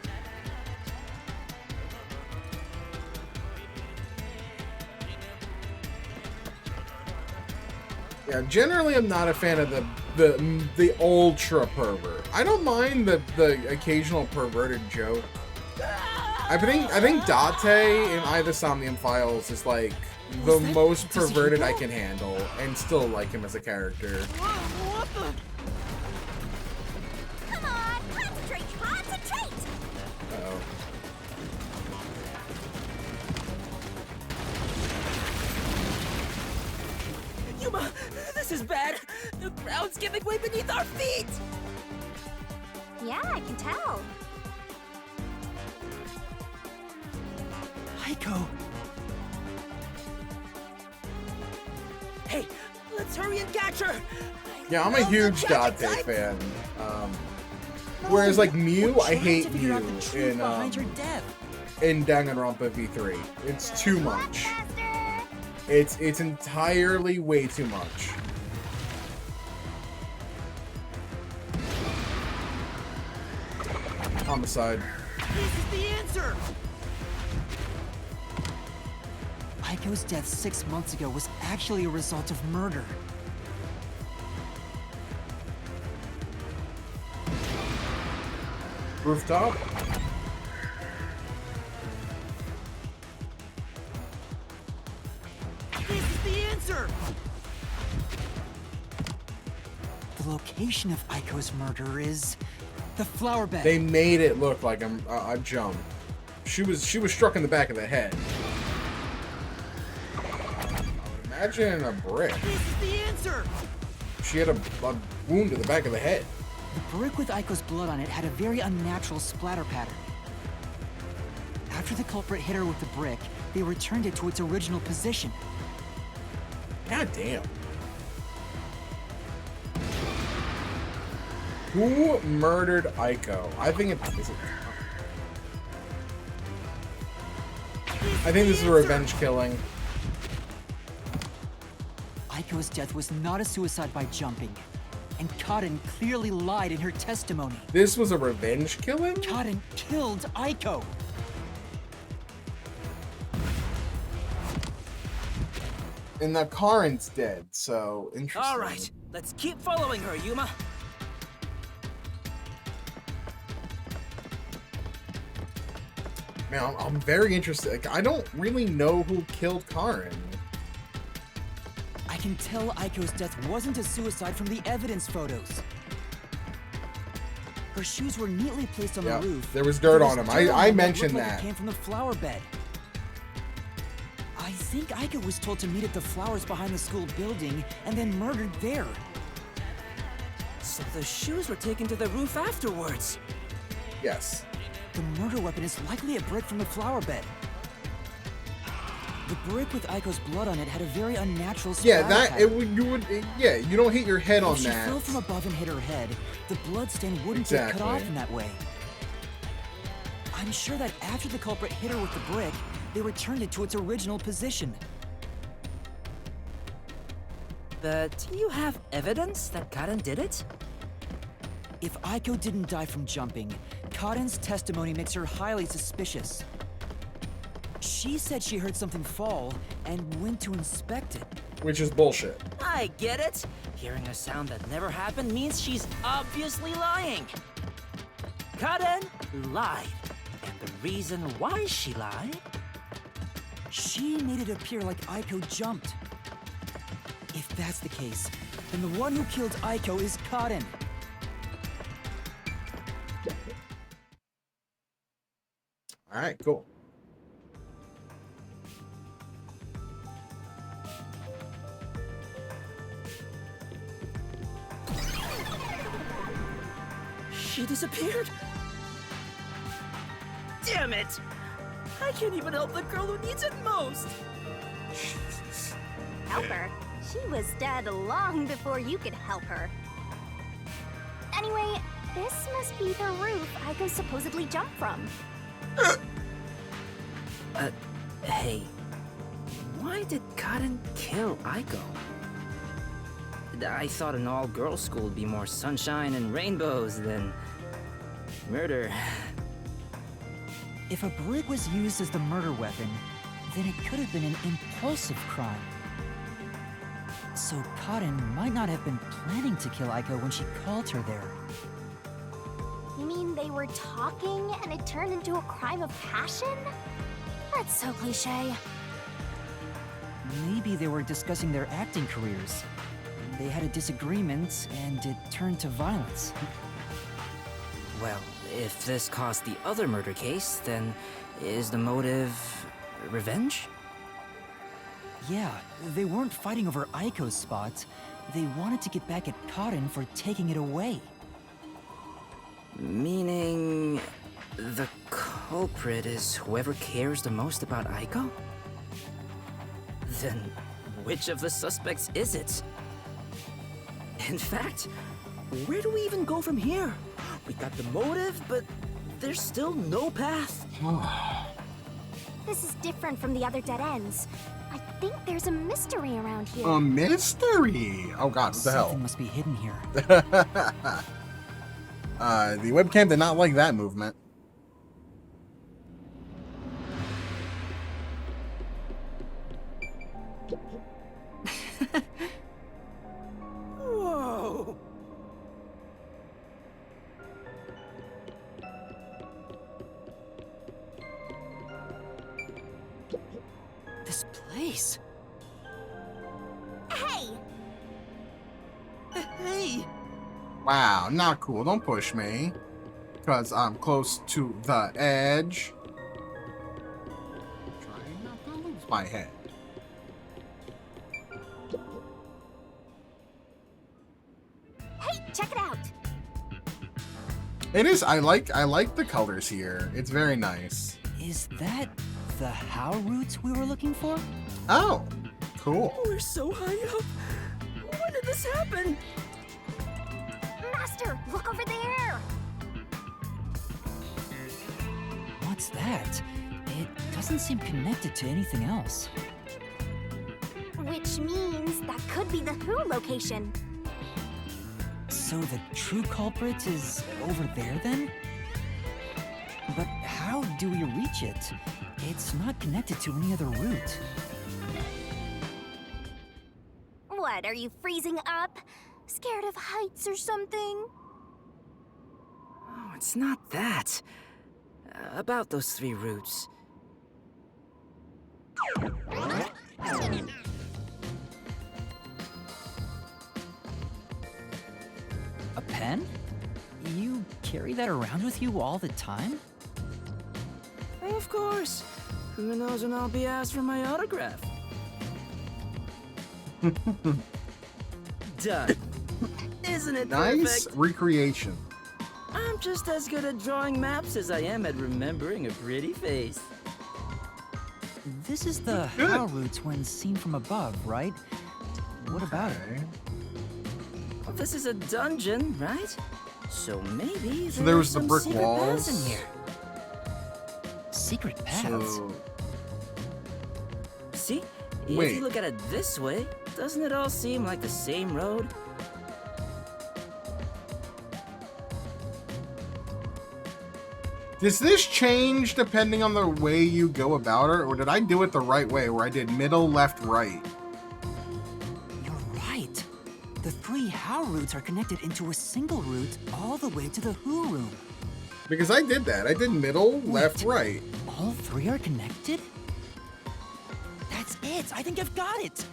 [SPEAKER 1] Yeah, generally I'm not a fan of the ultra pervert. I don't mind the occasional perverted joke. I think Date in I, the Somnium Files is like the most perverted I can handle, and still like him as a character.
[SPEAKER 4] What the?
[SPEAKER 5] Come on, concentrate, concentrate!
[SPEAKER 1] Uh-oh.
[SPEAKER 4] Yuma, this is bad. The ground's giving way beneath our feet.
[SPEAKER 5] Yeah, I can tell.
[SPEAKER 3] Aiko!
[SPEAKER 4] Hey, let's hurry and catch her.
[SPEAKER 1] Yeah, I'm a huge Date fan. Whereas like Mew, I hate Mew in Danganronpa V3. It's too much. It's entirely way too much. Homicide.
[SPEAKER 4] This is the answer.
[SPEAKER 3] Aiko's death 6 months ago was actually a result of murder.
[SPEAKER 1] Rooftop?
[SPEAKER 4] This is the answer.
[SPEAKER 3] The location of Aiko's murder is the flower bed.
[SPEAKER 1] They made it look like I jumped. She was struck in the back of the head. Imagine a brick.
[SPEAKER 4] This is the answer.
[SPEAKER 1] She had a wound to the back of the head.
[SPEAKER 3] The brick with Aiko's blood on it had a very unnatural splatter pattern. After the culprit hit her with the brick, they returned it to its original position.
[SPEAKER 1] God damn. Who murdered Aiko? I think it's... I think this is a revenge killing.
[SPEAKER 3] Aiko's death was not a suicide by jumping, and Kaden clearly lied in her testimony.
[SPEAKER 1] This was a revenge killing?
[SPEAKER 3] Kaden killed Aiko!
[SPEAKER 1] And the Karen's dead, so interesting.
[SPEAKER 4] All right, let's keep following her, Yuma.
[SPEAKER 1] Man, I'm very interested. Like, I don't really know who killed Karen.
[SPEAKER 3] I can tell Aiko's death wasn't a suicide from the evidence photos. Her shoes were neatly placed on the roof.
[SPEAKER 1] There was dirt on them. I mentioned
[SPEAKER 3] Like
[SPEAKER 1] that.
[SPEAKER 3] it came from the flower bed. I think Aiko was told to meet at the flowers behind the school building and then murdered there.
[SPEAKER 4] So the shoes were taken to the roof afterwards.
[SPEAKER 1] Yes.
[SPEAKER 3] The murder weapon is likely a brick from the flower bed. The brick with Aiko's blood on it had a very unnatural splatter pattern.
[SPEAKER 1] You don't hit your head on
[SPEAKER 3] If she
[SPEAKER 1] that.
[SPEAKER 3] fell from above and hit her head, the blood stain wouldn't get cut off in that way. I'm sure that after the culprit hit her with the brick, they returned it to its original position.
[SPEAKER 4] But do you have evidence that Karen did it?
[SPEAKER 3] If Aiko didn't die from jumping, Kaden's testimony makes her highly suspicious. She said she heard something fall and went to inspect it.
[SPEAKER 1] Which is bullshit.
[SPEAKER 4] I get it. Hearing a sound that never happened means she's obviously lying. Karen lied. And the reason why she lied?
[SPEAKER 3] She made it appear like Aiko jumped. If that's the case, then the one who killed Aiko is Kaden.
[SPEAKER 1] Alright, cool.
[SPEAKER 4] She disappeared? damn it! I can't even help the girl who needs it most!
[SPEAKER 1] Jesus.
[SPEAKER 5] Help her? She was dead long before you could help her. Anyway, this must be the roof Aiko supposedly jumped from.
[SPEAKER 4] Hey. Why did Cotton kill Aiko? I thought an all-girls school would be more sunshine and rainbows than murder.
[SPEAKER 3] If a brick was used as the murder weapon, then it could have been an impulsive crime. So Cotton might not have been planning to kill Aiko when she called her there.
[SPEAKER 5] You mean they were talking and it turned into a crime of passion? That's so cliche.
[SPEAKER 3] Maybe they were discussing their acting careers. They had a disagreement, and it turned to violence.
[SPEAKER 4] Well, if this caused the other murder case, then is the motive revenge?
[SPEAKER 3] Yeah, they weren't fighting over Aiko's spot. They wanted to get back at Cotton for taking it away.
[SPEAKER 4] Meaning the culprit is whoever cares the most about Aiko? Then which of the suspects is it? In fact, where do we even go from here? We got the motive, but there's still no path.
[SPEAKER 5] This is different from the other dead ends. I think there's a mystery around here.
[SPEAKER 1] A mystery? Oh god, what the hell?
[SPEAKER 3] Something must be hidden here.
[SPEAKER 1] The webcam did not like that movement.
[SPEAKER 4] Whoa!
[SPEAKER 3] This place.
[SPEAKER 5] Hey!
[SPEAKER 4] Hey!
[SPEAKER 1] Wow, not cool. Don't push me. Because I'm close to the edge. Trying not to lose my head.
[SPEAKER 5] Hey, check it out!
[SPEAKER 1] It is. I like the colors here. It's very nice.
[SPEAKER 3] Is that the how roots we were looking for?
[SPEAKER 1] Oh, cool.
[SPEAKER 4] We're so high up. When did this happen?
[SPEAKER 5] Master, look over there!
[SPEAKER 3] What's that? It doesn't seem connected to anything else.
[SPEAKER 5] Which means that could be the Who location.
[SPEAKER 3] So the true culprit is over there then? But how do we reach it? It's not connected to any other route.
[SPEAKER 5] What, are you freezing up? Scared of heights or something?
[SPEAKER 4] Oh, it's not that. About those 3 routes.
[SPEAKER 3] A pen? You carry that around with you all the time?
[SPEAKER 4] Of course. Who knows when I'll be asked for my autograph? Done. Isn't it
[SPEAKER 1] Nice
[SPEAKER 4] perfect?
[SPEAKER 1] recreation.
[SPEAKER 4] I'm just as good at drawing maps as I am at remembering a pretty face.
[SPEAKER 3] This is the
[SPEAKER 1] Good.
[SPEAKER 3] how roots when seen from above, right? What about it?
[SPEAKER 1] Okay.
[SPEAKER 4] Well, this is a dungeon, right? So maybe
[SPEAKER 1] So there was the
[SPEAKER 4] some
[SPEAKER 1] brick
[SPEAKER 4] secret paths
[SPEAKER 1] walls.
[SPEAKER 4] in here.
[SPEAKER 3] Secret paths?
[SPEAKER 1] So,
[SPEAKER 4] See? If
[SPEAKER 1] Wait.
[SPEAKER 4] you look at it this way, doesn't it all seem like the same road?
[SPEAKER 1] does this change depending on the way you go about it, or did I do it the right way, where I did middle, left, right?
[SPEAKER 3] You're right. The 3 how roots are connected into a single route all the way to the who room.
[SPEAKER 1] Because I did that. I did middle, left, right.
[SPEAKER 3] All 3 are connected? That's it! I think I've got it!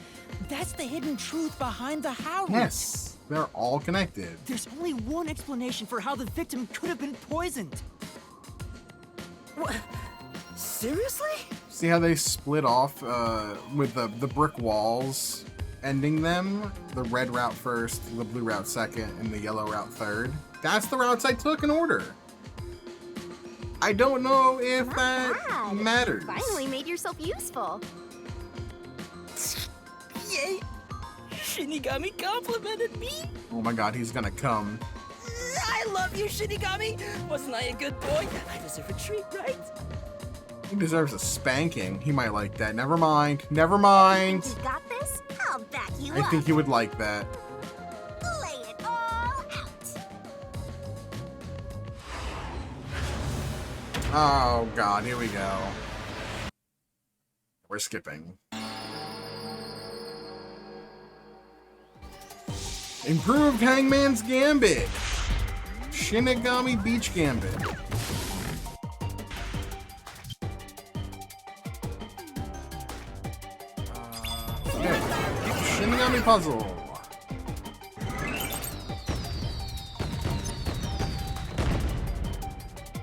[SPEAKER 3] That's the hidden truth behind the how roots.
[SPEAKER 1] Yes, they're all connected.
[SPEAKER 3] There's only one explanation for how the victim could have been poisoned.
[SPEAKER 4] What? Seriously?
[SPEAKER 1] See how they split off with the brick walls, ending them? The red route first, the blue route second, and the yellow route third. That's the routes I took in order. I don't know if
[SPEAKER 5] Not
[SPEAKER 1] that
[SPEAKER 5] bad.
[SPEAKER 1] matters.
[SPEAKER 5] Finally made yourself useful.
[SPEAKER 4] Yay! Shinigami complimented me.
[SPEAKER 1] Oh my god, he's gonna come.
[SPEAKER 4] I love you, Shinigami. Wasn't I a good boy? I deserve a treat, right?
[SPEAKER 1] He deserves a spanking. He might like that. Never mind. Never mind.
[SPEAKER 5] You got this? I'll back you
[SPEAKER 1] I
[SPEAKER 5] up.
[SPEAKER 1] think he would like that.
[SPEAKER 5] Lay it all out.
[SPEAKER 1] Oh god, here we go. We're skipping. Improved Hangman's Gambit. Shinigami Beach Gambit. Okay. Shinigami Puzzle.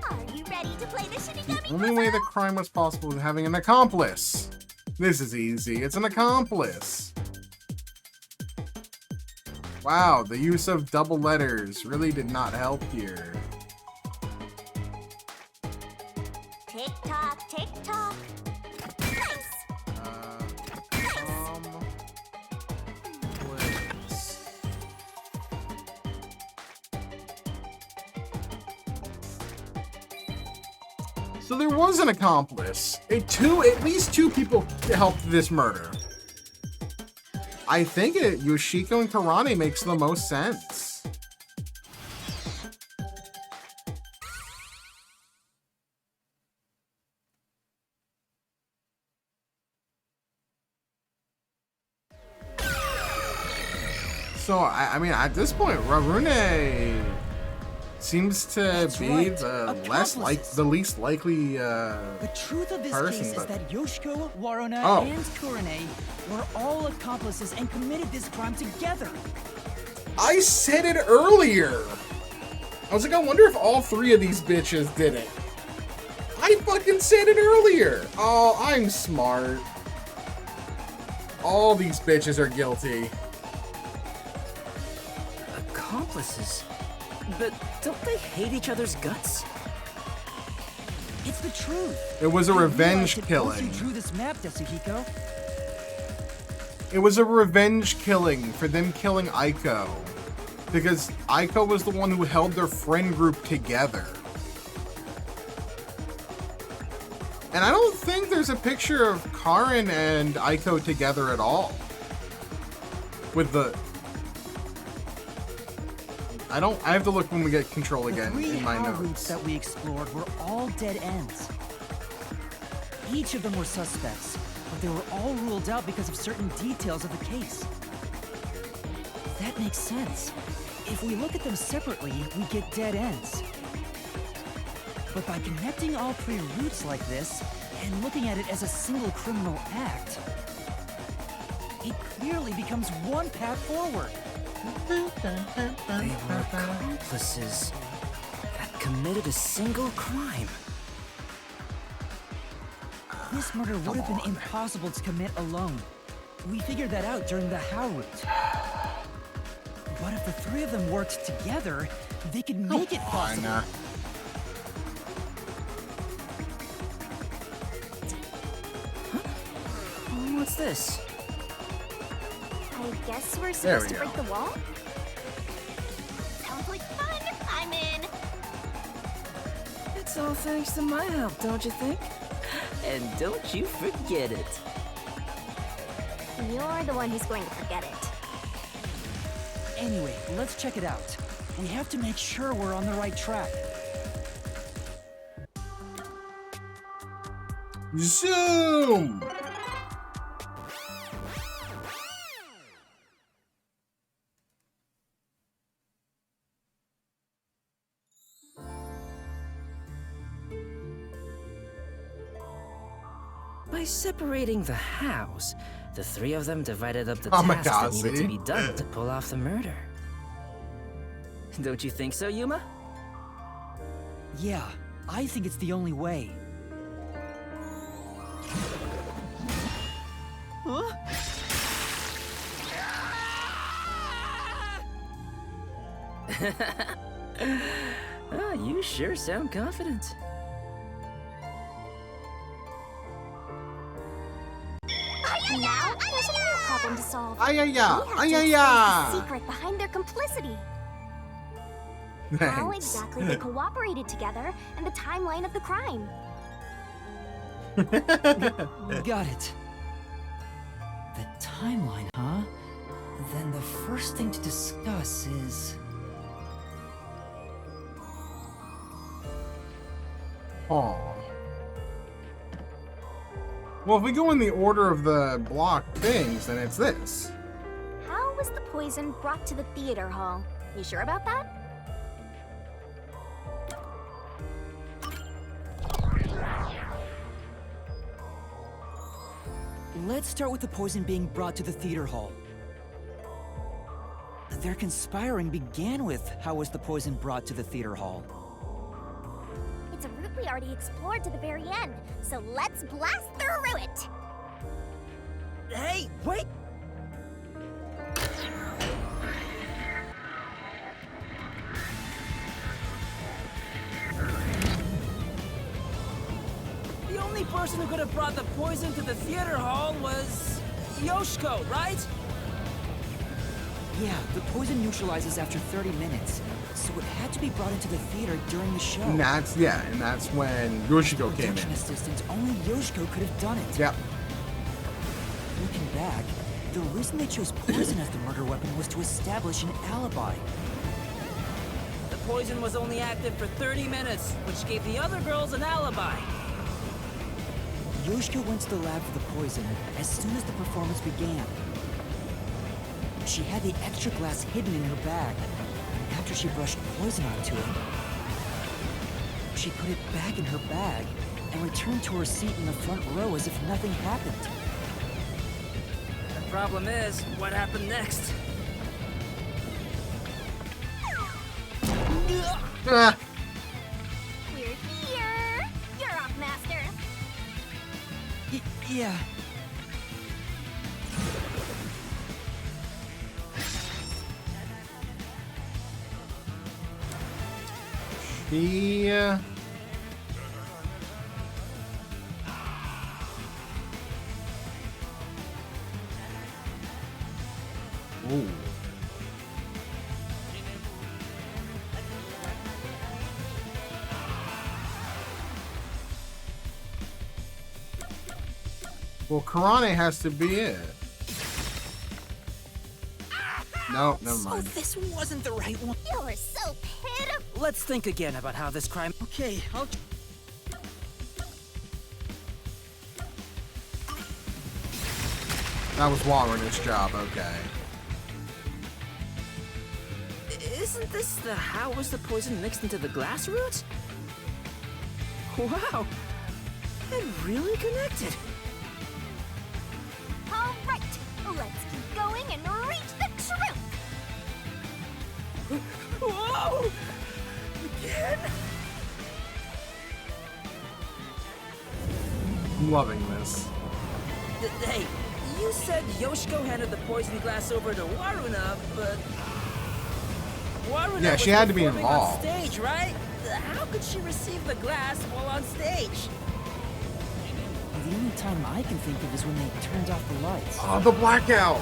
[SPEAKER 5] Are you ready to play the Shinigami
[SPEAKER 1] The only way the crime was possible was having an accomplice. This is easy. It's an accomplice. Wow, the use of double letters really did not help here.
[SPEAKER 5] Tick tock, tick tock. Nice.
[SPEAKER 1] So there was an accomplice. At least two people helped this murder. I think Yoshiko and Karane makes the most sense. So, I mean, at this point, Rarune seems to be the least likely
[SPEAKER 3] The truth of this
[SPEAKER 1] person,
[SPEAKER 3] case is
[SPEAKER 1] but-
[SPEAKER 3] that Yoshiko, Waruna,
[SPEAKER 1] Oh.
[SPEAKER 3] and Kurane were all accomplices and committed this crime together.
[SPEAKER 1] I said it earlier. I was like, I wonder if all three of these bitches did it. I fucking said it earlier. Oh, I'm smart. All these bitches are guilty.
[SPEAKER 4] Accomplices? But don't they hate each other's guts?
[SPEAKER 3] It's the truth.
[SPEAKER 1] It was a
[SPEAKER 3] I
[SPEAKER 1] revenge
[SPEAKER 3] realized it once
[SPEAKER 1] killing.
[SPEAKER 3] you drew this map, Yasuhiko.
[SPEAKER 1] It was a revenge killing for them killing Aiko. Because Aiko was the one who held their friend group together. And I don't think there's a picture of Karin and Aiko together at all. With the... I have to look when we get control again
[SPEAKER 3] The three
[SPEAKER 1] in my
[SPEAKER 3] how
[SPEAKER 1] notes.
[SPEAKER 3] routes that we explored were all dead ends. Each of them were suspects, but they were all ruled out because of certain details of the case. That makes sense. If we look at them separately, we get dead ends. But by connecting all three routes like this, and looking at it as a single criminal act, it clearly becomes one path forward.
[SPEAKER 4] They were accomplices that committed a single crime.
[SPEAKER 3] This murder would have been impossible to commit alone. We figured that out during the how route. But if the three of them worked together, they could make it possible.
[SPEAKER 4] What's this?
[SPEAKER 5] I guess we're
[SPEAKER 1] There we
[SPEAKER 5] supposed to break
[SPEAKER 1] go.
[SPEAKER 5] the wall? Sounds like fun. I'm in.
[SPEAKER 4] It's all thanks to my help, don't you think? And don't you forget it.
[SPEAKER 5] You're the one who's going to forget it.
[SPEAKER 3] Anyway, let's check it out. We have to make sure we're on the right track.
[SPEAKER 1] Zoom!
[SPEAKER 4] By separating the hows, the three of them divided up the
[SPEAKER 1] Oh my
[SPEAKER 4] tasks
[SPEAKER 1] God,
[SPEAKER 4] that needed to
[SPEAKER 1] see?
[SPEAKER 4] be done to pull off the murder. Don't you think so, Yuma?
[SPEAKER 3] Yeah, I think it's the only way. Huh?
[SPEAKER 4] You sure sound confident.
[SPEAKER 5] problem to solve.
[SPEAKER 1] Ay,
[SPEAKER 5] We have to expose the secret behind their complicity. How exactly they cooperated together and the timeline of the crime.
[SPEAKER 3] Got it. The timeline, huh? Then the first thing to discuss is...
[SPEAKER 1] Oh. Well, if we go in the order of the block things, then it's this.
[SPEAKER 5] How was the poison brought to the theater hall? You sure about that?
[SPEAKER 3] Let's start with the poison being brought to the theater hall. Their conspiring began with how was the poison brought to the theater hall.
[SPEAKER 5] It's a route we already explored to the very end, so let's blast through it!
[SPEAKER 4] Hey, wait! The only person who could have brought the poison to the theater hall was... Yoshiko, right?
[SPEAKER 3] Yeah, the poison neutralizes after 30 minutes, so it had to be brought into the theater during the show.
[SPEAKER 1] And that's when Yoshiko came in.
[SPEAKER 3] Production assistant, only Yoshiko could have done it.
[SPEAKER 1] Yep.
[SPEAKER 3] Looking back, the reason they chose poison as the murder weapon was to establish an alibi.
[SPEAKER 4] The poison was only active for 30 minutes, which gave the other girls an alibi.
[SPEAKER 3] Yoshiko went to the lab for the poison as soon as the performance began. She had the extra glass hidden in her bag, and after she brushed poison onto it, she put it back in her bag and returned to her seat in the front row as if nothing happened.
[SPEAKER 4] The problem is, what happened next?
[SPEAKER 1] Ah.
[SPEAKER 5] We're here! You're off, Master!
[SPEAKER 3] Yeah.
[SPEAKER 1] Yeah. Ooh. Well, Karane has to be it. No, never mind.
[SPEAKER 4] So this wasn't the right one.
[SPEAKER 5] You're so pitiful!
[SPEAKER 4] Let's think again about how this crime...
[SPEAKER 3] Okay, I'll...
[SPEAKER 1] That was Walrunner's job, okay.
[SPEAKER 4] Isn't this the how was the poison mixed into the glass root? Wow, it really connected.
[SPEAKER 5] All right, let's keep going and reach the truth!
[SPEAKER 4] Whoa! Again?
[SPEAKER 1] I'm loving this.
[SPEAKER 4] Hey, you said Yoshiko handed the poison glass over to Waruna, but... Waruna
[SPEAKER 1] Yeah, she
[SPEAKER 4] was
[SPEAKER 1] had to be
[SPEAKER 4] performing
[SPEAKER 1] involved.
[SPEAKER 4] on stage, right? How could she receive the glass while on stage?
[SPEAKER 3] The only time I can think of is when they turned off the lights.
[SPEAKER 1] Oh, the blackout!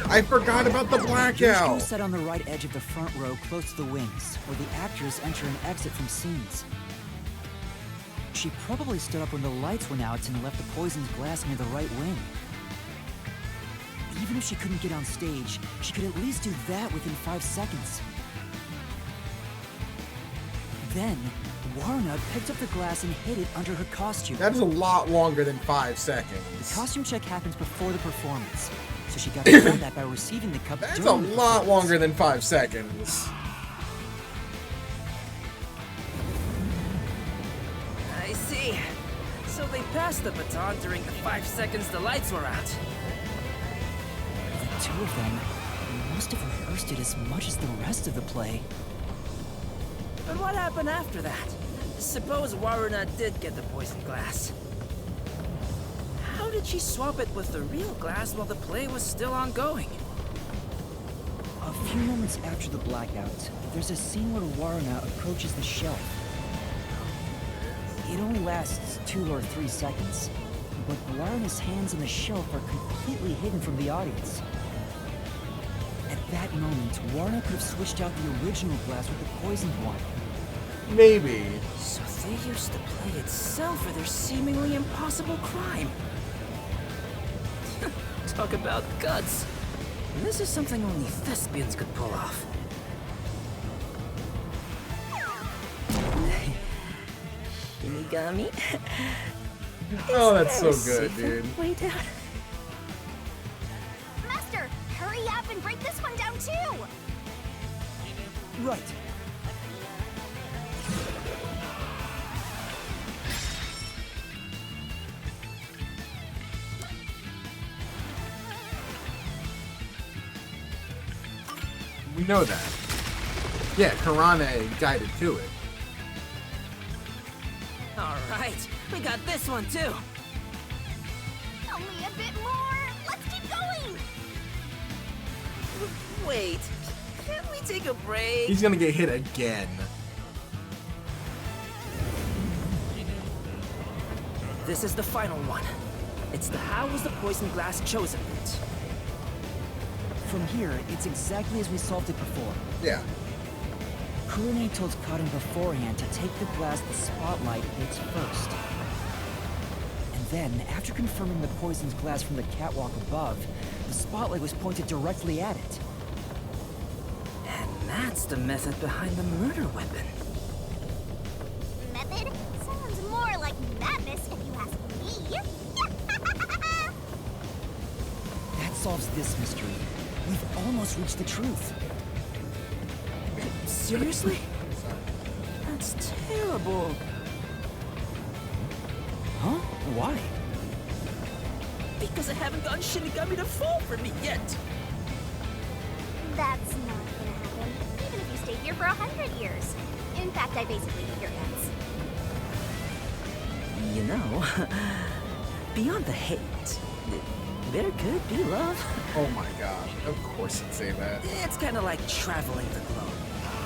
[SPEAKER 1] I forgot about the
[SPEAKER 3] Yoshiko
[SPEAKER 1] blackout!
[SPEAKER 3] sat on the right edge of the front row close to the wings, where the actors enter and exit from scenes. She probably stood up when the lights went out and left the poisoned glass near the right wing. Even if she couldn't get on stage, she could at least do that within 5 seconds. Then, Warna picked up the glass and hid it under her costume.
[SPEAKER 1] That is a lot longer than 5
[SPEAKER 3] The
[SPEAKER 1] seconds.
[SPEAKER 3] costume check happens before the performance, so she got to know that by receiving the cup
[SPEAKER 1] That's a
[SPEAKER 3] during the
[SPEAKER 1] lot
[SPEAKER 3] performance.
[SPEAKER 1] longer than 5 seconds.
[SPEAKER 4] I see. So they passed the baton during the 5 seconds the lights were out.
[SPEAKER 3] The two of them must have rehearsed it as much as the rest of the play.
[SPEAKER 4] But what happened after that? Suppose Waruna did get the poisoned glass. How did she swap it with the real glass while the play was still ongoing?
[SPEAKER 3] A few moments after the blackout, there's a scene where Waruna approaches the shelf. It only lasts 2 or 3 seconds. but Blarna's hands on the shelf are completely hidden from the audience. At that moment, Warner could have switched out the original glass with the poisoned one.
[SPEAKER 1] Maybe.
[SPEAKER 4] So they used to play itself for their seemingly impossible crime. Talk about guts. This is something only thespians could pull off. Shinigami?
[SPEAKER 1] Oh, that's so good, dude.
[SPEAKER 4] Way down.
[SPEAKER 5] Master, hurry up and break this one down too!
[SPEAKER 3] Right.
[SPEAKER 1] We know that. Yeah, Karane guided to it.
[SPEAKER 4] All right, we got this one too.
[SPEAKER 5] Only a bit more! Let's keep going!
[SPEAKER 4] Wait, can't we take a break?
[SPEAKER 1] He's gonna get hit again.
[SPEAKER 4] This is the final one. It's the how was the poison glass chosen bit.
[SPEAKER 3] From here, it's exactly as we solved it before.
[SPEAKER 1] Yeah.
[SPEAKER 3] Kurune told Karin beforehand to take the glass the spotlight hits first. And then, after confirming the poisoned glass from the catwalk above, the spotlight was pointed directly at it.
[SPEAKER 4] And that's the method behind the murder weapon.
[SPEAKER 5] Method? Sounds more like madness if you ask me.
[SPEAKER 3] That solves this mystery. We've almost reached the truth.
[SPEAKER 4] Seriously? That's terrible.
[SPEAKER 3] Huh? Why?
[SPEAKER 4] Because I haven't gotten Shinigami to fall for me yet.
[SPEAKER 5] That's not gonna happen, even if you stay here for 100 years. In fact, I basically eat your guts.
[SPEAKER 4] You know, beyond the hate, there could be love.
[SPEAKER 1] Oh my god. Of course he'd say that.
[SPEAKER 4] It's kind of like traveling the globe.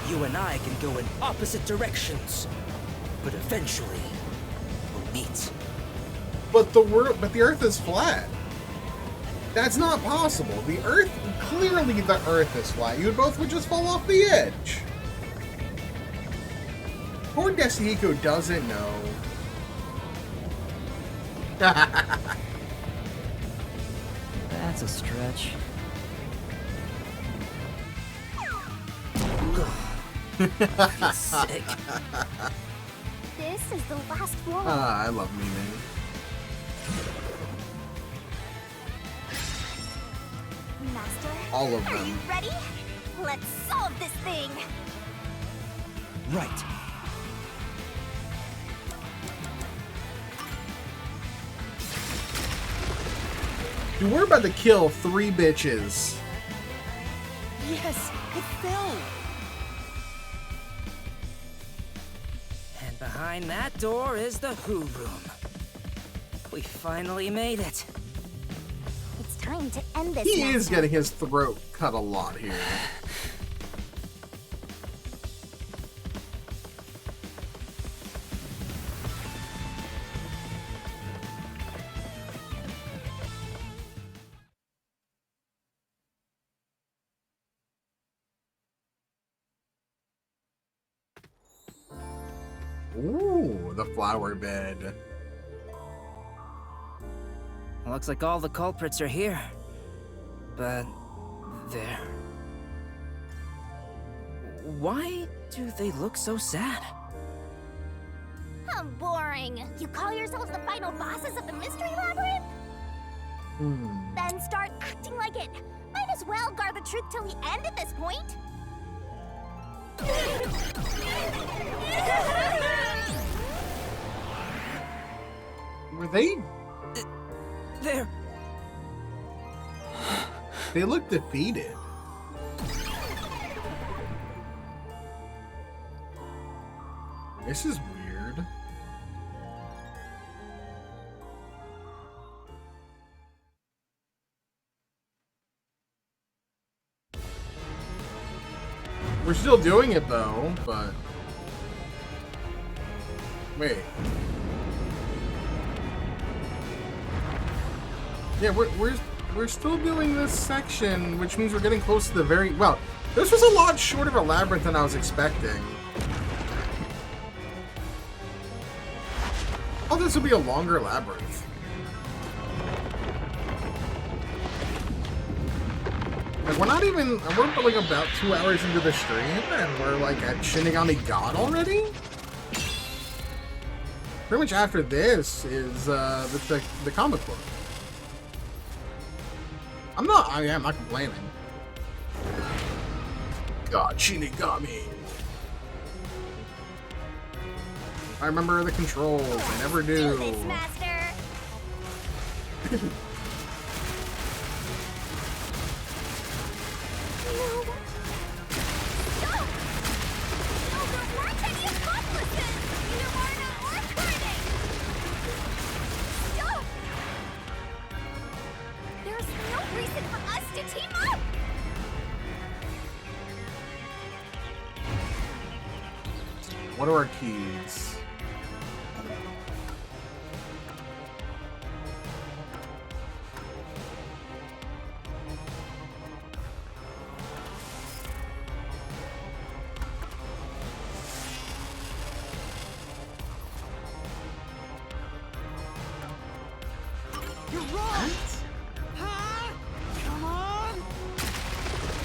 [SPEAKER 4] You and I can go in opposite directions, but eventually we'll meet.
[SPEAKER 1] But the Earth is flat. That's not possible. Clearly the Earth is flat. You both would just fall off the edge. Poor Desihiko doesn't know.
[SPEAKER 3] That's a stretch.
[SPEAKER 4] Sick.
[SPEAKER 5] This is the last one.
[SPEAKER 1] I love memeing.
[SPEAKER 5] Master,
[SPEAKER 1] All of
[SPEAKER 5] are you
[SPEAKER 1] them.
[SPEAKER 5] ready? Let's solve this thing!
[SPEAKER 3] Right.
[SPEAKER 1] Dude, we're about to kill 3 bitches.
[SPEAKER 4] Yes, it fell. And behind that door is the Who Room. We finally made it.
[SPEAKER 5] It's time to end this.
[SPEAKER 1] He
[SPEAKER 5] Master.
[SPEAKER 1] is getting his throat cut a lot here. Ooh, the flower bed.
[SPEAKER 4] Looks like all the culprits are here. But there. Why do they look so sad?
[SPEAKER 5] How boring. You call yourselves the final bosses of the Mystery Labyrinth? Then start acting like it. Might as well guard the truth till the end at this point.
[SPEAKER 1] Were they?
[SPEAKER 4] There.
[SPEAKER 1] They look defeated. This is weird. We're still doing it though, but... Wait. Yeah, we're still doing this section, which means we're getting close to the very... Well, this was a lot shorter of a labyrinth than I was expecting. Oh, this will be a longer labyrinth. Like, we're like about 2 hours into the stream, and we're like at Shinigami God already? Pretty much after this is the comic book. I'm not complaining. God, Shinigami. I remember the controls, I never do.
[SPEAKER 5] Do this, Master. No. Stop! No, there weren't any accomplices! Neither Marna or Courtney! Stop! There's no reason for us to team up!
[SPEAKER 1] What are our keys?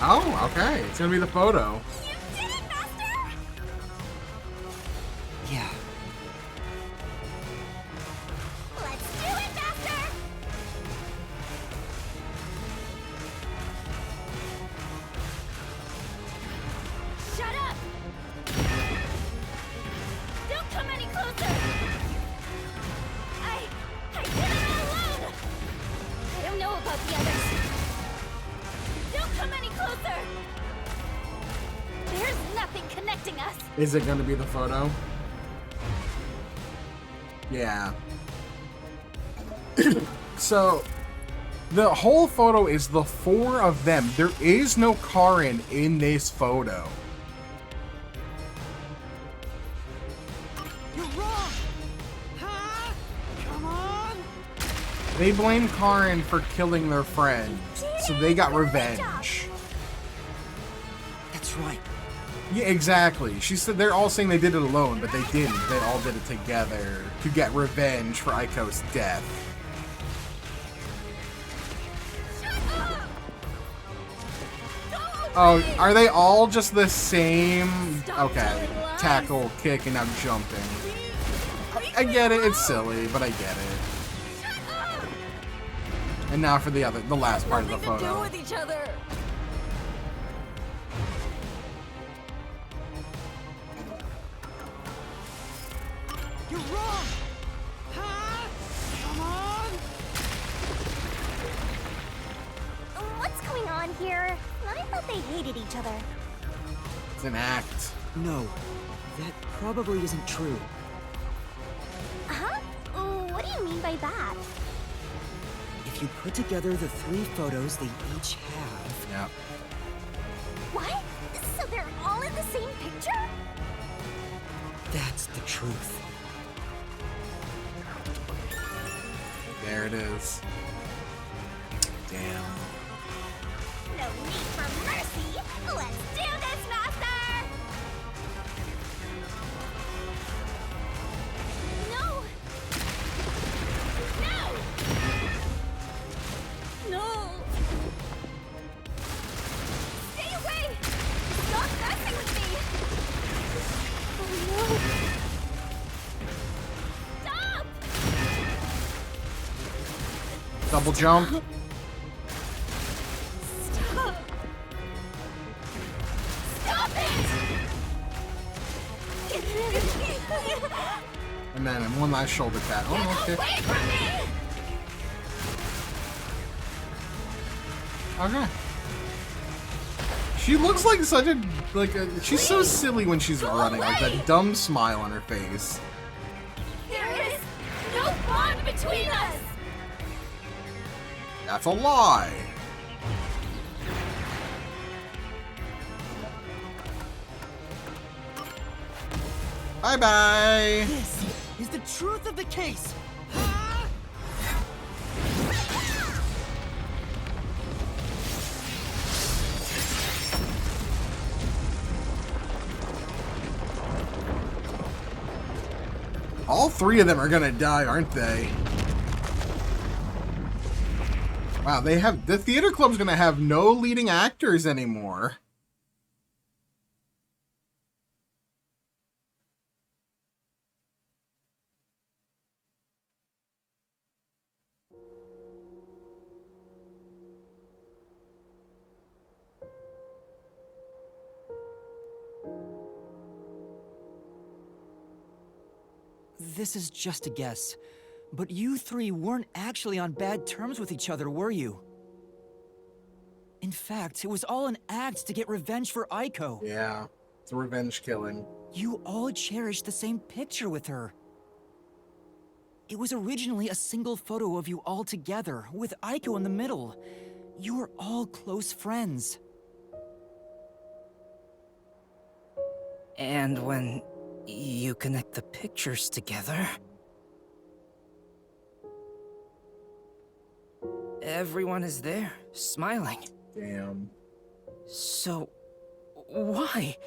[SPEAKER 1] Oh, okay. It's gonna be the photo.
[SPEAKER 5] You did it, Master!
[SPEAKER 3] Yeah.
[SPEAKER 5] Let's do it, Master! Shut up! Don't come any closer! I did it all alone! I don't know about the others. Don't come any closer! There's nothing connecting us!
[SPEAKER 1] Is it gonna be the photo? Yeah. So, the whole photo is the four of them. There is no Karin in this photo.
[SPEAKER 4] You're wrong! Huh? Come on!
[SPEAKER 1] They blame Karin for killing their friend, so they got revenge.
[SPEAKER 3] That's right.
[SPEAKER 1] Yeah, exactly. She said they're all saying they did it alone, but they didn't. They all did it together to get revenge for Aiko's death. Oh, are they all just the same? Okay, tackle, kick, and I'm jumping. I get it. It's silly, but I get it. And now for the last part of the photo.
[SPEAKER 2] do with each other.
[SPEAKER 4] You're wrong! Huh? Come on!
[SPEAKER 5] What's going on here? I thought they hated each other.
[SPEAKER 1] It's an act.
[SPEAKER 3] No, that probably isn't true.
[SPEAKER 5] Huh? What do you mean by that?
[SPEAKER 3] If you put together the three photos they each have...
[SPEAKER 1] Yeah.
[SPEAKER 5] What? So they're all in the same picture?
[SPEAKER 3] That's the truth.
[SPEAKER 1] There it is. Damn.
[SPEAKER 5] No need for mercy! Let's do this, Master! No! No! No! Stay away! Stop messing with me! Oh no! Stop!
[SPEAKER 1] Double jump.
[SPEAKER 5] Stop! Stop it!
[SPEAKER 1] And then one last shoulder tap. Oh, okay.
[SPEAKER 5] Away from me!
[SPEAKER 1] Okay. She looks like such a she's so silly when she's running, like that dumb smile on her face.
[SPEAKER 5] There is no bond between us!
[SPEAKER 1] That's a lie. Bye bye.
[SPEAKER 4] This is the truth of the case!
[SPEAKER 1] 3 of them are gonna die, aren't they? Wow, the theater club's gonna have no leading actors anymore.
[SPEAKER 3] This is just a guess, but you 3 weren't actually on bad terms with each other, were you? In fact, it was all an act to get revenge for Aiko.
[SPEAKER 1] Yeah, it's a revenge killing.
[SPEAKER 3] You all cherished the same picture with her. It was originally a single photo of you all together, with Aiko in the middle. You were all close friends.
[SPEAKER 4] And when you connect the pictures together, everyone is there, smiling.
[SPEAKER 1] Damn.
[SPEAKER 4] So, why?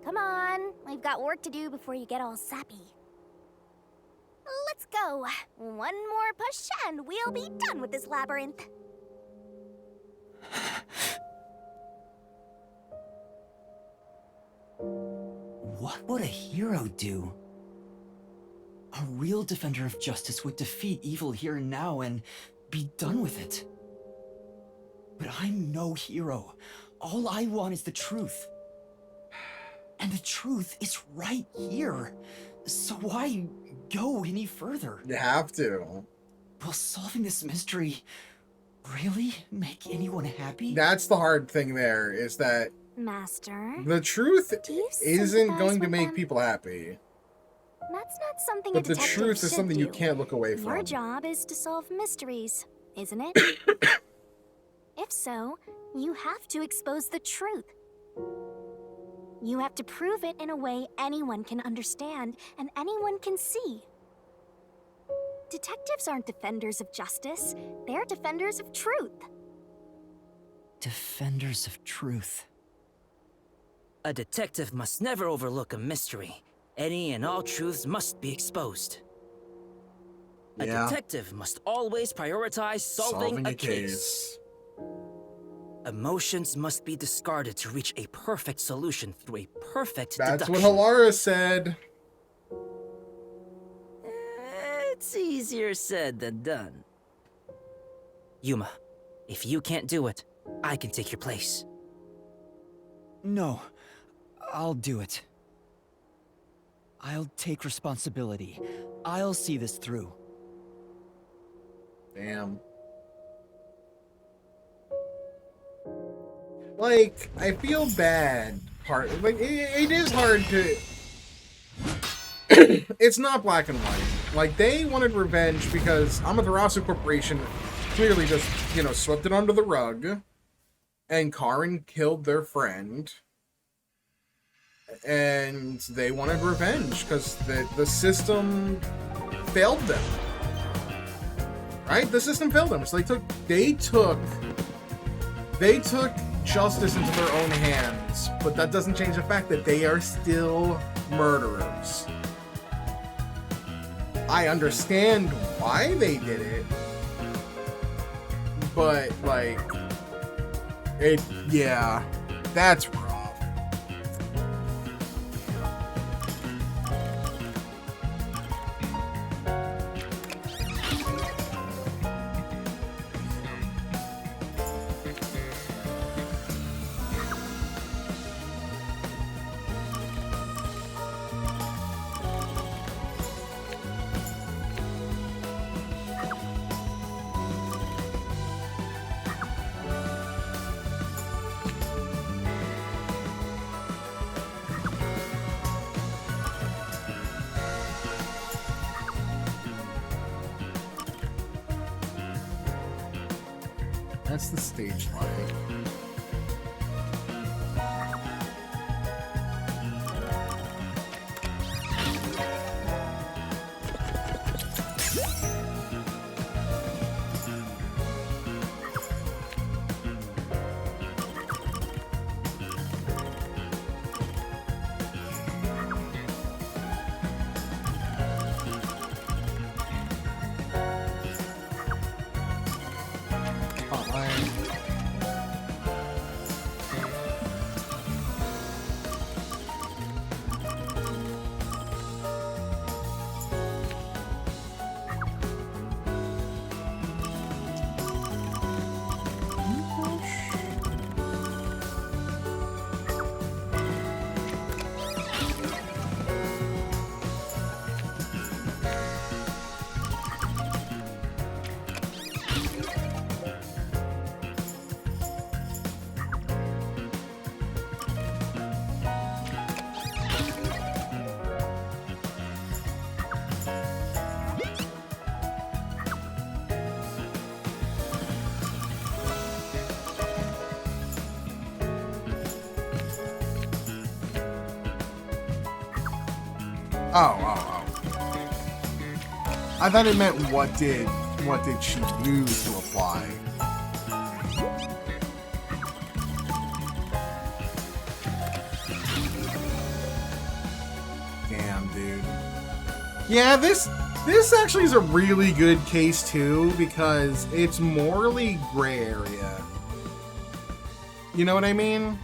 [SPEAKER 5] Come on, we've got work to do before you get all sappy. Let's go. One more push and we'll be done with this labyrinth.
[SPEAKER 3] What would a hero do? A real defender of justice would defeat evil here and now and be done with it. But I'm no hero. All I want is the truth. And the truth is right here. So why go any further?
[SPEAKER 1] You have to.
[SPEAKER 3] Will solving this mystery really make anyone happy?
[SPEAKER 1] That's the hard thing there, is that
[SPEAKER 5] Master,
[SPEAKER 1] the truth
[SPEAKER 5] do you
[SPEAKER 1] isn't
[SPEAKER 5] sympathize
[SPEAKER 1] going to
[SPEAKER 5] with
[SPEAKER 1] make
[SPEAKER 5] them?
[SPEAKER 1] people happy.
[SPEAKER 5] That's not something
[SPEAKER 1] But
[SPEAKER 5] a
[SPEAKER 1] the
[SPEAKER 5] detective
[SPEAKER 1] truth is
[SPEAKER 5] should
[SPEAKER 1] something you
[SPEAKER 5] do.
[SPEAKER 1] can't look away
[SPEAKER 5] Your
[SPEAKER 1] from.
[SPEAKER 5] job is to solve mysteries, isn't it? If so, you have to expose the truth. You have to prove it in a way anyone can understand and anyone can see. Detectives aren't defenders of justice, they're defenders of truth.
[SPEAKER 3] Defenders of truth.
[SPEAKER 4] A detective must never overlook a mystery. Any and all truths must be exposed. A
[SPEAKER 1] Yeah.
[SPEAKER 4] detective must always prioritize solving a case. Emotions must be discarded to reach a perfect solution through a perfect
[SPEAKER 1] That's what
[SPEAKER 4] deduction.
[SPEAKER 1] Halara said.
[SPEAKER 4] It's easier said than done. Yuma, if you can't do it, I can take your place.
[SPEAKER 3] No, I'll do it. I'll take responsibility. I'll see this through.
[SPEAKER 1] Damn. Like, I feel bad. It is hard to... It's not black and white. Like, they wanted revenge because Amaterasu Corporation clearly just, you know, swept it under the rug. And Karin killed their friend. And they wanted revenge because the system failed them. Right? The system failed them. So they took justice into their own hands, but that doesn't change the fact that they are still murderers. I understand why they did it, but like, yeah, that's rough. That's the stage lighting. Oh. I thought it meant what did she use to apply? Damn, dude. Yeah, this actually is a really good case too, because it's morally gray area. You know what I mean?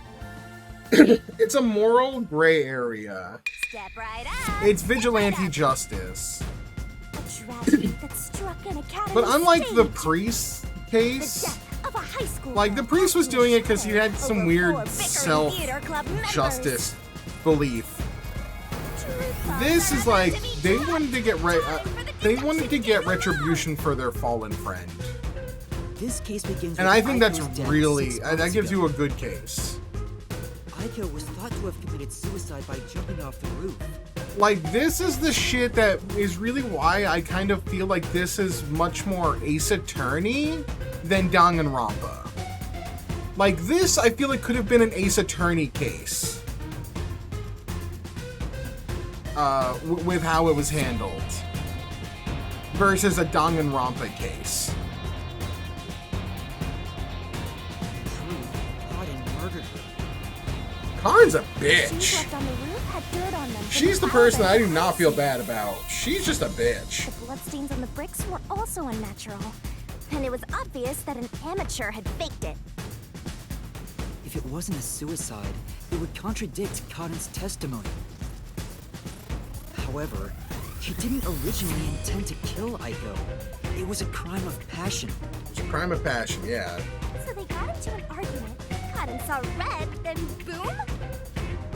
[SPEAKER 1] It's a moral gray area.
[SPEAKER 5] Step right up.
[SPEAKER 1] It's vigilante justice.
[SPEAKER 5] A tragedy that struck an academy
[SPEAKER 1] But unlike the
[SPEAKER 5] stage.
[SPEAKER 1] priest
[SPEAKER 5] The
[SPEAKER 1] case,
[SPEAKER 5] death of a high school
[SPEAKER 1] like the
[SPEAKER 5] girl
[SPEAKER 1] priest was doing it because he had
[SPEAKER 5] over
[SPEAKER 1] some
[SPEAKER 5] 4
[SPEAKER 1] weird
[SPEAKER 5] bickering theater club members.
[SPEAKER 1] self-justice belief.
[SPEAKER 5] Truth
[SPEAKER 1] This
[SPEAKER 5] was
[SPEAKER 1] is like
[SPEAKER 5] about to be
[SPEAKER 1] they
[SPEAKER 5] judged.
[SPEAKER 1] wanted to get
[SPEAKER 5] Time for the
[SPEAKER 1] they wanted to get
[SPEAKER 5] deduction game
[SPEAKER 1] retribution for their fallen friend,
[SPEAKER 3] This case begins
[SPEAKER 1] and
[SPEAKER 3] with
[SPEAKER 1] I think that's
[SPEAKER 3] Aiko's death
[SPEAKER 1] really
[SPEAKER 3] 6
[SPEAKER 1] that
[SPEAKER 3] months
[SPEAKER 1] gives
[SPEAKER 3] ago.
[SPEAKER 1] you a good case.
[SPEAKER 3] Aiko was thought to have committed suicide by jumping off the roof.
[SPEAKER 1] Like, this is the shit that is really why I kind of feel like this is much more Ace Attorney than Danganronpa. Like, this, I feel it could have been an Ace Attorney case. With how it was handled. Versus a Danganronpa case.
[SPEAKER 3] True, Karin murdered her.
[SPEAKER 1] Karin's a
[SPEAKER 5] She
[SPEAKER 1] bitch.
[SPEAKER 5] left on the roof had dirt on them. from
[SPEAKER 1] She's the
[SPEAKER 5] the
[SPEAKER 1] person I do
[SPEAKER 5] elevator.
[SPEAKER 1] not feel bad about. She's just a bitch.
[SPEAKER 5] The bloodstains on the bricks were also unnatural, and it was obvious that an amateur had faked it.
[SPEAKER 3] If it wasn't a suicide, it would contradict Karin's testimony. However, he didn't originally intend to kill Aiko. It was a crime of passion.
[SPEAKER 1] It's a crime of passion, yeah.
[SPEAKER 5] So they got into an argument, Cotton saw red, then boom?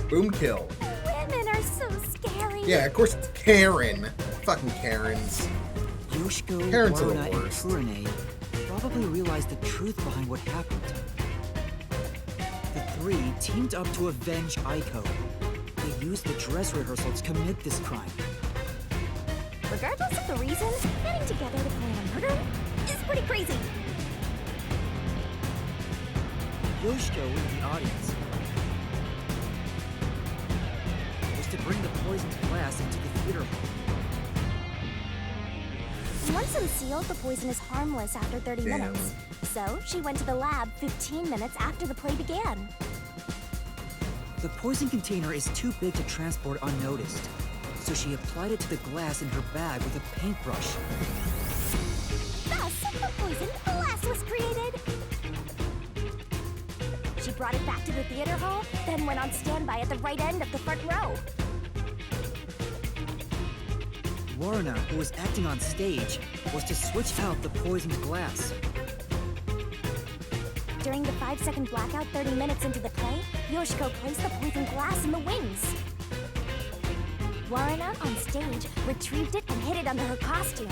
[SPEAKER 1] Boom kill.
[SPEAKER 5] Women are so scary.
[SPEAKER 1] Yeah, of course it's Karen. Fucking Karens.
[SPEAKER 3] Yoshiko,
[SPEAKER 1] Parents are the
[SPEAKER 3] Waruna, and
[SPEAKER 1] worst.
[SPEAKER 3] Kurane probably realized the truth behind what happened. The three teamed up to avenge Aiko. They used the dress rehearsal to commit this crime.
[SPEAKER 5] Regardless of the reason, getting together to plan a murder is pretty crazy.
[SPEAKER 3] Yoshiko in the audience was to bring the poisoned glass into the theater hall.
[SPEAKER 5] Once unsealed, the poison is harmless after 30
[SPEAKER 1] Damn.
[SPEAKER 5] minutes. So she went to the lab 15 minutes after the play began.
[SPEAKER 3] The poison container is too big to transport unnoticed, so she applied it to the glass in her bag with a paintbrush.
[SPEAKER 5] Thus, the poisoned glass was created. She brought it back to the theater hall, then went on standby at the right end of the front row.
[SPEAKER 3] Waruna, who was acting on stage, was to switch out the poisoned glass.
[SPEAKER 5] During the 5-second blackout 30 minutes into the play, Yoshiko placed the poisoned glass in the wings. Waruna, on stage, retrieved it and hid it under her costume.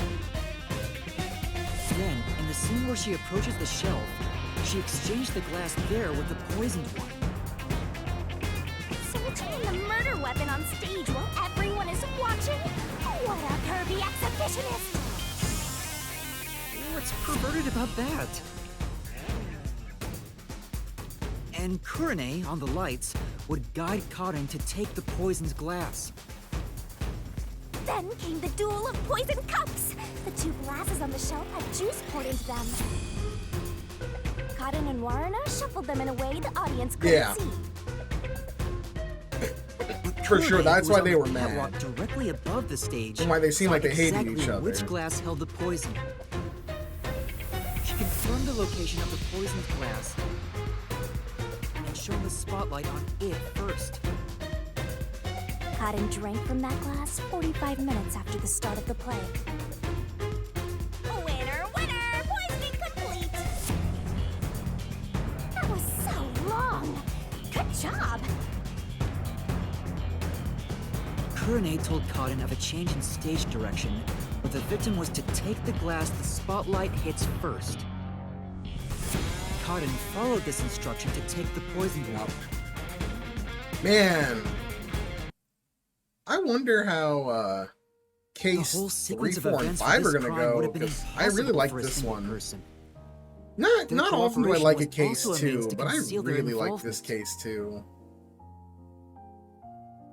[SPEAKER 3] Then, in the scene where she approaches the shelf, she exchanged the glass there with the poisoned one.
[SPEAKER 5] Switching in the murder weapon on stage while everyone is watching? What a curvy exhibitionist!
[SPEAKER 3] What's perverted about that? And Kurane, on the lights, would guide Karin to take the poisoned glass.
[SPEAKER 5] Then came the duel of poison cups! The 2 glasses on the shelf had juice poured into them. Cotton and Waruna shuffled them in a way the audience couldn't
[SPEAKER 1] Yeah.
[SPEAKER 5] see.
[SPEAKER 1] For sure,
[SPEAKER 3] Kurane,
[SPEAKER 1] that's
[SPEAKER 3] who
[SPEAKER 1] why
[SPEAKER 3] was
[SPEAKER 1] they
[SPEAKER 3] on
[SPEAKER 1] were
[SPEAKER 3] the
[SPEAKER 1] mad.
[SPEAKER 3] catwalk directly above the stage.
[SPEAKER 1] And why they seemed
[SPEAKER 3] saw
[SPEAKER 1] like they hated
[SPEAKER 3] exactly
[SPEAKER 1] each other.
[SPEAKER 3] Which glass held the poison? She confirmed the location of the poisoned glass and shone the spotlight on it first.
[SPEAKER 5] Cotton drank from that glass 45 minutes after the start of the play. Winner, winner! Poisoning complete! That was so long! Good job!
[SPEAKER 3] Kurane told Cotton of a change in stage direction, but the victim was to take the glass the spotlight hits first. Cotton followed this instruction to take the poisoned one.
[SPEAKER 1] Man. I wonder how
[SPEAKER 3] The
[SPEAKER 1] case
[SPEAKER 3] whole
[SPEAKER 1] 3,
[SPEAKER 3] sequence of
[SPEAKER 1] 4, and
[SPEAKER 3] events
[SPEAKER 1] 5
[SPEAKER 3] for
[SPEAKER 1] are
[SPEAKER 3] this
[SPEAKER 1] gonna
[SPEAKER 3] crime would
[SPEAKER 1] go,
[SPEAKER 3] have been
[SPEAKER 1] because I really
[SPEAKER 3] impossible
[SPEAKER 1] like
[SPEAKER 3] for a
[SPEAKER 1] this
[SPEAKER 3] single
[SPEAKER 1] one.
[SPEAKER 3] person.
[SPEAKER 1] Not
[SPEAKER 3] Their
[SPEAKER 1] often do I
[SPEAKER 3] cooperation
[SPEAKER 1] like a
[SPEAKER 3] was
[SPEAKER 1] case
[SPEAKER 3] also a means
[SPEAKER 1] 2,
[SPEAKER 3] to
[SPEAKER 1] but I
[SPEAKER 3] conceal their
[SPEAKER 1] really like this
[SPEAKER 3] involvement.
[SPEAKER 1] case 2.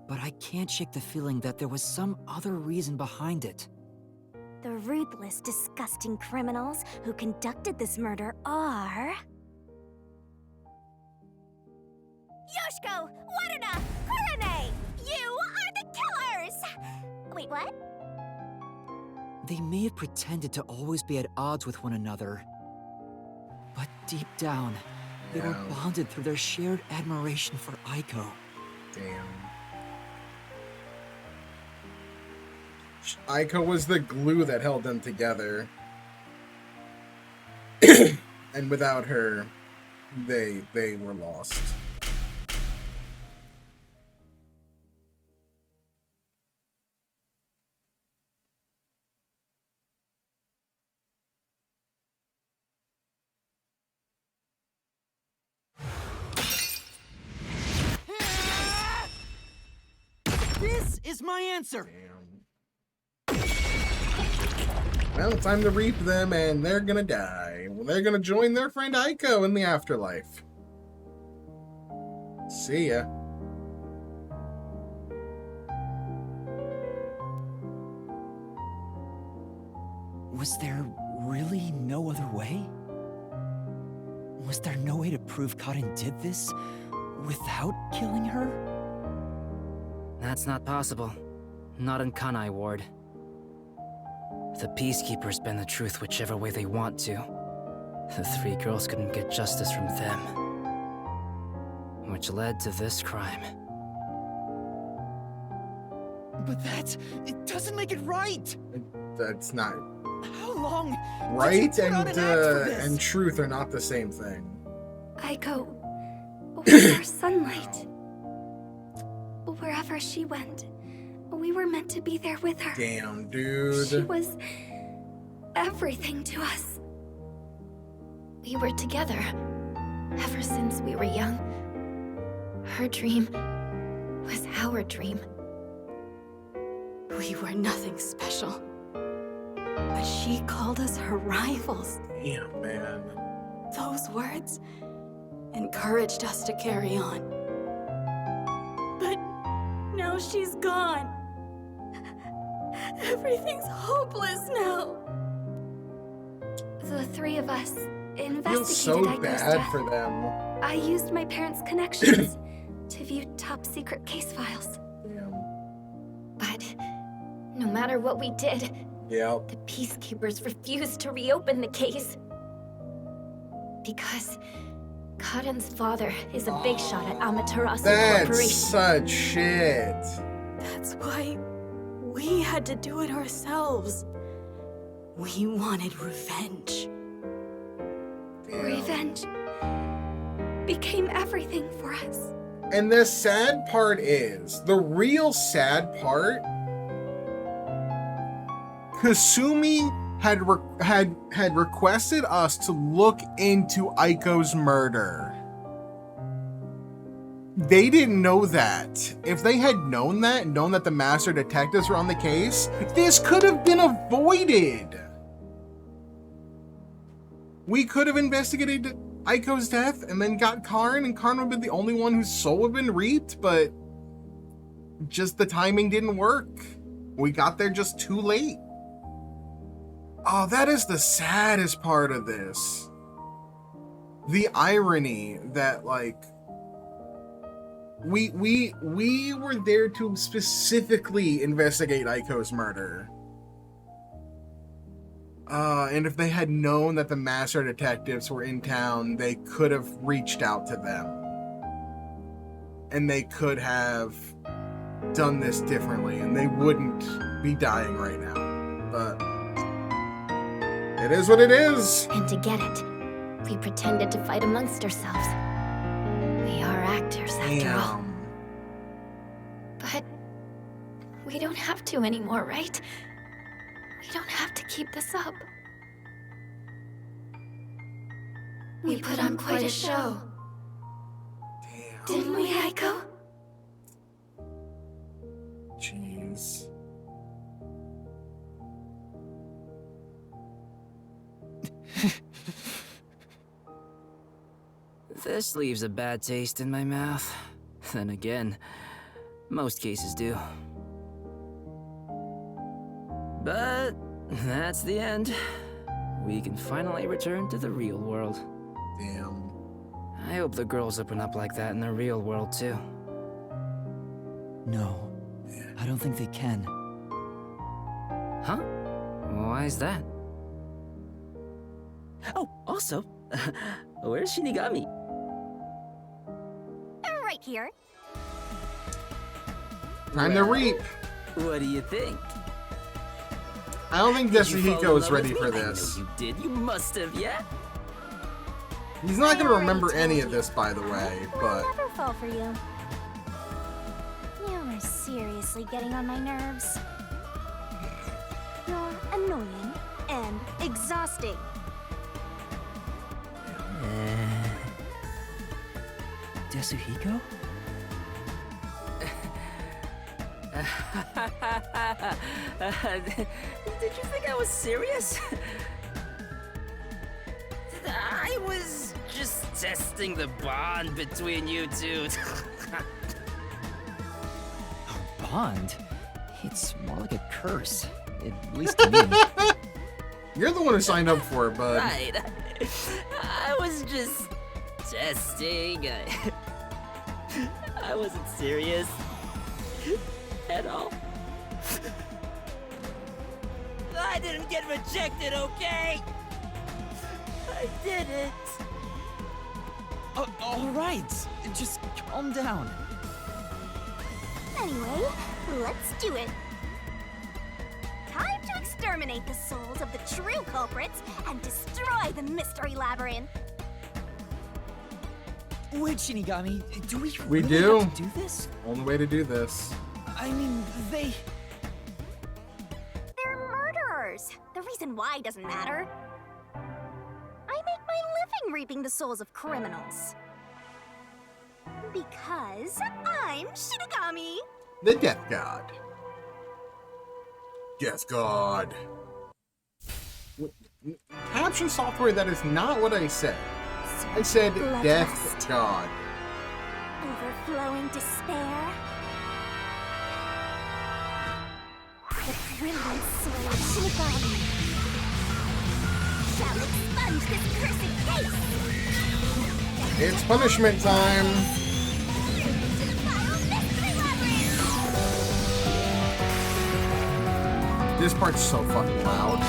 [SPEAKER 3] but I can't shake the feeling that there was some other reason behind it.
[SPEAKER 5] The ruthless, disgusting criminals who conducted this murder are... Yoshiko, Waruna, Kurame! You are the killers! Wait, what?
[SPEAKER 3] They may have pretended to always be at odds with one another, but deep down, they were bonded through their shared admiration for Aiko.
[SPEAKER 1] Damn. Aiko was the glue that held them together. And without her, they were lost.
[SPEAKER 3] This is my answer!
[SPEAKER 1] Damn. Well, it's time to reap them, and they're gonna die. Well, they're gonna join their friend Aiko in the afterlife. See ya.
[SPEAKER 3] Was there really no other way? Was there no way to prove Karin did this without killing her?
[SPEAKER 4] That's not possible. Not in Kanai Ward. The Peacekeepers bend the truth whichever way they want to. The three girls couldn't get justice from them. Which led to this crime.
[SPEAKER 3] But it doesn't make it right!
[SPEAKER 1] That's not...
[SPEAKER 3] How long?
[SPEAKER 1] Right and truth are not the same thing.
[SPEAKER 2] Aiko was our sunlight. Wherever she went, we were meant to be there with her.
[SPEAKER 1] Damn, dude.
[SPEAKER 2] She was everything to us. We were together ever since we were young. Her dream was our dream.
[SPEAKER 6] We were nothing special. But she called us her rivals.
[SPEAKER 1] Damn, man.
[SPEAKER 6] Those words encouraged us to carry on. But now she's gone. Everything's hopeless now.
[SPEAKER 2] The three of us
[SPEAKER 1] I feel
[SPEAKER 2] investigated
[SPEAKER 1] so
[SPEAKER 2] Aiko's
[SPEAKER 1] bad
[SPEAKER 2] death.
[SPEAKER 1] for them.
[SPEAKER 2] I used my parents' connections to view top-secret case files.
[SPEAKER 1] Damn.
[SPEAKER 2] But no matter what we did,
[SPEAKER 1] Yep.
[SPEAKER 2] the Peacekeepers refused to reopen the case. Because Karin's father is a big shot at Amaterasu
[SPEAKER 1] That's
[SPEAKER 2] Corporation.
[SPEAKER 1] such shit.
[SPEAKER 6] That's why we had to do it ourselves. We wanted revenge.
[SPEAKER 1] Damn.
[SPEAKER 2] Revenge became everything for us.
[SPEAKER 1] And the sad part is, the real sad part, Kasumi had requested us to look into Aiko's murder. They didn't know that. If they had known that the master detectives were on the case, this could have been avoided. We could have investigated Aiko's death and then got Karin, and Karin would have been the only one whose soul would have been reaped, but just the timing didn't work. We got there just too late. Oh, that is the saddest part of this. The irony that, like, we were there to specifically investigate Aiko's murder. And if they had known that the master detectives were in town, they could have reached out to them. And they could have done this differently, and they wouldn't be dying right now. But it is what it is.
[SPEAKER 2] And to get it, we pretended to fight amongst ourselves. We are actors after all. But we don't have to anymore, right? We don't have to keep this up. We put on quite a show.
[SPEAKER 1] Damn.
[SPEAKER 2] Didn't we, Aiko?
[SPEAKER 1] Jeez.
[SPEAKER 4] This leaves a bad taste in my mouth. Then again, Most cases do. But that's the end. We can finally return to the real world.
[SPEAKER 1] Damn.
[SPEAKER 4] I hope the girls open up like that in the real world too.
[SPEAKER 3] No, I don't think they can.
[SPEAKER 4] Huh? Why is that? Oh, also, where's Shinigami?
[SPEAKER 5] Right here.
[SPEAKER 1] Time to reap.
[SPEAKER 4] What do you think?
[SPEAKER 1] I don't think
[SPEAKER 4] Did you fall in
[SPEAKER 1] Yasuhiko is
[SPEAKER 4] love
[SPEAKER 1] ready
[SPEAKER 4] with
[SPEAKER 1] for
[SPEAKER 4] me?
[SPEAKER 1] this.
[SPEAKER 4] I know you did. You must have, yeah?
[SPEAKER 1] He's not gonna remember any of this, by the way, but...
[SPEAKER 5] I'll never fall for you. You're seriously getting on my nerves. You're annoying and exhausting.
[SPEAKER 3] Yasuhiko?
[SPEAKER 4] Did you think I was serious? I was just testing the bond between you two.
[SPEAKER 3] Bond? It's more like a curse. At least to me.
[SPEAKER 1] You're the one who signed up for it, bud.
[SPEAKER 4] Right. I was just testing. I wasn't serious at all. I didn't get rejected, okay? I didn't.
[SPEAKER 3] All right. Just calm down.
[SPEAKER 5] Anyway, let's do it. Time to exterminate the souls of the true culprits and destroy the mystery labyrinth.
[SPEAKER 3] Wait, Shinigami, do we
[SPEAKER 1] We
[SPEAKER 3] really
[SPEAKER 1] do.
[SPEAKER 3] have to do this?
[SPEAKER 1] Only way to do this.
[SPEAKER 3] I mean,
[SPEAKER 5] They're murderers. The reason why doesn't matter. I make my living reaping the souls of criminals. Because I'm Shinigami.
[SPEAKER 1] The Death God. Death God. Caption software, that is not what I said. I said Death
[SPEAKER 5] Bloodlust.
[SPEAKER 1] God.
[SPEAKER 5] Overflowing despair. The brilliant soul of Shinigami shall expunge this cursed case.
[SPEAKER 1] It's punishment time. This part's so fucking loud.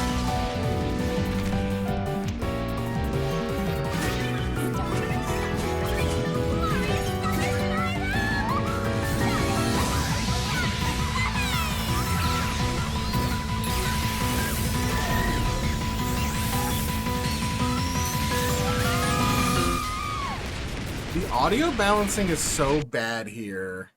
[SPEAKER 1] The audio balancing is so bad here.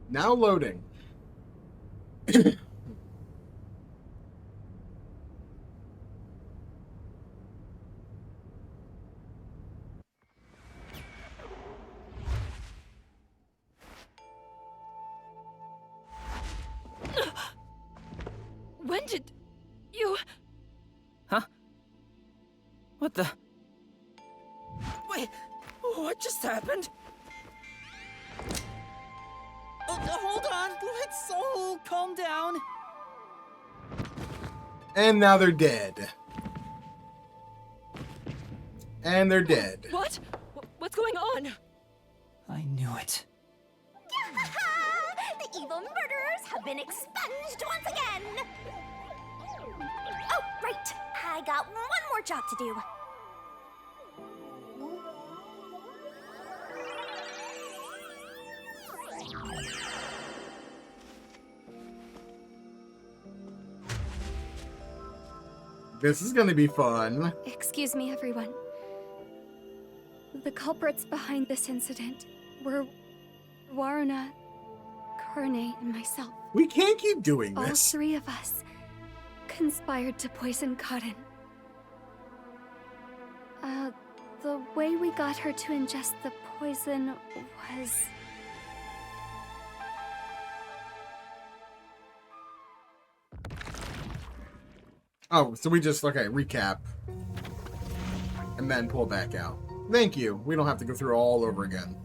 [SPEAKER 1] Now loading.
[SPEAKER 6] When did you...
[SPEAKER 4] Huh? What the... Wait, what just happened?
[SPEAKER 3] Hold on. Let's all calm down.
[SPEAKER 1] And now they're dead. And they're dead.
[SPEAKER 6] What? What's going on?
[SPEAKER 3] I knew it.
[SPEAKER 5] The evil murderers have been expunged once again. Oh, right. I got one more job to do.
[SPEAKER 1] This is gonna be fun.
[SPEAKER 6] Excuse me, everyone. The culprits behind this incident were Waruna, Kurane, and myself.
[SPEAKER 1] We can't keep doing
[SPEAKER 6] All
[SPEAKER 1] this.
[SPEAKER 6] three of us conspired to poison Cotton. The way we got her to ingest the poison was...
[SPEAKER 1] Oh, so we just, okay, recap. And then pull back out. Thank you. We don't have to go through all over again.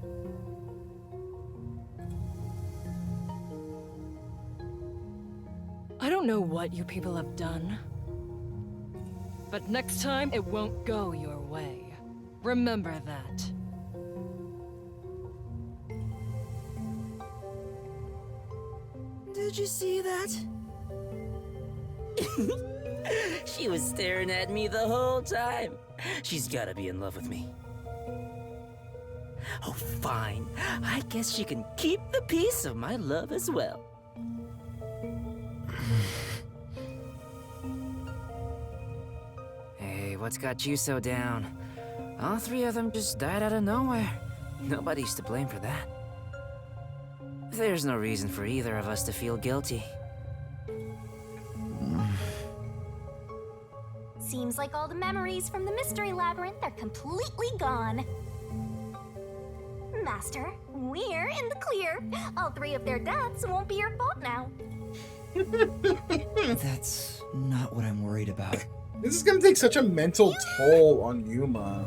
[SPEAKER 8] I don't know what you people have done, but next time it won't go your way. Remember that.
[SPEAKER 4] Did you see that? She was staring at me the whole time. She's gotta be in love with me. Oh, fine. I guess she can keep the piece of my love as well. Hey, what's got you so down? All three of them just died out of nowhere. Nobody's to blame for that. There's no reason for either of us to feel guilty.
[SPEAKER 5] Seems like all the memories from the Mystery Labyrinth are completely gone. Master, we're in the clear. All three of their deaths won't be your fault now.
[SPEAKER 3] That's not what I'm worried about.
[SPEAKER 1] This is gonna take such a mental toll on Yuma.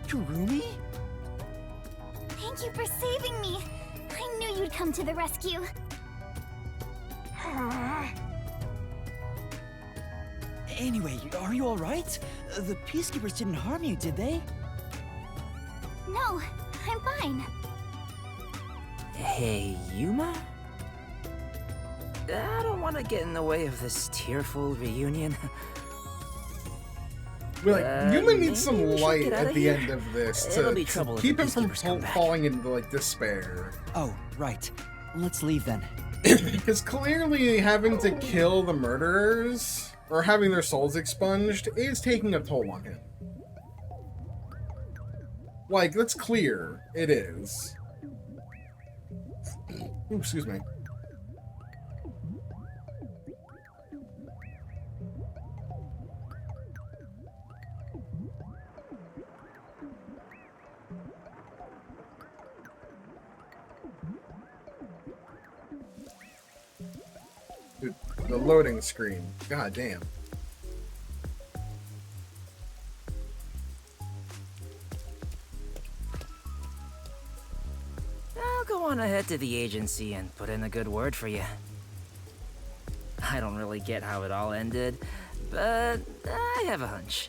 [SPEAKER 3] Kurumi?
[SPEAKER 5] Thank you for saving me. I knew you'd come to the rescue.
[SPEAKER 3] Anyway, are you alright? The Peacekeepers didn't harm you, did they?
[SPEAKER 5] No, I'm fine.
[SPEAKER 4] Hey, Yuma? I don't want to get in the way of this tearful reunion.
[SPEAKER 1] We're like, Yuma needs some
[SPEAKER 4] maybe we should
[SPEAKER 1] light
[SPEAKER 4] get out
[SPEAKER 1] at
[SPEAKER 4] of
[SPEAKER 1] the
[SPEAKER 4] here.
[SPEAKER 1] end of this
[SPEAKER 4] It'll
[SPEAKER 1] to
[SPEAKER 4] be trouble if
[SPEAKER 1] keep
[SPEAKER 4] the
[SPEAKER 1] him from
[SPEAKER 4] Peacekeepers come back.
[SPEAKER 1] falling into like despair.
[SPEAKER 3] Oh, right. Let's leave then.
[SPEAKER 1] Because clearly having to kill the murderers or having their souls expunged is taking a toll on him. Like, that's clear. It is. Ooh, excuse me. Dude, the loading screen. God damn.
[SPEAKER 4] I'll go on ahead to the agency and put in a good word for you. I don't really get how it all ended, but I have a hunch.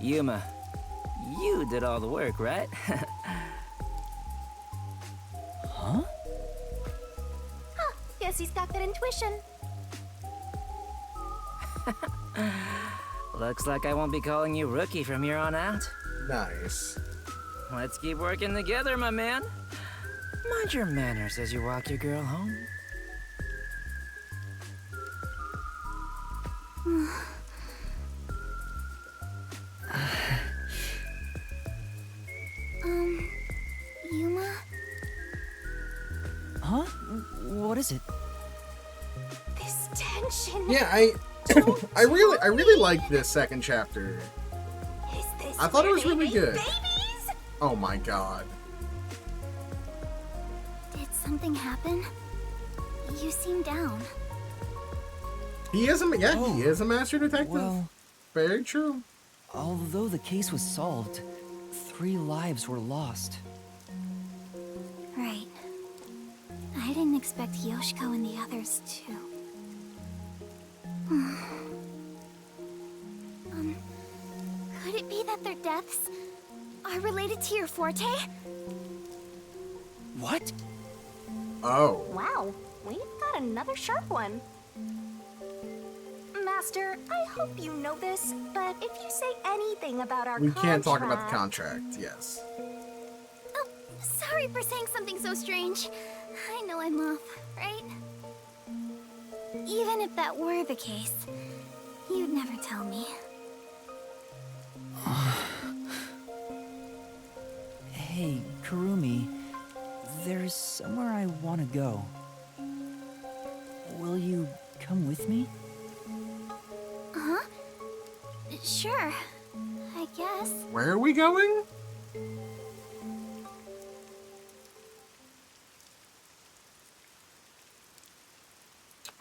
[SPEAKER 4] Yuma, you did all the work, right?
[SPEAKER 3] Huh?
[SPEAKER 5] Guess he's got good intuition.
[SPEAKER 4] Looks like I won't be calling you Rookie from here on out.
[SPEAKER 1] Nice.
[SPEAKER 4] Let's keep working together, my man. Mind your manners as you walk your girl home.
[SPEAKER 5] Yuma?
[SPEAKER 3] Huh? What is it?
[SPEAKER 5] This tension.
[SPEAKER 1] Yeah, I really like this second chapter.
[SPEAKER 5] Is this
[SPEAKER 1] I thought it
[SPEAKER 5] where
[SPEAKER 1] was
[SPEAKER 5] they
[SPEAKER 1] really
[SPEAKER 5] make
[SPEAKER 1] good.
[SPEAKER 5] Babies?
[SPEAKER 1] Oh my god.
[SPEAKER 5] Did something happen? You seem down.
[SPEAKER 1] He is a he is a master detective.
[SPEAKER 3] Well,
[SPEAKER 1] Very true.
[SPEAKER 3] although the case was solved, 3 lives were lost.
[SPEAKER 5] Right. I didn't expect Yoshiko and the others to. Could it be that their deaths are related to your forte?
[SPEAKER 3] What?
[SPEAKER 1] Oh.
[SPEAKER 5] Wow, we've got another sharp one. Master, I hope you know this, but if you say anything about our
[SPEAKER 1] We can't talk about the
[SPEAKER 5] contract-
[SPEAKER 1] contract, yes.
[SPEAKER 5] Oh, sorry for saying something so strange. I know I'm off, right? Even if that were the case, you'd never tell me.
[SPEAKER 3] Hey, Kurumi, there's somewhere I want to go. Will you come with me?
[SPEAKER 5] Huh? Sure, I guess.
[SPEAKER 1] Where are we going?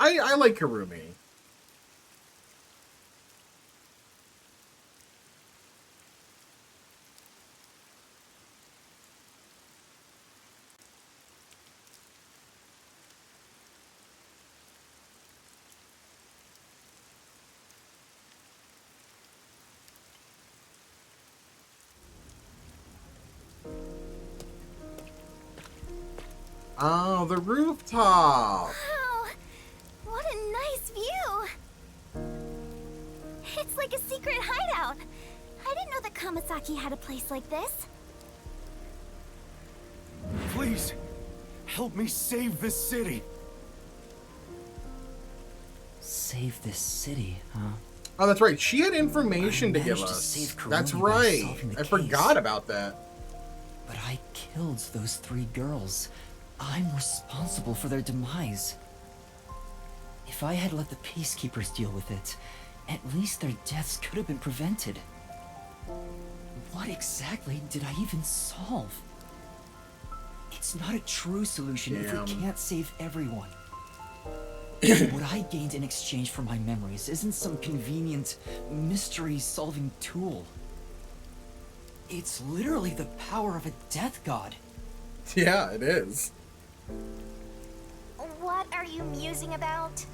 [SPEAKER 1] I like Kurumi. Oh, the rooftop!
[SPEAKER 5] Wow! What a nice view! It's like a secret hideout. I didn't know that Kamasaki had a place like this.
[SPEAKER 7] Please, help me save this city.
[SPEAKER 3] Save this city, huh?
[SPEAKER 1] Oh, that's right. She had information to give
[SPEAKER 3] managed to
[SPEAKER 1] us.
[SPEAKER 3] save Kurumi
[SPEAKER 1] That's
[SPEAKER 3] by
[SPEAKER 1] right.
[SPEAKER 3] solving the
[SPEAKER 1] I
[SPEAKER 3] case.
[SPEAKER 1] forgot about that.
[SPEAKER 3] But I killed those 3 girls. I'm responsible for their demise. If I had let the peacekeepers deal with it, at least their deaths could have been prevented. What exactly did I even solve? It's not a true solution if we can't save everyone. What I gained in exchange for my memories isn't some convenient mystery-solving tool. It's literally the power of a death god.
[SPEAKER 1] Yeah, it is.
[SPEAKER 5] What are you musing about?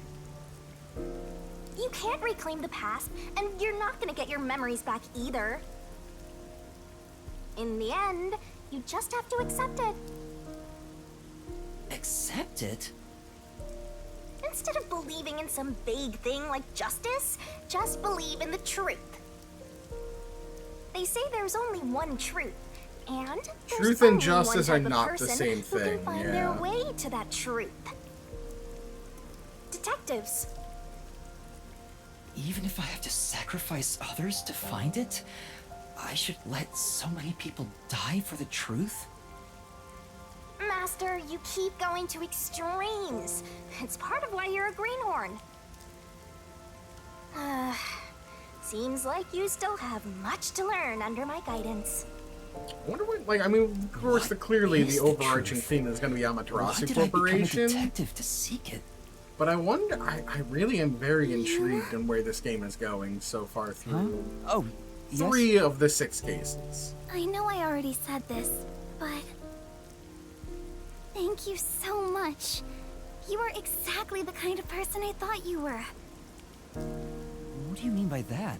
[SPEAKER 5] You can't reclaim the past, and you're not gonna get your memories back either. In the end, you just have to accept it.
[SPEAKER 3] Accept it?
[SPEAKER 5] Instead of believing in some vague thing like justice, just believe in the truth. They say there's only one truth, and
[SPEAKER 1] Truth and justice are not the same
[SPEAKER 5] who
[SPEAKER 1] thing,
[SPEAKER 5] can find their way to that truth. Detectives.
[SPEAKER 3] Even if I have to sacrifice others to find it, I should let so many people die for the truth?
[SPEAKER 5] Master, you keep going to extremes. It's part of why you're a greenhorn. Seems like you still have much to learn under my guidance.
[SPEAKER 1] I wonder what, like, I mean, of course, clearly the overarching theme is going to be Amaterasu Corporation.
[SPEAKER 3] I become a detective to seek it?
[SPEAKER 1] But I wonder, I really am very intrigued in where this game is going so far through
[SPEAKER 3] Yes?
[SPEAKER 1] 3 of the 6 cases.
[SPEAKER 5] I know I already said this, but thank you so much. You are exactly the kind of person I thought you were.
[SPEAKER 3] What do you mean by that?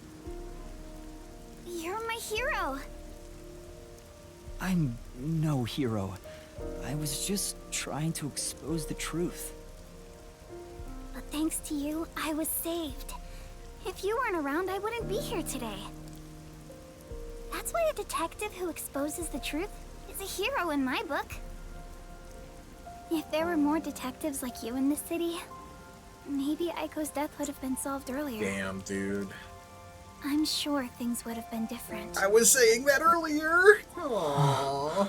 [SPEAKER 5] You're my hero.
[SPEAKER 3] I'm no hero. I was just trying to expose the truth.
[SPEAKER 5] But thanks to you, I was saved. If you weren't around, I wouldn't be here today. That's why a detective who exposes the truth is a hero in my book. If there were more detectives like you in this city, maybe Aiko's death would have been solved earlier.
[SPEAKER 1] Damn, dude.
[SPEAKER 5] I'm sure things would have been different.
[SPEAKER 1] I was saying that earlier. Aww.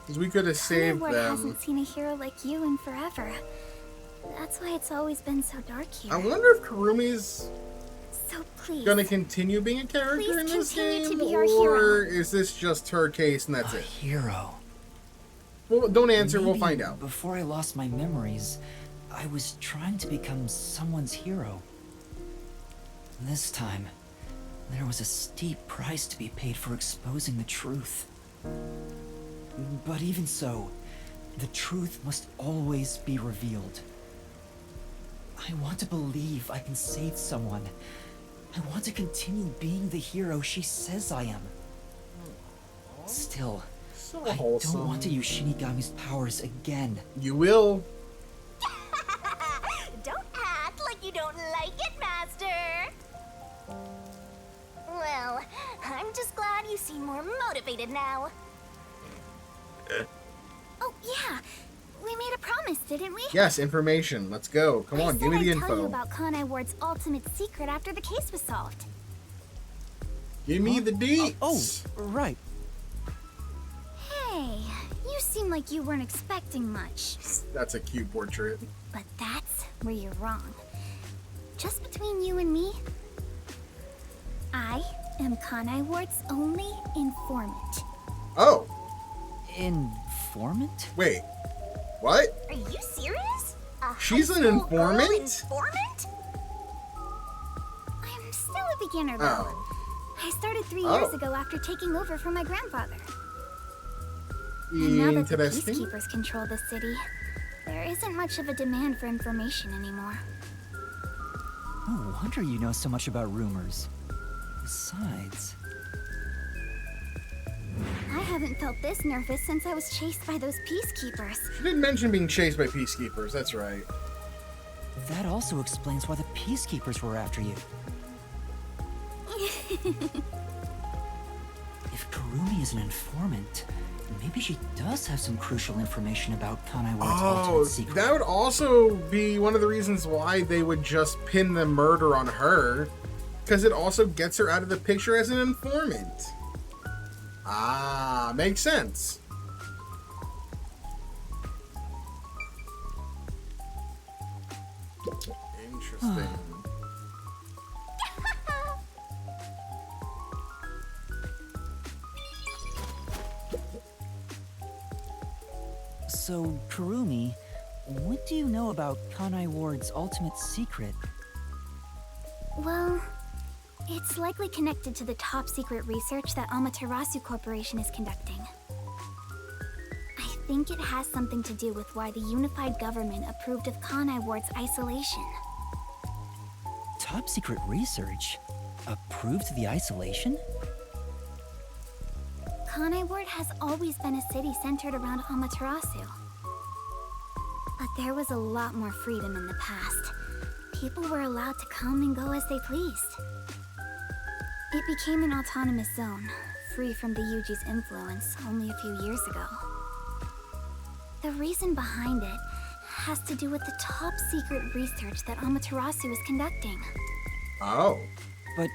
[SPEAKER 1] Because we could have saved
[SPEAKER 5] Ward
[SPEAKER 1] them.
[SPEAKER 5] hasn't seen a hero like you in forever. That's why it's always been so dark here.
[SPEAKER 1] I wonder if Kurumi's
[SPEAKER 5] So please,
[SPEAKER 1] gonna continue being a character
[SPEAKER 5] please
[SPEAKER 1] in this
[SPEAKER 5] continue
[SPEAKER 1] game,
[SPEAKER 5] to be our
[SPEAKER 1] or
[SPEAKER 5] hero.
[SPEAKER 1] is this just her case and that's
[SPEAKER 3] A
[SPEAKER 1] it?
[SPEAKER 3] hero.
[SPEAKER 1] Well, don't answer. We'll
[SPEAKER 3] Maybe
[SPEAKER 1] find out.
[SPEAKER 3] Before I lost my memories, I was trying to become someone's hero. This time, there was a steep price to be paid for exposing the truth. But even so, the truth must always be revealed. I want to believe I can save someone. I want to continue being the hero she says I am. Still,
[SPEAKER 1] So
[SPEAKER 3] I
[SPEAKER 1] wholesome.
[SPEAKER 3] don't want to use Shinigami's powers again.
[SPEAKER 1] You will.
[SPEAKER 5] Don't act like you don't like it, Master. Well, I'm just glad you seem more motivated now. Oh, Yeah, we made a promise, didn't we?
[SPEAKER 1] Yes, information. Let's go. Come on, give me the
[SPEAKER 5] I'd tell you
[SPEAKER 1] info.
[SPEAKER 5] about Conai Ward's ultimate secret after the case was solved.
[SPEAKER 1] Give me the deets.
[SPEAKER 3] Oh, right.
[SPEAKER 5] Hey, you seem like you weren't expecting much.
[SPEAKER 1] That's a cute portrait.
[SPEAKER 5] But that's where you're wrong. Just between you and me, I am Conai Ward's only informant.
[SPEAKER 1] Oh.
[SPEAKER 3] Informant?
[SPEAKER 1] Wait. What?
[SPEAKER 5] Are you serious?
[SPEAKER 1] She's an informant?
[SPEAKER 5] Informant? I'm still a beginner, though.
[SPEAKER 1] Oh.
[SPEAKER 5] I started 3 years ago after taking over from my grandfather. And now that the
[SPEAKER 1] Interesting.
[SPEAKER 5] peacekeepers control the city, there isn't much of a demand for information anymore.
[SPEAKER 3] No wonder you know so much about rumors. Besides...
[SPEAKER 5] I haven't felt this nervous since I was chased by those peacekeepers.
[SPEAKER 1] She didn't mention being chased by peacekeepers, that's right.
[SPEAKER 3] That also explains why the peacekeepers were after you. If Kurumi is an informant, maybe she does have some crucial information about Conai Ward's ultimate secret.
[SPEAKER 1] That would also be one of the reasons why they would just pin the murder on her, because it also gets her out of the picture as an informant. Ah, makes sense. Interesting.
[SPEAKER 3] So, Kurumi, what do you know about Conai Ward's ultimate secret?
[SPEAKER 5] Well, it's likely connected to the top-secret research that Amaterasu Corporation is conducting. I think it has something to do with why the unified government approved of Conai Ward's isolation.
[SPEAKER 3] Top secret research? Approved the isolation?
[SPEAKER 5] Conai Ward has always been a city centered around Amaterasu. But there was a lot more freedom in the past. People were allowed to come and go as they pleased. It became an autonomous zone, free from the Yuji's influence only a few years ago. The reason behind it has to do with the top-secret research that Amaterasu is conducting.
[SPEAKER 1] Oh.
[SPEAKER 3] But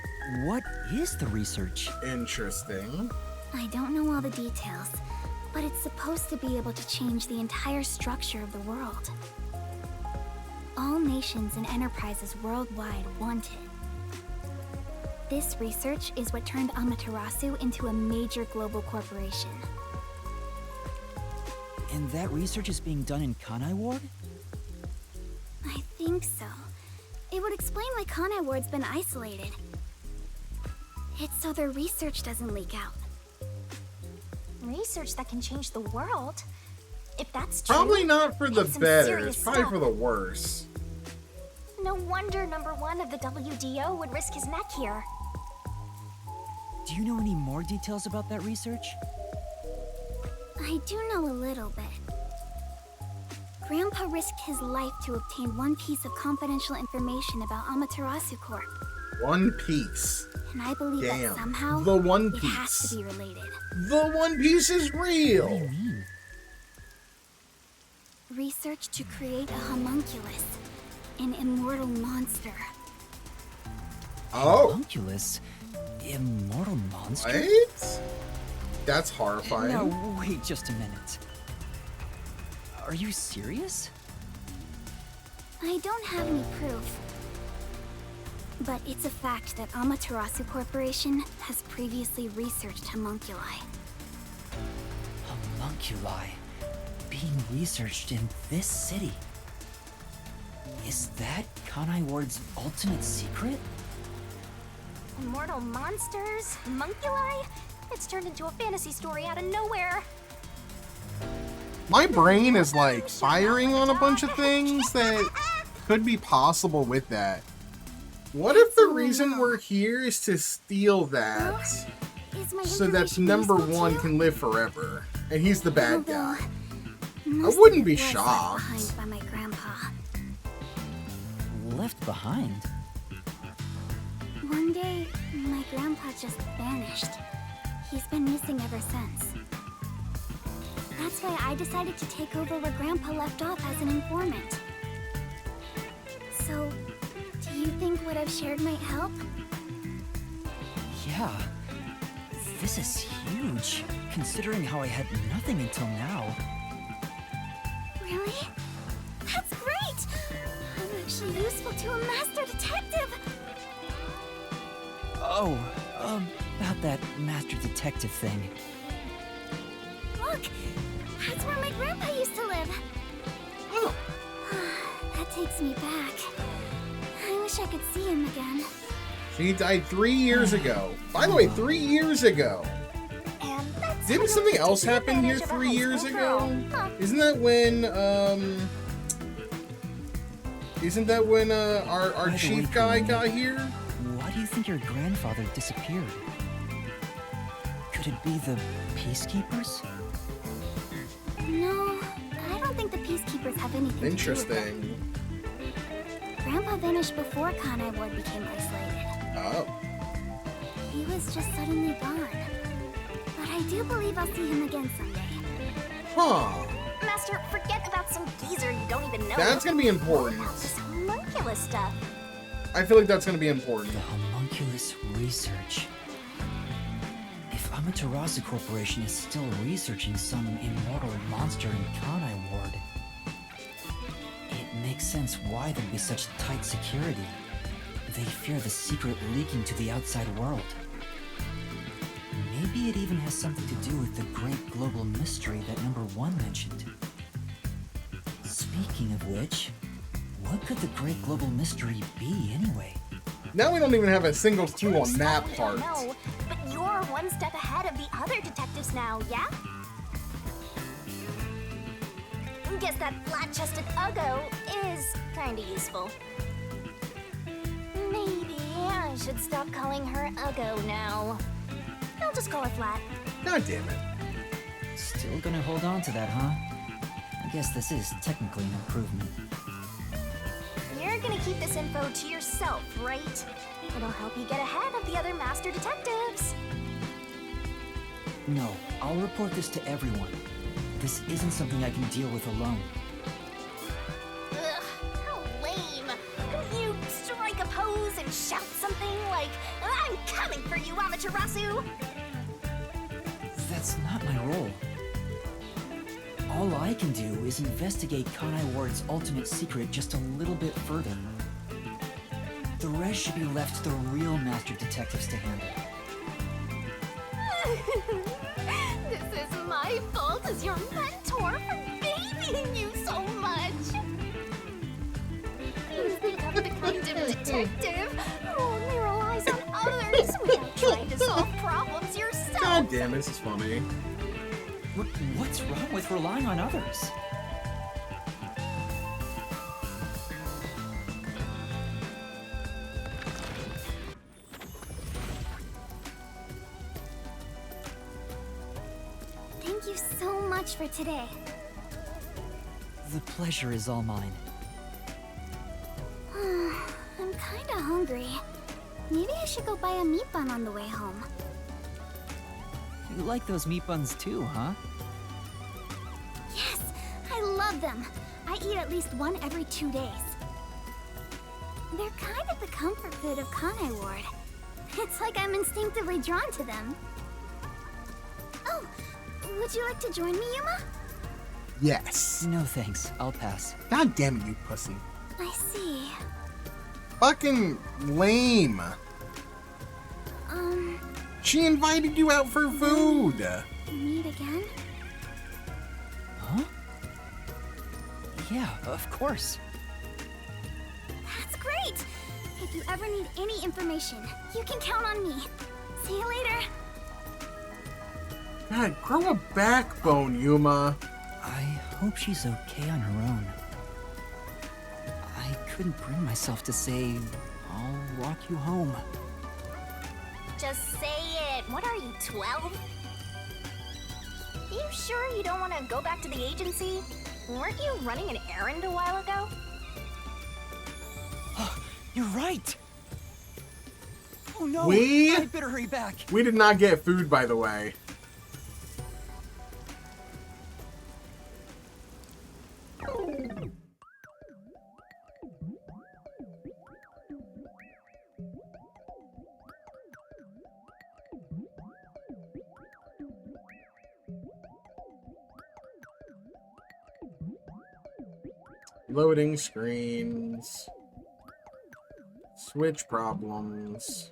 [SPEAKER 3] what is the research?
[SPEAKER 1] Interesting.
[SPEAKER 5] I don't know all the details, but it's supposed to be able to change the entire structure of the world. All nations and enterprises worldwide want it. This research is what turned Amaterasu into a major global corporation.
[SPEAKER 3] And that research is being done in Conai Ward?
[SPEAKER 5] I think so. It would explain why Conai Ward's been isolated. It's so their research doesn't leak out. Research that can change the world? If that's true,
[SPEAKER 1] Probably not for the
[SPEAKER 5] it's some
[SPEAKER 1] better,
[SPEAKER 5] serious
[SPEAKER 1] it's probably
[SPEAKER 5] stuff.
[SPEAKER 1] for the worse.
[SPEAKER 5] No wonder #1 of the WDO would risk his neck here.
[SPEAKER 3] Do you know any more details about that research?
[SPEAKER 5] I do know a little bit. Grandpa risked his life to obtain one piece of confidential information about Amaterasu Corp.
[SPEAKER 1] One Piece.
[SPEAKER 5] And I believe
[SPEAKER 1] Damn.
[SPEAKER 5] that somehow
[SPEAKER 1] The One
[SPEAKER 5] it has
[SPEAKER 1] Piece.
[SPEAKER 5] to be related.
[SPEAKER 1] The One Piece is real.
[SPEAKER 3] What do you mean?
[SPEAKER 5] Research to create a homunculus, an immortal monster.
[SPEAKER 1] Oh.
[SPEAKER 3] Homunculus? Immortal monster?
[SPEAKER 1] What? That's horrifying.
[SPEAKER 3] No, wait just a minute. Are you serious?
[SPEAKER 5] I don't have any proof. But it's a fact that Amaterasu Corporation has previously researched homunculi.
[SPEAKER 3] Homunculi being researched in this city. Is that Conai Ward's ultimate secret?
[SPEAKER 5] Immortal monsters? Homunculi? It's turned into a fantasy story out of nowhere.
[SPEAKER 1] My brain is like firing on a bunch of things that could be possible with that. What if the reason we're here is to steal that
[SPEAKER 5] Is my
[SPEAKER 1] so that
[SPEAKER 5] information useful
[SPEAKER 1] #1
[SPEAKER 5] too?
[SPEAKER 1] can live forever and he's the bad
[SPEAKER 5] Although,
[SPEAKER 1] guy?
[SPEAKER 5] most
[SPEAKER 1] wouldn't
[SPEAKER 5] of
[SPEAKER 1] be
[SPEAKER 5] it was left
[SPEAKER 1] shocked.
[SPEAKER 5] behind by my grandpa.
[SPEAKER 3] Left behind?
[SPEAKER 5] One day, my grandpa just vanished. He's been missing ever since. That's why I decided to take over where Grandpa left off as an informant. So, do you think what I've shared might help?
[SPEAKER 3] Yeah. This is huge, considering how I had nothing until now.
[SPEAKER 5] Really? That's great! I'm actually useful to a master detective!
[SPEAKER 3] Oh, about that master detective thing.
[SPEAKER 5] Look! That's where my grandpa used to live!
[SPEAKER 1] Oh.
[SPEAKER 5] That takes me back. I wish I could see him again.
[SPEAKER 1] He died 3 years ago. By the way, 3 years ago.
[SPEAKER 5] And that's
[SPEAKER 1] Didn't something else happen here 3 years ago? Isn't that when, our chief guy got here?
[SPEAKER 3] Why do you think your grandfather disappeared? Could it be the Peacekeepers?
[SPEAKER 5] No, I don't think the Peacekeepers have anything to do with
[SPEAKER 1] Interesting.
[SPEAKER 5] it. Grandpa vanished before Kanai Ward became isolated.
[SPEAKER 1] Oh.
[SPEAKER 5] He was just suddenly gone. But I do believe I'll see him again someday.
[SPEAKER 1] Huh.
[SPEAKER 5] Master, forget about some geezer you don't even know.
[SPEAKER 1] That's gonna be important.
[SPEAKER 5] This homunculus stuff.
[SPEAKER 1] I feel like that's gonna be important.
[SPEAKER 3] The homunculus research. If Amaterasu Corporation is still researching some immortal monster in Kanai Ward, it makes sense why there'd be such tight security. They fear the secret leaking to the outside world. Maybe it even has something to do with the great global mystery that number 1 mentioned. Speaking of which, what could the great global mystery be anyway?
[SPEAKER 1] Now we don't even have a single clue on that part.
[SPEAKER 5] No, but you're one step ahead of the other detectives now, yeah? Guess that flat-chested Uggo is kinda useful. Maybe I should stop calling her Uggo now. I'll just call her Flat.
[SPEAKER 1] God damn it.
[SPEAKER 3] Still gonna hold on to that, huh? I guess this is technically an improvement.
[SPEAKER 5] You're gonna keep this info to yourself, right? It'll help you get ahead of the other master detectives.
[SPEAKER 3] No, I'll report this to everyone. This isn't something I can deal with alone.
[SPEAKER 5] Ugh, how lame. Couldn't you strike a pose and shout something like, "I'm coming for you, Amaterasu"?
[SPEAKER 3] That's not my role. All I can do is investigate Kanai Ward's ultimate secret just a little bit further. The rest should be left to the real master detectives to handle.
[SPEAKER 5] This is my fault as your mentor for babying you so much. You think I'm the kind of detective who only relies on others without trying to solve problems yourself.
[SPEAKER 1] God damn it, this is funny.
[SPEAKER 3] What's wrong with relying on others?
[SPEAKER 5] Thank you so much for today.
[SPEAKER 3] The pleasure is all mine.
[SPEAKER 5] I'm kinda hungry. Maybe I should go buy a meat bun on the way home.
[SPEAKER 3] You like those meat buns too, huh?
[SPEAKER 5] Yes, I love them. I eat at least one every 2 days. They're kind of the comfort food of Kanai Ward. It's like I'm instinctively drawn to them. Oh, would you like to join me, Yuma?
[SPEAKER 1] Yes.
[SPEAKER 3] No thanks, I'll pass.
[SPEAKER 1] God damn it, you pussy.
[SPEAKER 5] I see.
[SPEAKER 1] Fucking lame. She invited you out for food.
[SPEAKER 5] Meet again?
[SPEAKER 3] Huh? Yeah, of course.
[SPEAKER 5] That's great! If you ever need any information, you can count on me. See you later.
[SPEAKER 1] God, grow a backbone, Yuma.
[SPEAKER 3] I hope she's okay on her own. I couldn't bring myself to say, I'll walk you home.
[SPEAKER 5] Just say it. What are you, 12? You sure you don't want to go back to the agency? Weren't you running an errand a while ago?
[SPEAKER 3] You're right! Oh no! I better hurry back.
[SPEAKER 1] We did not get food, by the way. Loading screens. Switch problems.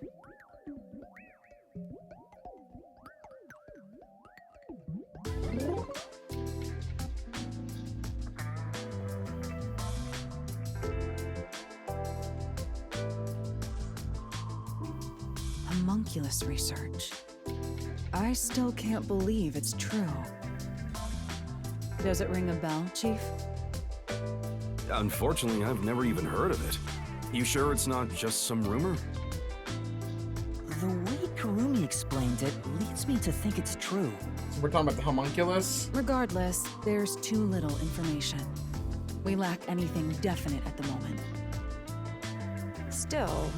[SPEAKER 3] Homunculus research. I still can't believe it's true. Does it ring a bell, Chief?
[SPEAKER 9] Unfortunately, I've never even heard of it. You sure it's not just some rumor?
[SPEAKER 3] The way Kurumi explained it leads me to think it's true.
[SPEAKER 1] So we're talking about the homunculus?
[SPEAKER 3] Regardless, there's too little information. We lack anything definite at the moment. Still,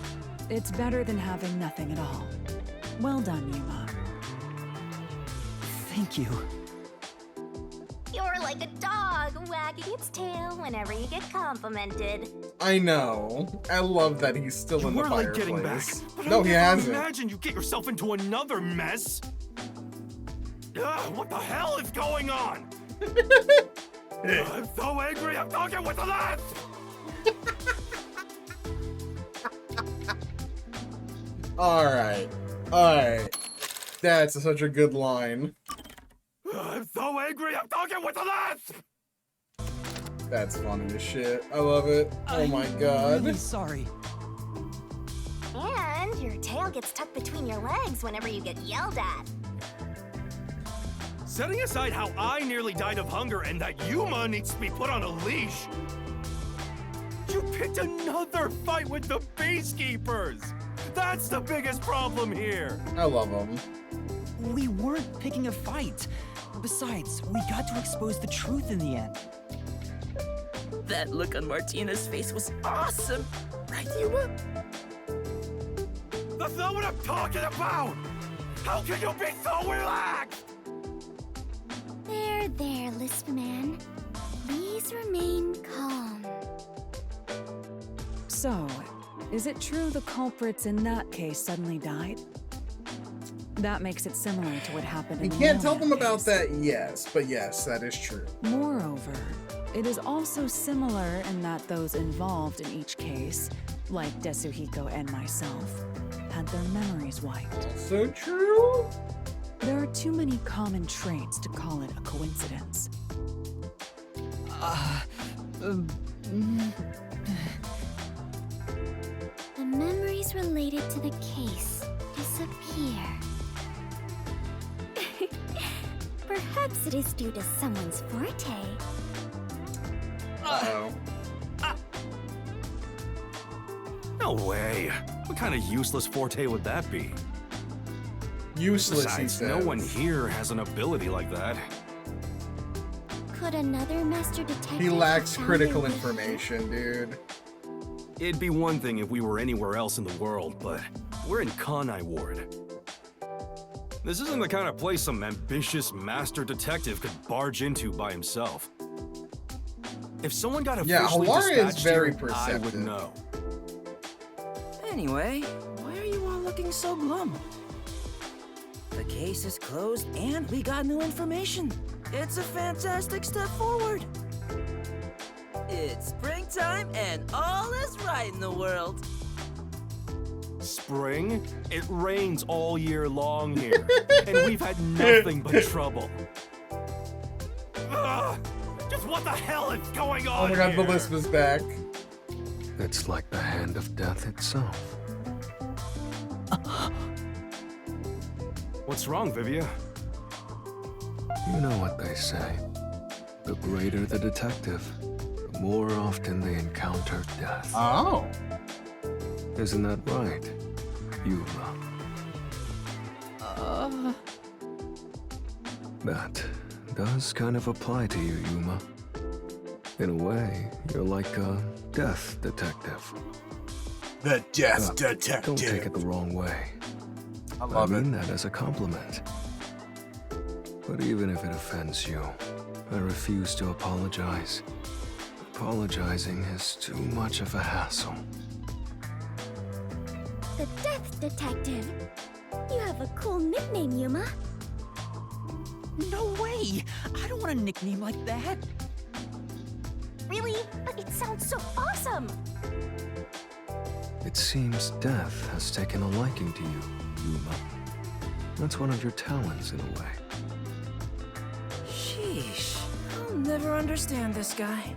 [SPEAKER 3] it's better than having nothing at all. Well done, Yuma. Thank you.
[SPEAKER 5] You're like a dog wagging its tail whenever you get complimented.
[SPEAKER 1] I know. I love that he's still in the fireplace.
[SPEAKER 9] Like getting back, but
[SPEAKER 1] no,
[SPEAKER 9] I
[SPEAKER 1] he
[SPEAKER 9] never
[SPEAKER 1] hasn't.
[SPEAKER 9] Imagine you get yourself into another mess. What the hell is going on? I'm so angry. I'm talking with the last.
[SPEAKER 1] All right. That's such a good line.
[SPEAKER 9] I'm so angry. I'm talking with the last.
[SPEAKER 1] That's funny as shit. I love it. Oh my god.
[SPEAKER 3] I'm really sorry.
[SPEAKER 5] And your tail gets tucked between your legs whenever you get yelled at.
[SPEAKER 9] Setting aside how I nearly died of hunger and that Yuma needs to be put on a leash, you picked another fight with the Peacekeepers! That's the biggest problem here!
[SPEAKER 1] I love him.
[SPEAKER 3] We weren't picking a fight. Besides, we got to expose the truth in the end.
[SPEAKER 4] That look on Martina's face was awesome! Right, Yuma?
[SPEAKER 9] That's not what I'm talking about! How can you be so relaxed?
[SPEAKER 5] There, Lisp Man. Please remain calm.
[SPEAKER 3] So, is it true the culprits in that case suddenly died? That makes it similar to what happened in
[SPEAKER 1] You
[SPEAKER 3] the
[SPEAKER 1] can't tell
[SPEAKER 3] Million
[SPEAKER 1] them about
[SPEAKER 3] case.
[SPEAKER 1] that, yes, but yes, that is true.
[SPEAKER 3] Moreover, it is also similar in that those involved in each case, like Desuhiko and myself, had their memories wiped.
[SPEAKER 1] Also true?
[SPEAKER 3] There are too many common traits to call it a coincidence.
[SPEAKER 5] The memories related to the case disappear. Perhaps it is due to someone's forte.
[SPEAKER 1] Uh-oh.
[SPEAKER 9] No way. What kind of useless forte would that be?
[SPEAKER 1] Useless,
[SPEAKER 9] Besides,
[SPEAKER 1] he says.
[SPEAKER 9] no one here has an ability like that.
[SPEAKER 5] Could another master detective
[SPEAKER 1] He lacks
[SPEAKER 5] have found
[SPEAKER 1] critical
[SPEAKER 5] their way
[SPEAKER 1] information, dude.
[SPEAKER 9] It'd be one thing if we were anywhere else in the world, but we're in Kanai Ward. This isn't the kind of place some ambitious master detective could barge into by himself. If someone got officially
[SPEAKER 1] Halara is
[SPEAKER 9] dispatched
[SPEAKER 1] very
[SPEAKER 9] here, I
[SPEAKER 1] perceptive.
[SPEAKER 9] would know.
[SPEAKER 4] Anyway, why are you all looking so glum? The case is closed and we got new information. It's a fantastic step forward. It's springtime and all is right in the world.
[SPEAKER 9] Spring? It rains all year long here, and we've had nothing but trouble. Ugh, just what the hell is going on
[SPEAKER 1] Oh my god, the
[SPEAKER 9] here?
[SPEAKER 1] lisp is back.
[SPEAKER 10] It's like the hand of death itself.
[SPEAKER 9] What's wrong, Vivia?
[SPEAKER 10] You know what they say. The greater the detective, the more often they encounter death.
[SPEAKER 1] Oh.
[SPEAKER 10] Isn't that right, Yuma? That does kind of apply to you, Yuma. In a way, you're like a death detective.
[SPEAKER 1] The death
[SPEAKER 10] Don't take it the wrong way.
[SPEAKER 1] I love
[SPEAKER 10] I mean
[SPEAKER 1] it.
[SPEAKER 10] that as a compliment. But even if it offends you, I refuse to apologize. Apologizing is too much of a hassle.
[SPEAKER 5] The Death Detective. You have a cool nickname, Yuma.
[SPEAKER 3] No way! I don't want a nickname like that.
[SPEAKER 5] really? But it sounds so awesome!
[SPEAKER 10] It seems death has taken a liking to you, Yuma. That's one of your talents in a way.
[SPEAKER 4] Sheesh. I'll never understand this guy.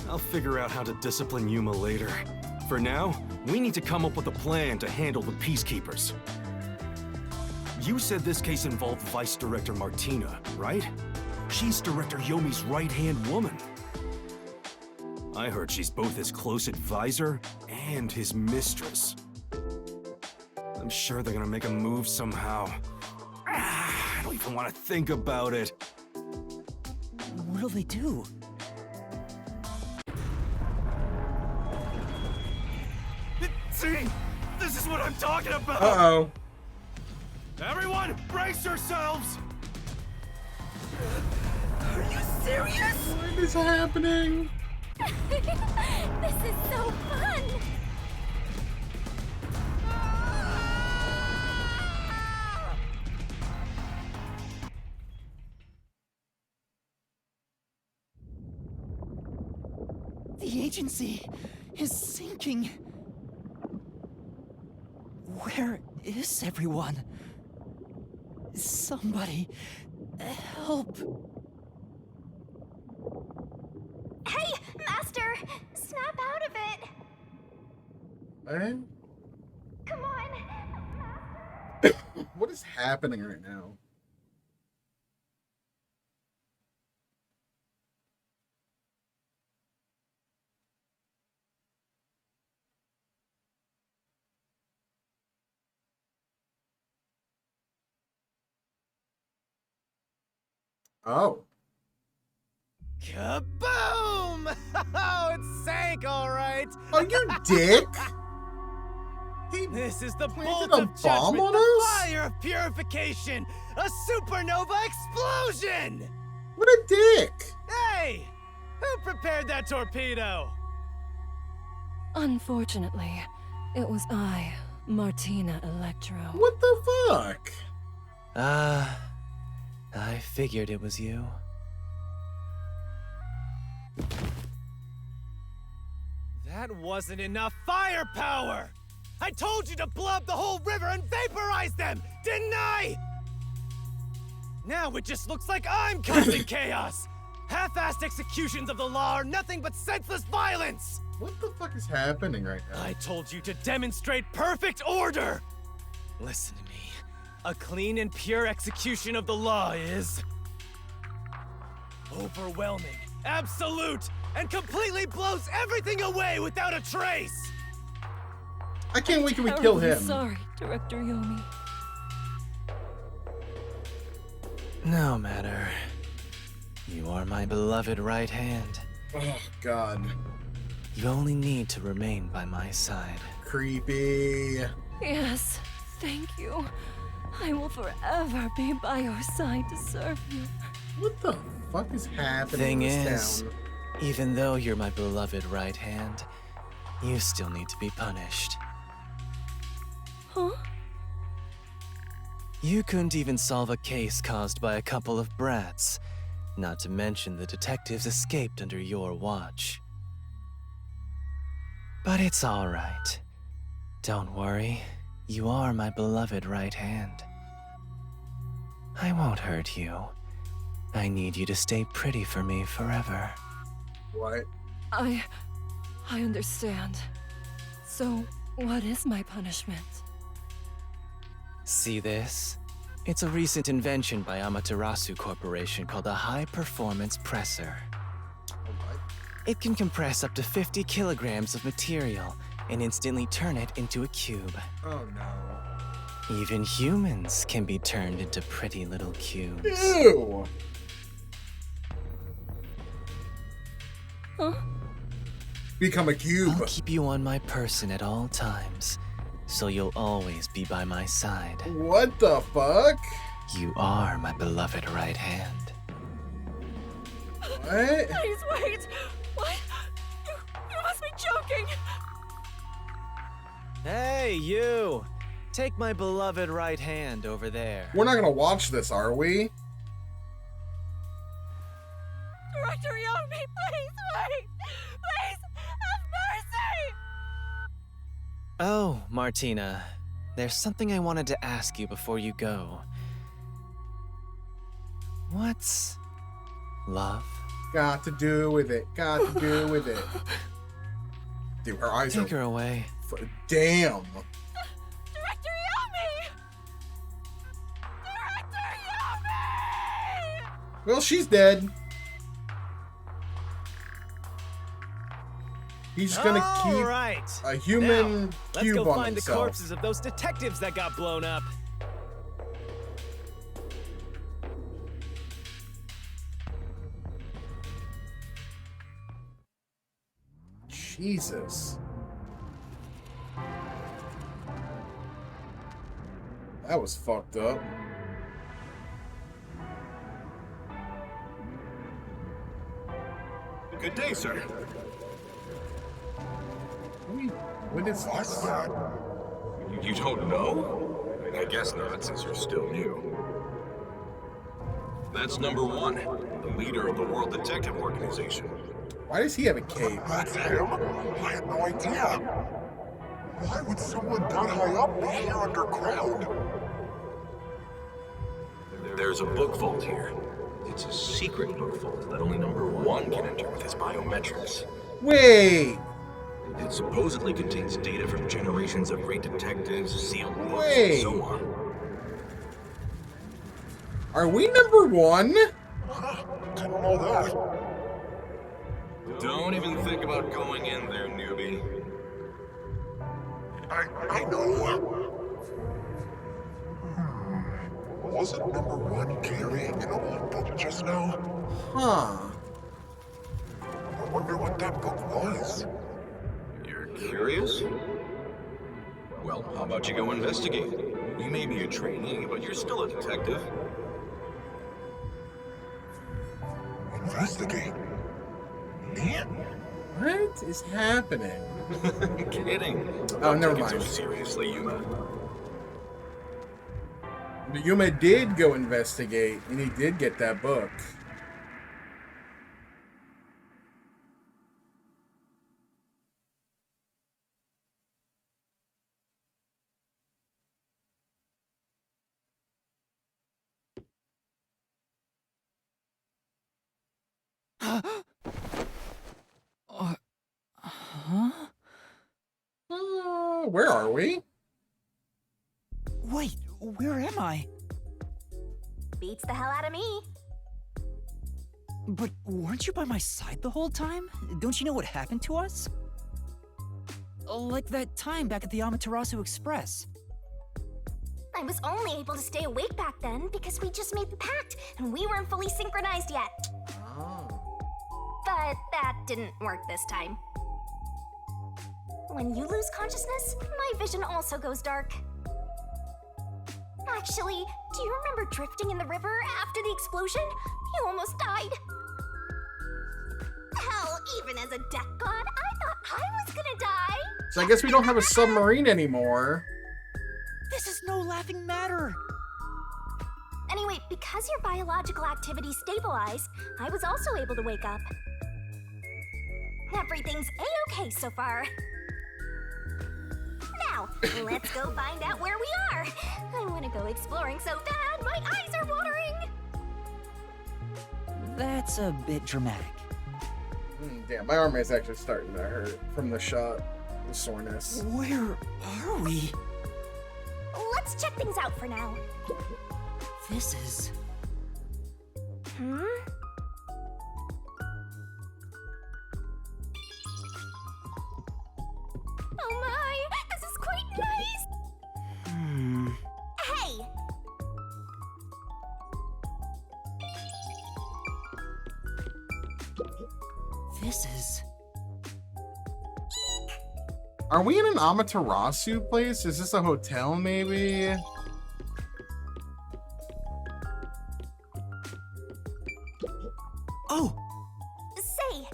[SPEAKER 9] I'll figure out how to discipline Yuma later. For now, we need to come up with a plan to handle the Peacekeepers. You said this case involved Vice Director Martina, right? She's Director Yomi's right-hand woman. I heard she's both his close advisor and his mistress. I'm sure they're gonna make a move somehow. I don't even want to think about it.
[SPEAKER 3] What'll they do?
[SPEAKER 9] See? This is what I'm talking about!
[SPEAKER 1] Uh-oh.
[SPEAKER 9] Everyone, brace yourselves!
[SPEAKER 4] Are you serious?
[SPEAKER 1] What is happening?
[SPEAKER 5] This is so fun!
[SPEAKER 3] The agency is sinking. Where is everyone? Somebody help.
[SPEAKER 5] Hey, Master! Snap out of it!
[SPEAKER 1] Eh?
[SPEAKER 5] Come on!
[SPEAKER 1] What is happening right now? Oh.
[SPEAKER 11] Kaboom! Oh, it sank, all right.
[SPEAKER 1] Oh, you dick!
[SPEAKER 11] This is the bolt
[SPEAKER 1] a
[SPEAKER 11] of
[SPEAKER 1] bomb
[SPEAKER 11] judgment,
[SPEAKER 1] on
[SPEAKER 11] the
[SPEAKER 1] us?
[SPEAKER 11] fire of purification, a supernova explosion!
[SPEAKER 1] What a dick!
[SPEAKER 11] Hey, who prepared that torpedo?
[SPEAKER 8] Unfortunately, it was I, Martina Electro.
[SPEAKER 1] What the fuck?
[SPEAKER 12] I figured it was you.
[SPEAKER 11] That wasn't enough firepower! I told you to blow up the whole river and vaporize them, didn't I? Now it just looks like I'm causing chaos! Half-assed executions of the law are nothing but senseless violence!
[SPEAKER 1] What the fuck is happening right now?
[SPEAKER 11] I told you to demonstrate perfect order! Listen to me. A clean and pure execution of the law is... overwhelming, absolute, and completely blows everything away without a trace!
[SPEAKER 1] I can't wait till we kill him.
[SPEAKER 8] Sorry, Director Yomi.
[SPEAKER 12] No matter. You are my beloved right hand.
[SPEAKER 1] Oh, God.
[SPEAKER 12] You only need to remain by my side.
[SPEAKER 1] Creepy.
[SPEAKER 8] Yes, thank you. I will forever be by your side to serve you.
[SPEAKER 1] What the fuck is happening
[SPEAKER 12] Thing
[SPEAKER 1] in this
[SPEAKER 12] is,
[SPEAKER 1] town?
[SPEAKER 12] even though you're my beloved right hand, you still need to be punished.
[SPEAKER 8] Huh?
[SPEAKER 12] You couldn't even solve a case caused by a couple of brats, not to mention the detectives escaped under your watch. But it's all right. Don't worry, you are my beloved right hand. I won't hurt you. I need you to stay pretty for me forever.
[SPEAKER 1] What?
[SPEAKER 8] I understand. So, what is my punishment?
[SPEAKER 12] See this? It's a recent invention by Amaterasu Corporation called a high-performance presser. It can compress up to 50 kilograms of material and instantly turn it into a cube.
[SPEAKER 1] Oh no.
[SPEAKER 12] Even humans can be turned into pretty little cubes.
[SPEAKER 1] Ew!
[SPEAKER 8] Huh?
[SPEAKER 1] Become a cube.
[SPEAKER 12] I'll keep you on my person at all times, so you'll always be by my side.
[SPEAKER 1] What the fuck?
[SPEAKER 12] You are my beloved right hand.
[SPEAKER 1] What?
[SPEAKER 8] Please wait! What? You must be joking!
[SPEAKER 12] Hey, you! Take my beloved right hand over there.
[SPEAKER 1] We're not gonna watch this, are we?
[SPEAKER 6] Director Yomi, please wait! Please, have mercy!
[SPEAKER 12] Oh, Martina. There's something I wanted to ask you before you go. What's love?
[SPEAKER 1] Got to do with it. Got to do with it. Dude, her eyes
[SPEAKER 12] Take her away.
[SPEAKER 1] Damn.
[SPEAKER 6] Director Yomi! Director Yomi!
[SPEAKER 1] Well, she's dead. He's gonna keep a human cube
[SPEAKER 11] let's go
[SPEAKER 1] on
[SPEAKER 11] find
[SPEAKER 1] himself.
[SPEAKER 11] the corpses of those detectives that got blown up.
[SPEAKER 1] Jesus. That was fucked up.
[SPEAKER 9] Good day, sir.
[SPEAKER 1] What is this?
[SPEAKER 9] You don't know? I guess not, since you're still new. That's number one, the leader of the World Detective Organization.
[SPEAKER 1] Why does he have a cape?
[SPEAKER 13] That's him? I had no idea. Why would someone that high up be here underground?
[SPEAKER 9] There's a book vault here. It's a secret book vault that only number one can enter with his biometrics.
[SPEAKER 1] Wait!
[SPEAKER 9] It supposedly contains data from generations of great detectives, sealed books,
[SPEAKER 1] Wait.
[SPEAKER 9] and so on.
[SPEAKER 1] Are we number one?
[SPEAKER 13] Didn't know that.
[SPEAKER 9] Don't even think about going in there, newbie.
[SPEAKER 13] I know. Wasn't number one carrying an old book just now?
[SPEAKER 1] Huh.
[SPEAKER 13] I wonder what that book was.
[SPEAKER 9] You're curious? Well, how about you go investigate? You may be a trainee, but you're still a detective.
[SPEAKER 13] Investigate? Me?
[SPEAKER 1] What is happening?
[SPEAKER 9] Kidding.
[SPEAKER 1] Oh, never
[SPEAKER 9] Don't take it
[SPEAKER 1] mind.
[SPEAKER 9] so seriously, Yuma.
[SPEAKER 1] But Yuma did go investigate, and he did get that book. Where are we?
[SPEAKER 3] Wait, where am I?
[SPEAKER 5] Beats the hell out of me.
[SPEAKER 3] But weren't you by my side the whole time? Don't you know what happened to us? Like that time back at the Amaterasu Express.
[SPEAKER 5] I was only able to stay awake back then because we just made the pact and we weren't fully synchronized yet.
[SPEAKER 1] Oh.
[SPEAKER 5] But that didn't work this time. When you lose consciousness, my vision also goes dark. Actually, do you remember drifting in the river after the explosion? You almost died. Hell, even as a death god, I thought I was gonna die.
[SPEAKER 1] So I guess we don't have a submarine anymore.
[SPEAKER 3] This is no laughing matter.
[SPEAKER 5] Anyway, because your biological activity stabilized, I was also able to wake up. Everything's a-okay so far. Now, let's go find out where we are. I want to go exploring so bad, my eyes are watering.
[SPEAKER 3] That's a bit dramatic.
[SPEAKER 1] Damn, my arm is actually starting to hurt from the shot. The soreness.
[SPEAKER 3] Where are we?
[SPEAKER 5] Let's check things out for now.
[SPEAKER 3] This is...
[SPEAKER 5] Hmm? Oh my, this is quite nice. Hey!
[SPEAKER 3] This is...
[SPEAKER 1] Are we in an Amaterasu place? Is this a hotel, maybe?
[SPEAKER 3] Oh!
[SPEAKER 5] Say,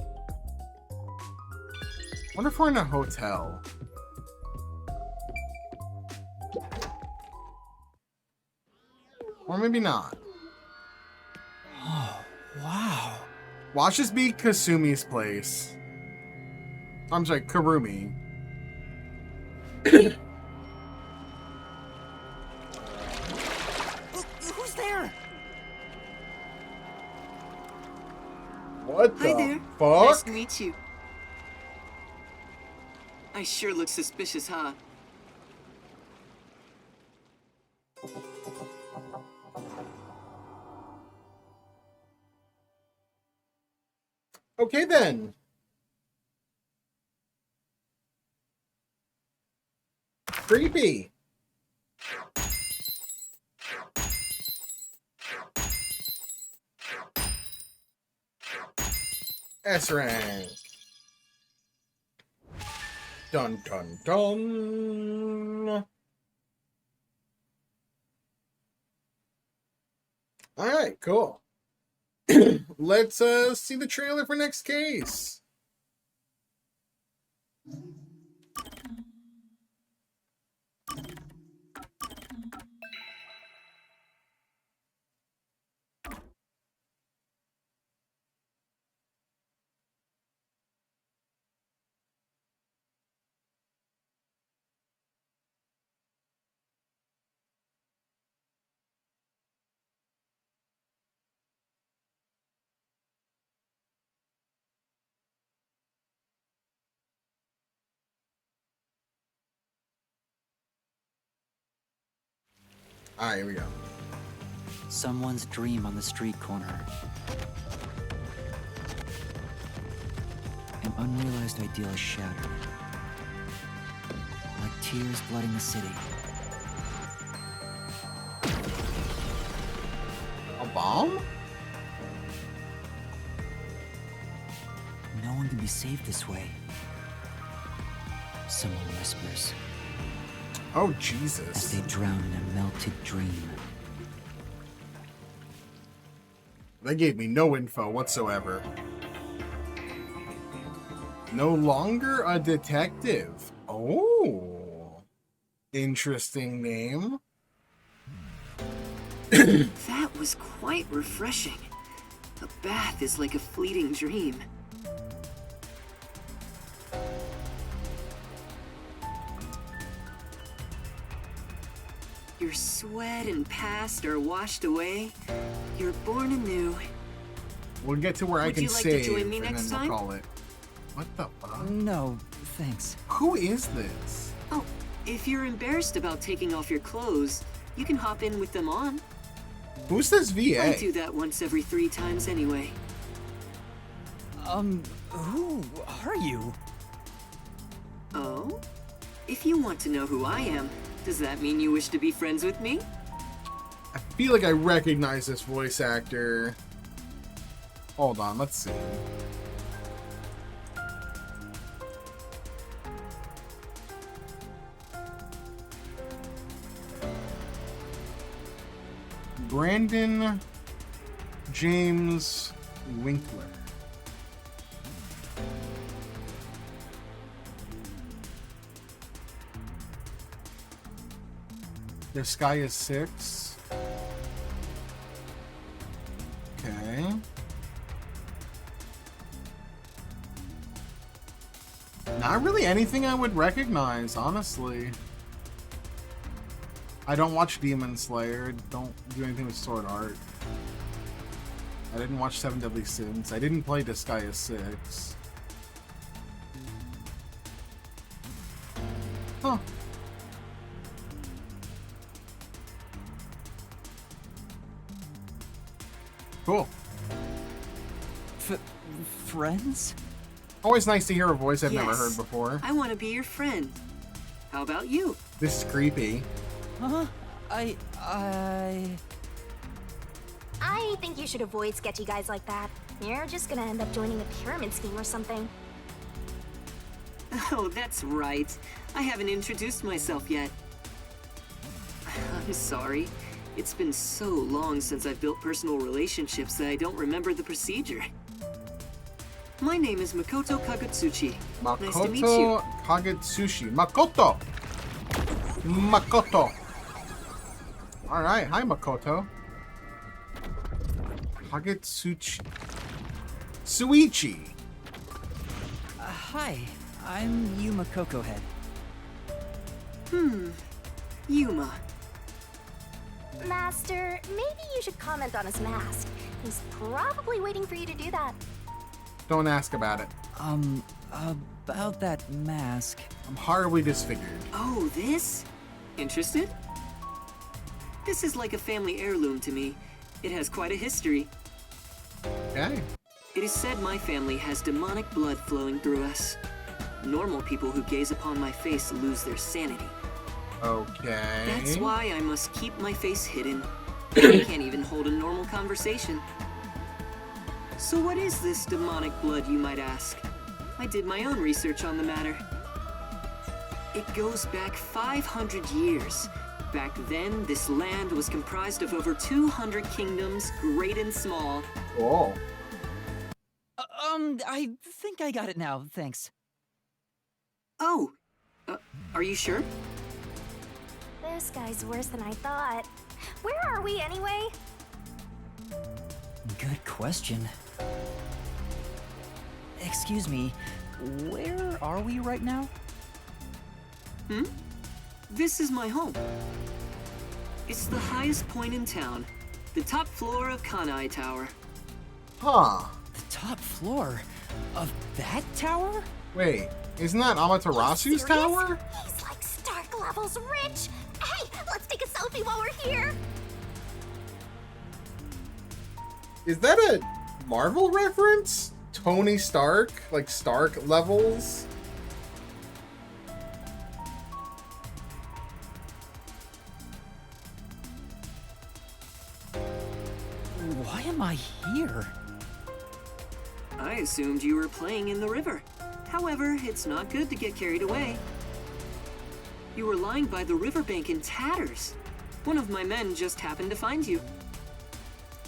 [SPEAKER 1] Wonder if we're in a hotel. Or maybe not.
[SPEAKER 3] Oh, wow.
[SPEAKER 1] Watch this be Kasumi's place. I'm sorry, Karumi.
[SPEAKER 4] Who's there?
[SPEAKER 1] What the
[SPEAKER 14] Hi there.
[SPEAKER 1] fuck?
[SPEAKER 14] Nice to meet you. I sure look suspicious, huh?
[SPEAKER 1] Okay then. Creepy. S rank. Dun dun dun. All right, cool. Let's see the trailer for next case. All right, here we go.
[SPEAKER 3] Someone's dream on the street corner. An unrealized ideal is shattered. Like tears flooding the city.
[SPEAKER 1] A bomb?
[SPEAKER 3] No one can be saved this way. Someone whispers.
[SPEAKER 1] Oh, Jesus.
[SPEAKER 3] As they drown in a melted dream.
[SPEAKER 1] They gave me no info whatsoever. No longer a detective. Oh. Interesting name.
[SPEAKER 14] That was quite refreshing. A bath is like a fleeting dream. Your sweat and past are washed away. You're born anew.
[SPEAKER 1] We'll get to where I can
[SPEAKER 14] Would you like
[SPEAKER 1] save,
[SPEAKER 14] to join me
[SPEAKER 1] and
[SPEAKER 14] next
[SPEAKER 1] then we'll
[SPEAKER 14] time?
[SPEAKER 1] call it. What the fuck?
[SPEAKER 3] No, thanks.
[SPEAKER 1] Who is this?
[SPEAKER 14] Oh, if you're embarrassed about taking off your clothes, you can hop in with them on.
[SPEAKER 1] Who's this VA?
[SPEAKER 14] I do that once every 3 times anyway.
[SPEAKER 3] Who are you?
[SPEAKER 14] Oh? If you want to know who I am, does that mean you wish to be friends with me?
[SPEAKER 1] I feel like I recognize this voice actor. Hold on, let's see. Brandon James Winkler. The Sky is 6. Okay. Not really anything I would recognize, honestly. I don't watch Demon Slayer. Don't do anything with Sword Art. I didn't watch 7 Deadly Sins. I didn't play Disgaea 6. Huh. Cool.
[SPEAKER 3] Friends?
[SPEAKER 1] Always nice to hear a voice I've never
[SPEAKER 14] Yes.
[SPEAKER 1] heard before.
[SPEAKER 14] I want to be your friend. How about you?
[SPEAKER 1] This is creepy.
[SPEAKER 3] Huh?
[SPEAKER 5] I think you should avoid sketchy guys like that. You're just gonna end up joining a pyramid scheme or something.
[SPEAKER 14] Oh, that's right. I haven't introduced myself yet. I'm sorry. It's been so long since I've built personal relationships that I don't remember the procedure. My name is Makoto Kagutsuchi. Nice to meet you.
[SPEAKER 1] Makoto Kagutsuchi. Makoto! Makoto! Alright, hi Makoto. Kagutsuchi. Suichi.
[SPEAKER 3] Hi, I'm Yuma Cocohead.
[SPEAKER 14] Yuma.
[SPEAKER 5] Master, maybe you should comment on his mask. He's probably waiting for you to do that.
[SPEAKER 1] Don't ask about it.
[SPEAKER 3] About that mask.
[SPEAKER 1] I'm horribly disfigured.
[SPEAKER 14] Oh, this? Interested? This is like a family heirloom to me. It has quite a history.
[SPEAKER 1] Okay.
[SPEAKER 14] It is said my family has demonic blood flowing through us. Normal people who gaze upon my face lose their sanity.
[SPEAKER 1] Okay.
[SPEAKER 14] That's why I must keep my face hidden. I can't even hold a normal conversation. So what is this demonic blood, you might ask? I did my own research on the matter. It goes back 500 years. Back then, this land was comprised of over 200 kingdoms, great and small.
[SPEAKER 1] Oh.
[SPEAKER 3] I think I got it now, thanks.
[SPEAKER 14] Oh, are you sure?
[SPEAKER 5] This guy's worse than I thought. Where are we anyway?
[SPEAKER 3] Good question. Excuse me, where are we right now?
[SPEAKER 14] This is my home. It's the highest point in town, the top floor of Kanai Tower.
[SPEAKER 1] Huh.
[SPEAKER 3] The top floor of that tower?
[SPEAKER 1] Wait, isn't that Amaterasu's tower?
[SPEAKER 5] He's like Stark levels rich. Hey, let's take a selfie while we're here.
[SPEAKER 1] Is that a Marvel reference? Tony Stark? Like Stark levels?
[SPEAKER 3] Why am I here?
[SPEAKER 14] I assumed you were playing in the river. However, it's not good to get carried away. You were lying by the riverbank in tatters. One of my men just happened to find you.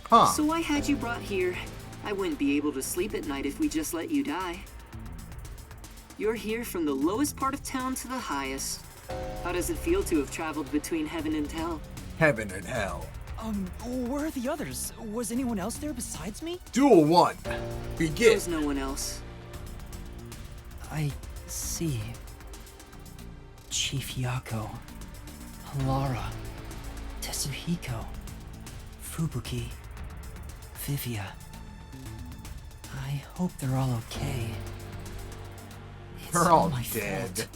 [SPEAKER 1] Huh.
[SPEAKER 14] So I had you brought here. I wouldn't be able to sleep at night if we just let you die. You're here from the lowest part of town to the highest. How does it feel to have traveled between heaven and hell?
[SPEAKER 1] Heaven and hell.
[SPEAKER 3] Where are the others? Was anyone else there besides me?
[SPEAKER 1] Duel 1. Begin.
[SPEAKER 14] There's no one else.
[SPEAKER 3] I see. Chief Yako, Lara, Tetsuhiko, Fubuki, Vivia. I hope they're all okay. It's
[SPEAKER 1] They're all
[SPEAKER 3] my
[SPEAKER 1] dead.
[SPEAKER 3] fault.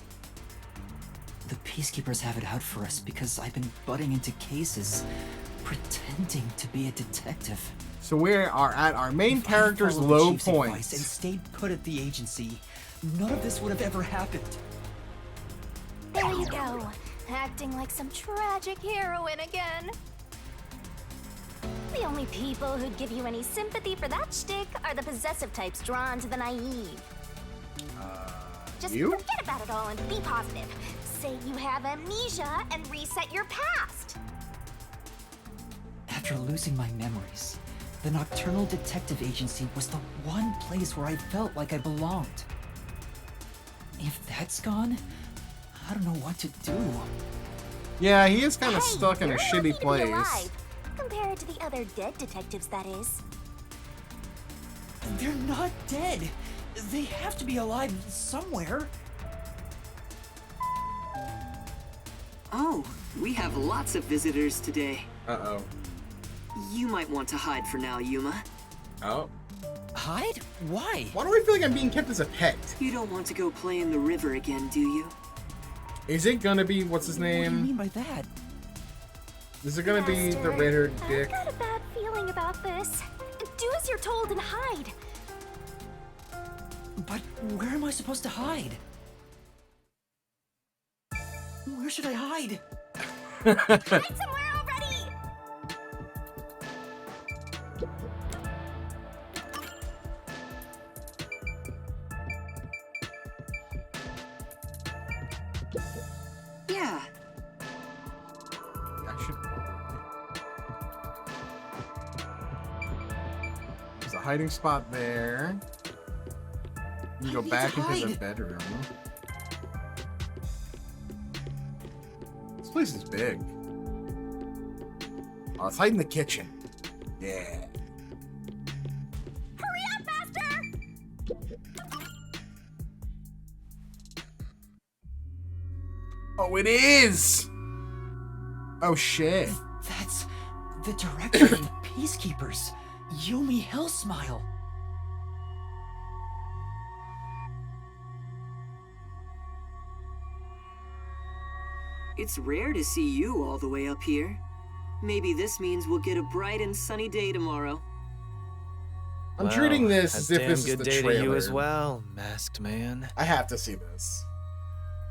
[SPEAKER 3] The Peacekeepers have it out for us because I've been butting into cases, pretending to be a detective.
[SPEAKER 1] So we are at our main
[SPEAKER 3] If
[SPEAKER 1] character's
[SPEAKER 3] I'd followed the
[SPEAKER 1] low
[SPEAKER 3] Chief's advice
[SPEAKER 1] point.
[SPEAKER 3] and stayed put at the agency, none of this would have ever happened.
[SPEAKER 5] There you go. Acting like some tragic heroine again. The only people who'd give you any sympathy for that shtick are the possessive types drawn to the naive. Just
[SPEAKER 1] you?
[SPEAKER 5] forget about it all and be positive. Say you have amnesia and reset your past.
[SPEAKER 3] After losing my memories, the Nocturnal Detective Agency was the one place where I felt like I belonged. If that's gone, I don't know what to do.
[SPEAKER 1] Yeah, he is kind of
[SPEAKER 5] Hey,
[SPEAKER 1] stuck in a
[SPEAKER 5] you're
[SPEAKER 1] shitty
[SPEAKER 5] lucky to be
[SPEAKER 1] place.
[SPEAKER 5] alive, compared to the other dead detectives, that is.
[SPEAKER 3] They're not dead. They have to be alive somewhere.
[SPEAKER 14] Oh, we have lots of visitors today.
[SPEAKER 1] Uh-oh.
[SPEAKER 14] You might want to hide for now, Yuma.
[SPEAKER 1] Oh.
[SPEAKER 3] Hide? Why?
[SPEAKER 1] Why do I feel like I'm being kept as a pet?
[SPEAKER 14] You don't want to go play in the river again, do you?
[SPEAKER 1] Is it gonna be, what's his
[SPEAKER 3] What do you
[SPEAKER 1] name?
[SPEAKER 3] mean by that?
[SPEAKER 1] Is it gonna be the
[SPEAKER 5] Master,
[SPEAKER 1] red-haired dick?
[SPEAKER 5] I've got a bad feeling about this. Do as you're told and hide.
[SPEAKER 3] But where am I supposed to hide? Where should I hide?
[SPEAKER 5] Hide somewhere already!
[SPEAKER 14] Yeah.
[SPEAKER 1] I should... There's a hiding spot there. You can go
[SPEAKER 3] need
[SPEAKER 1] back
[SPEAKER 3] to
[SPEAKER 1] into the
[SPEAKER 3] hide.
[SPEAKER 1] bedroom. This place is big. Oh, let's hide in the kitchen. Yeah.
[SPEAKER 5] Hurry up, Master!
[SPEAKER 1] Oh, it is! Oh, shit.
[SPEAKER 3] That's the director of the Peacekeepers, Yumi Hillsmile.
[SPEAKER 14] It's rare to see you all the way up here. Maybe this means we'll get a bright and sunny day tomorrow.
[SPEAKER 1] I'm treating this as if this is the trailer.
[SPEAKER 12] Good day to you as well, masked man.
[SPEAKER 1] I have to see this.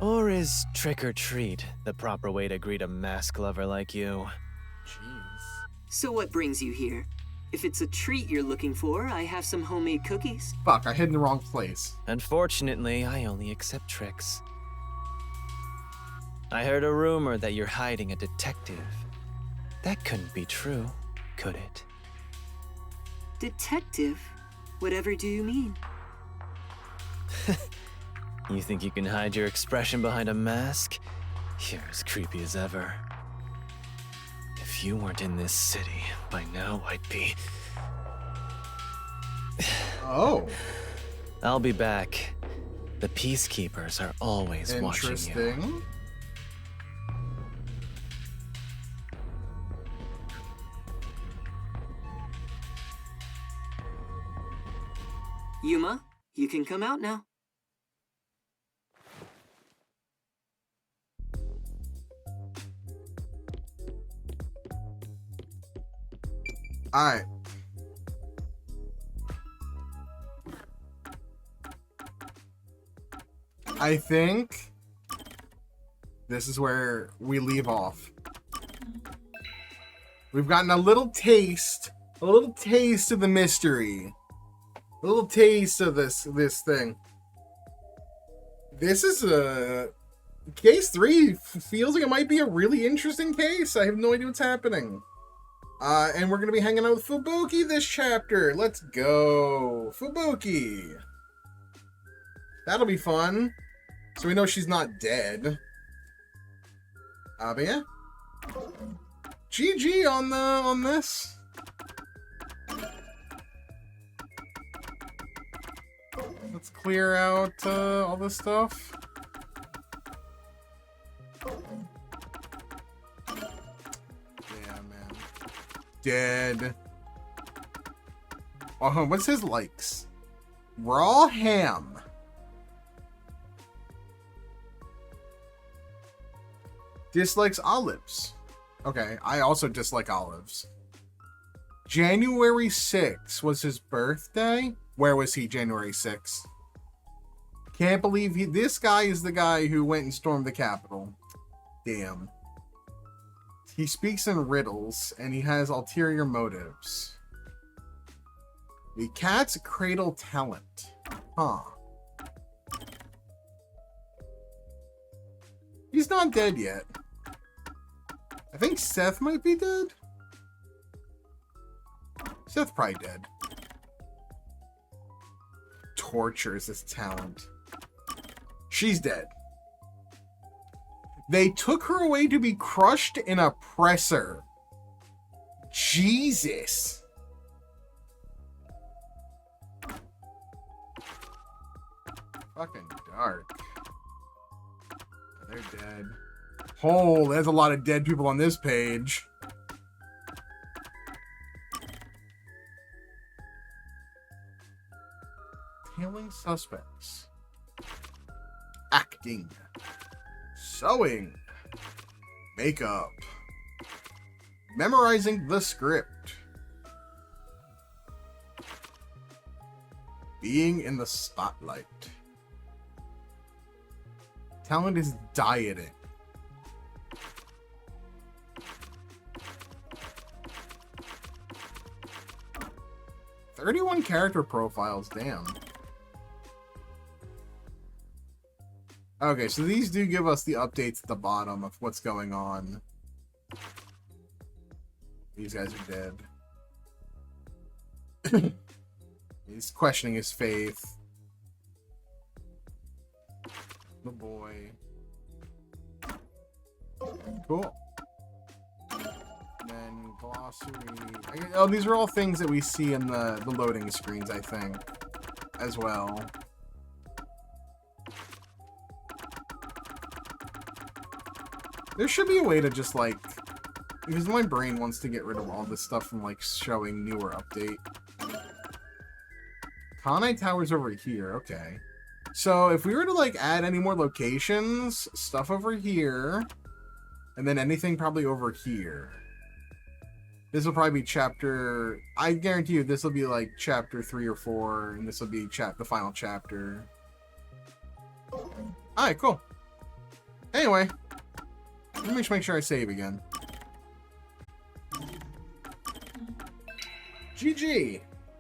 [SPEAKER 12] Or is trick or treat the proper way to greet a mask lover like you?
[SPEAKER 1] Jeez.
[SPEAKER 14] So what brings you here? If it's a treat you're looking for, I have some homemade cookies.
[SPEAKER 1] Fuck, I hid in the wrong place.
[SPEAKER 12] Unfortunately, I only accept tricks. I heard a rumor that you're hiding a detective. That couldn't be true, could it?
[SPEAKER 14] Detective? Whatever do you mean?
[SPEAKER 12] You think you can hide your expression behind a mask? You're as creepy as ever. If you weren't in this city, by now I'd be...
[SPEAKER 1] Oh.
[SPEAKER 12] I'll be back. The Peacekeepers are always watching you.
[SPEAKER 1] Interesting.
[SPEAKER 14] Yuma, you can come out now.
[SPEAKER 1] Alright. I think this is where we leave off. We've gotten a little taste of the mystery. A little taste of this thing. This is case 3 feels like it might be a really interesting case. I have no idea what's happening. And we're gonna be hanging out with Fubuki this chapter. Let's go, Fubuki. That'll be fun. So we know she's not dead. But yeah. GG on this. Let's clear out all this stuff. Yeah, man. Dead. Oh, what's his likes? Raw ham. Dislikes olives. Okay, I also dislike olives. January 6th was his birthday. Where was he January 6th? Can't believe this guy is the guy who went and stormed the Capitol. Damn. He speaks in riddles, and he has ulterior motives. The cat's cradle talent. Huh. He's not dead yet. I think Seth might be dead. Seth probably dead. Tortures his talent. She's dead. They took her away to be crushed in a presser. Jesus. Fucking dark. They're dead. Oh, there's a lot of dead people on this page. Tailing suspects. Acting. Sewing. Makeup. Memorizing the script. Being in the spotlight. Talent is dieting. "31 character profiles, damn." Okay, so these do give us the updates at the bottom of what's going on. These guys are dead. He's questioning his faith. The boy. Cool. And then glossary. Oh, these are all things that we see in the loading screens, I think, as well. There should be a way to just, like... Because my brain wants to get rid of all this stuff from, like, showing newer update. Kanai Tower's over here, okay. So, if we were to, like, add any more locations, stuff over here, and then anything probably over here. This will probably be chapter... I guarantee you this will be, like, chapter 3 or 4, and this will be the final chapter. Alright, cool. Anyway, let me just make sure I save again. GG!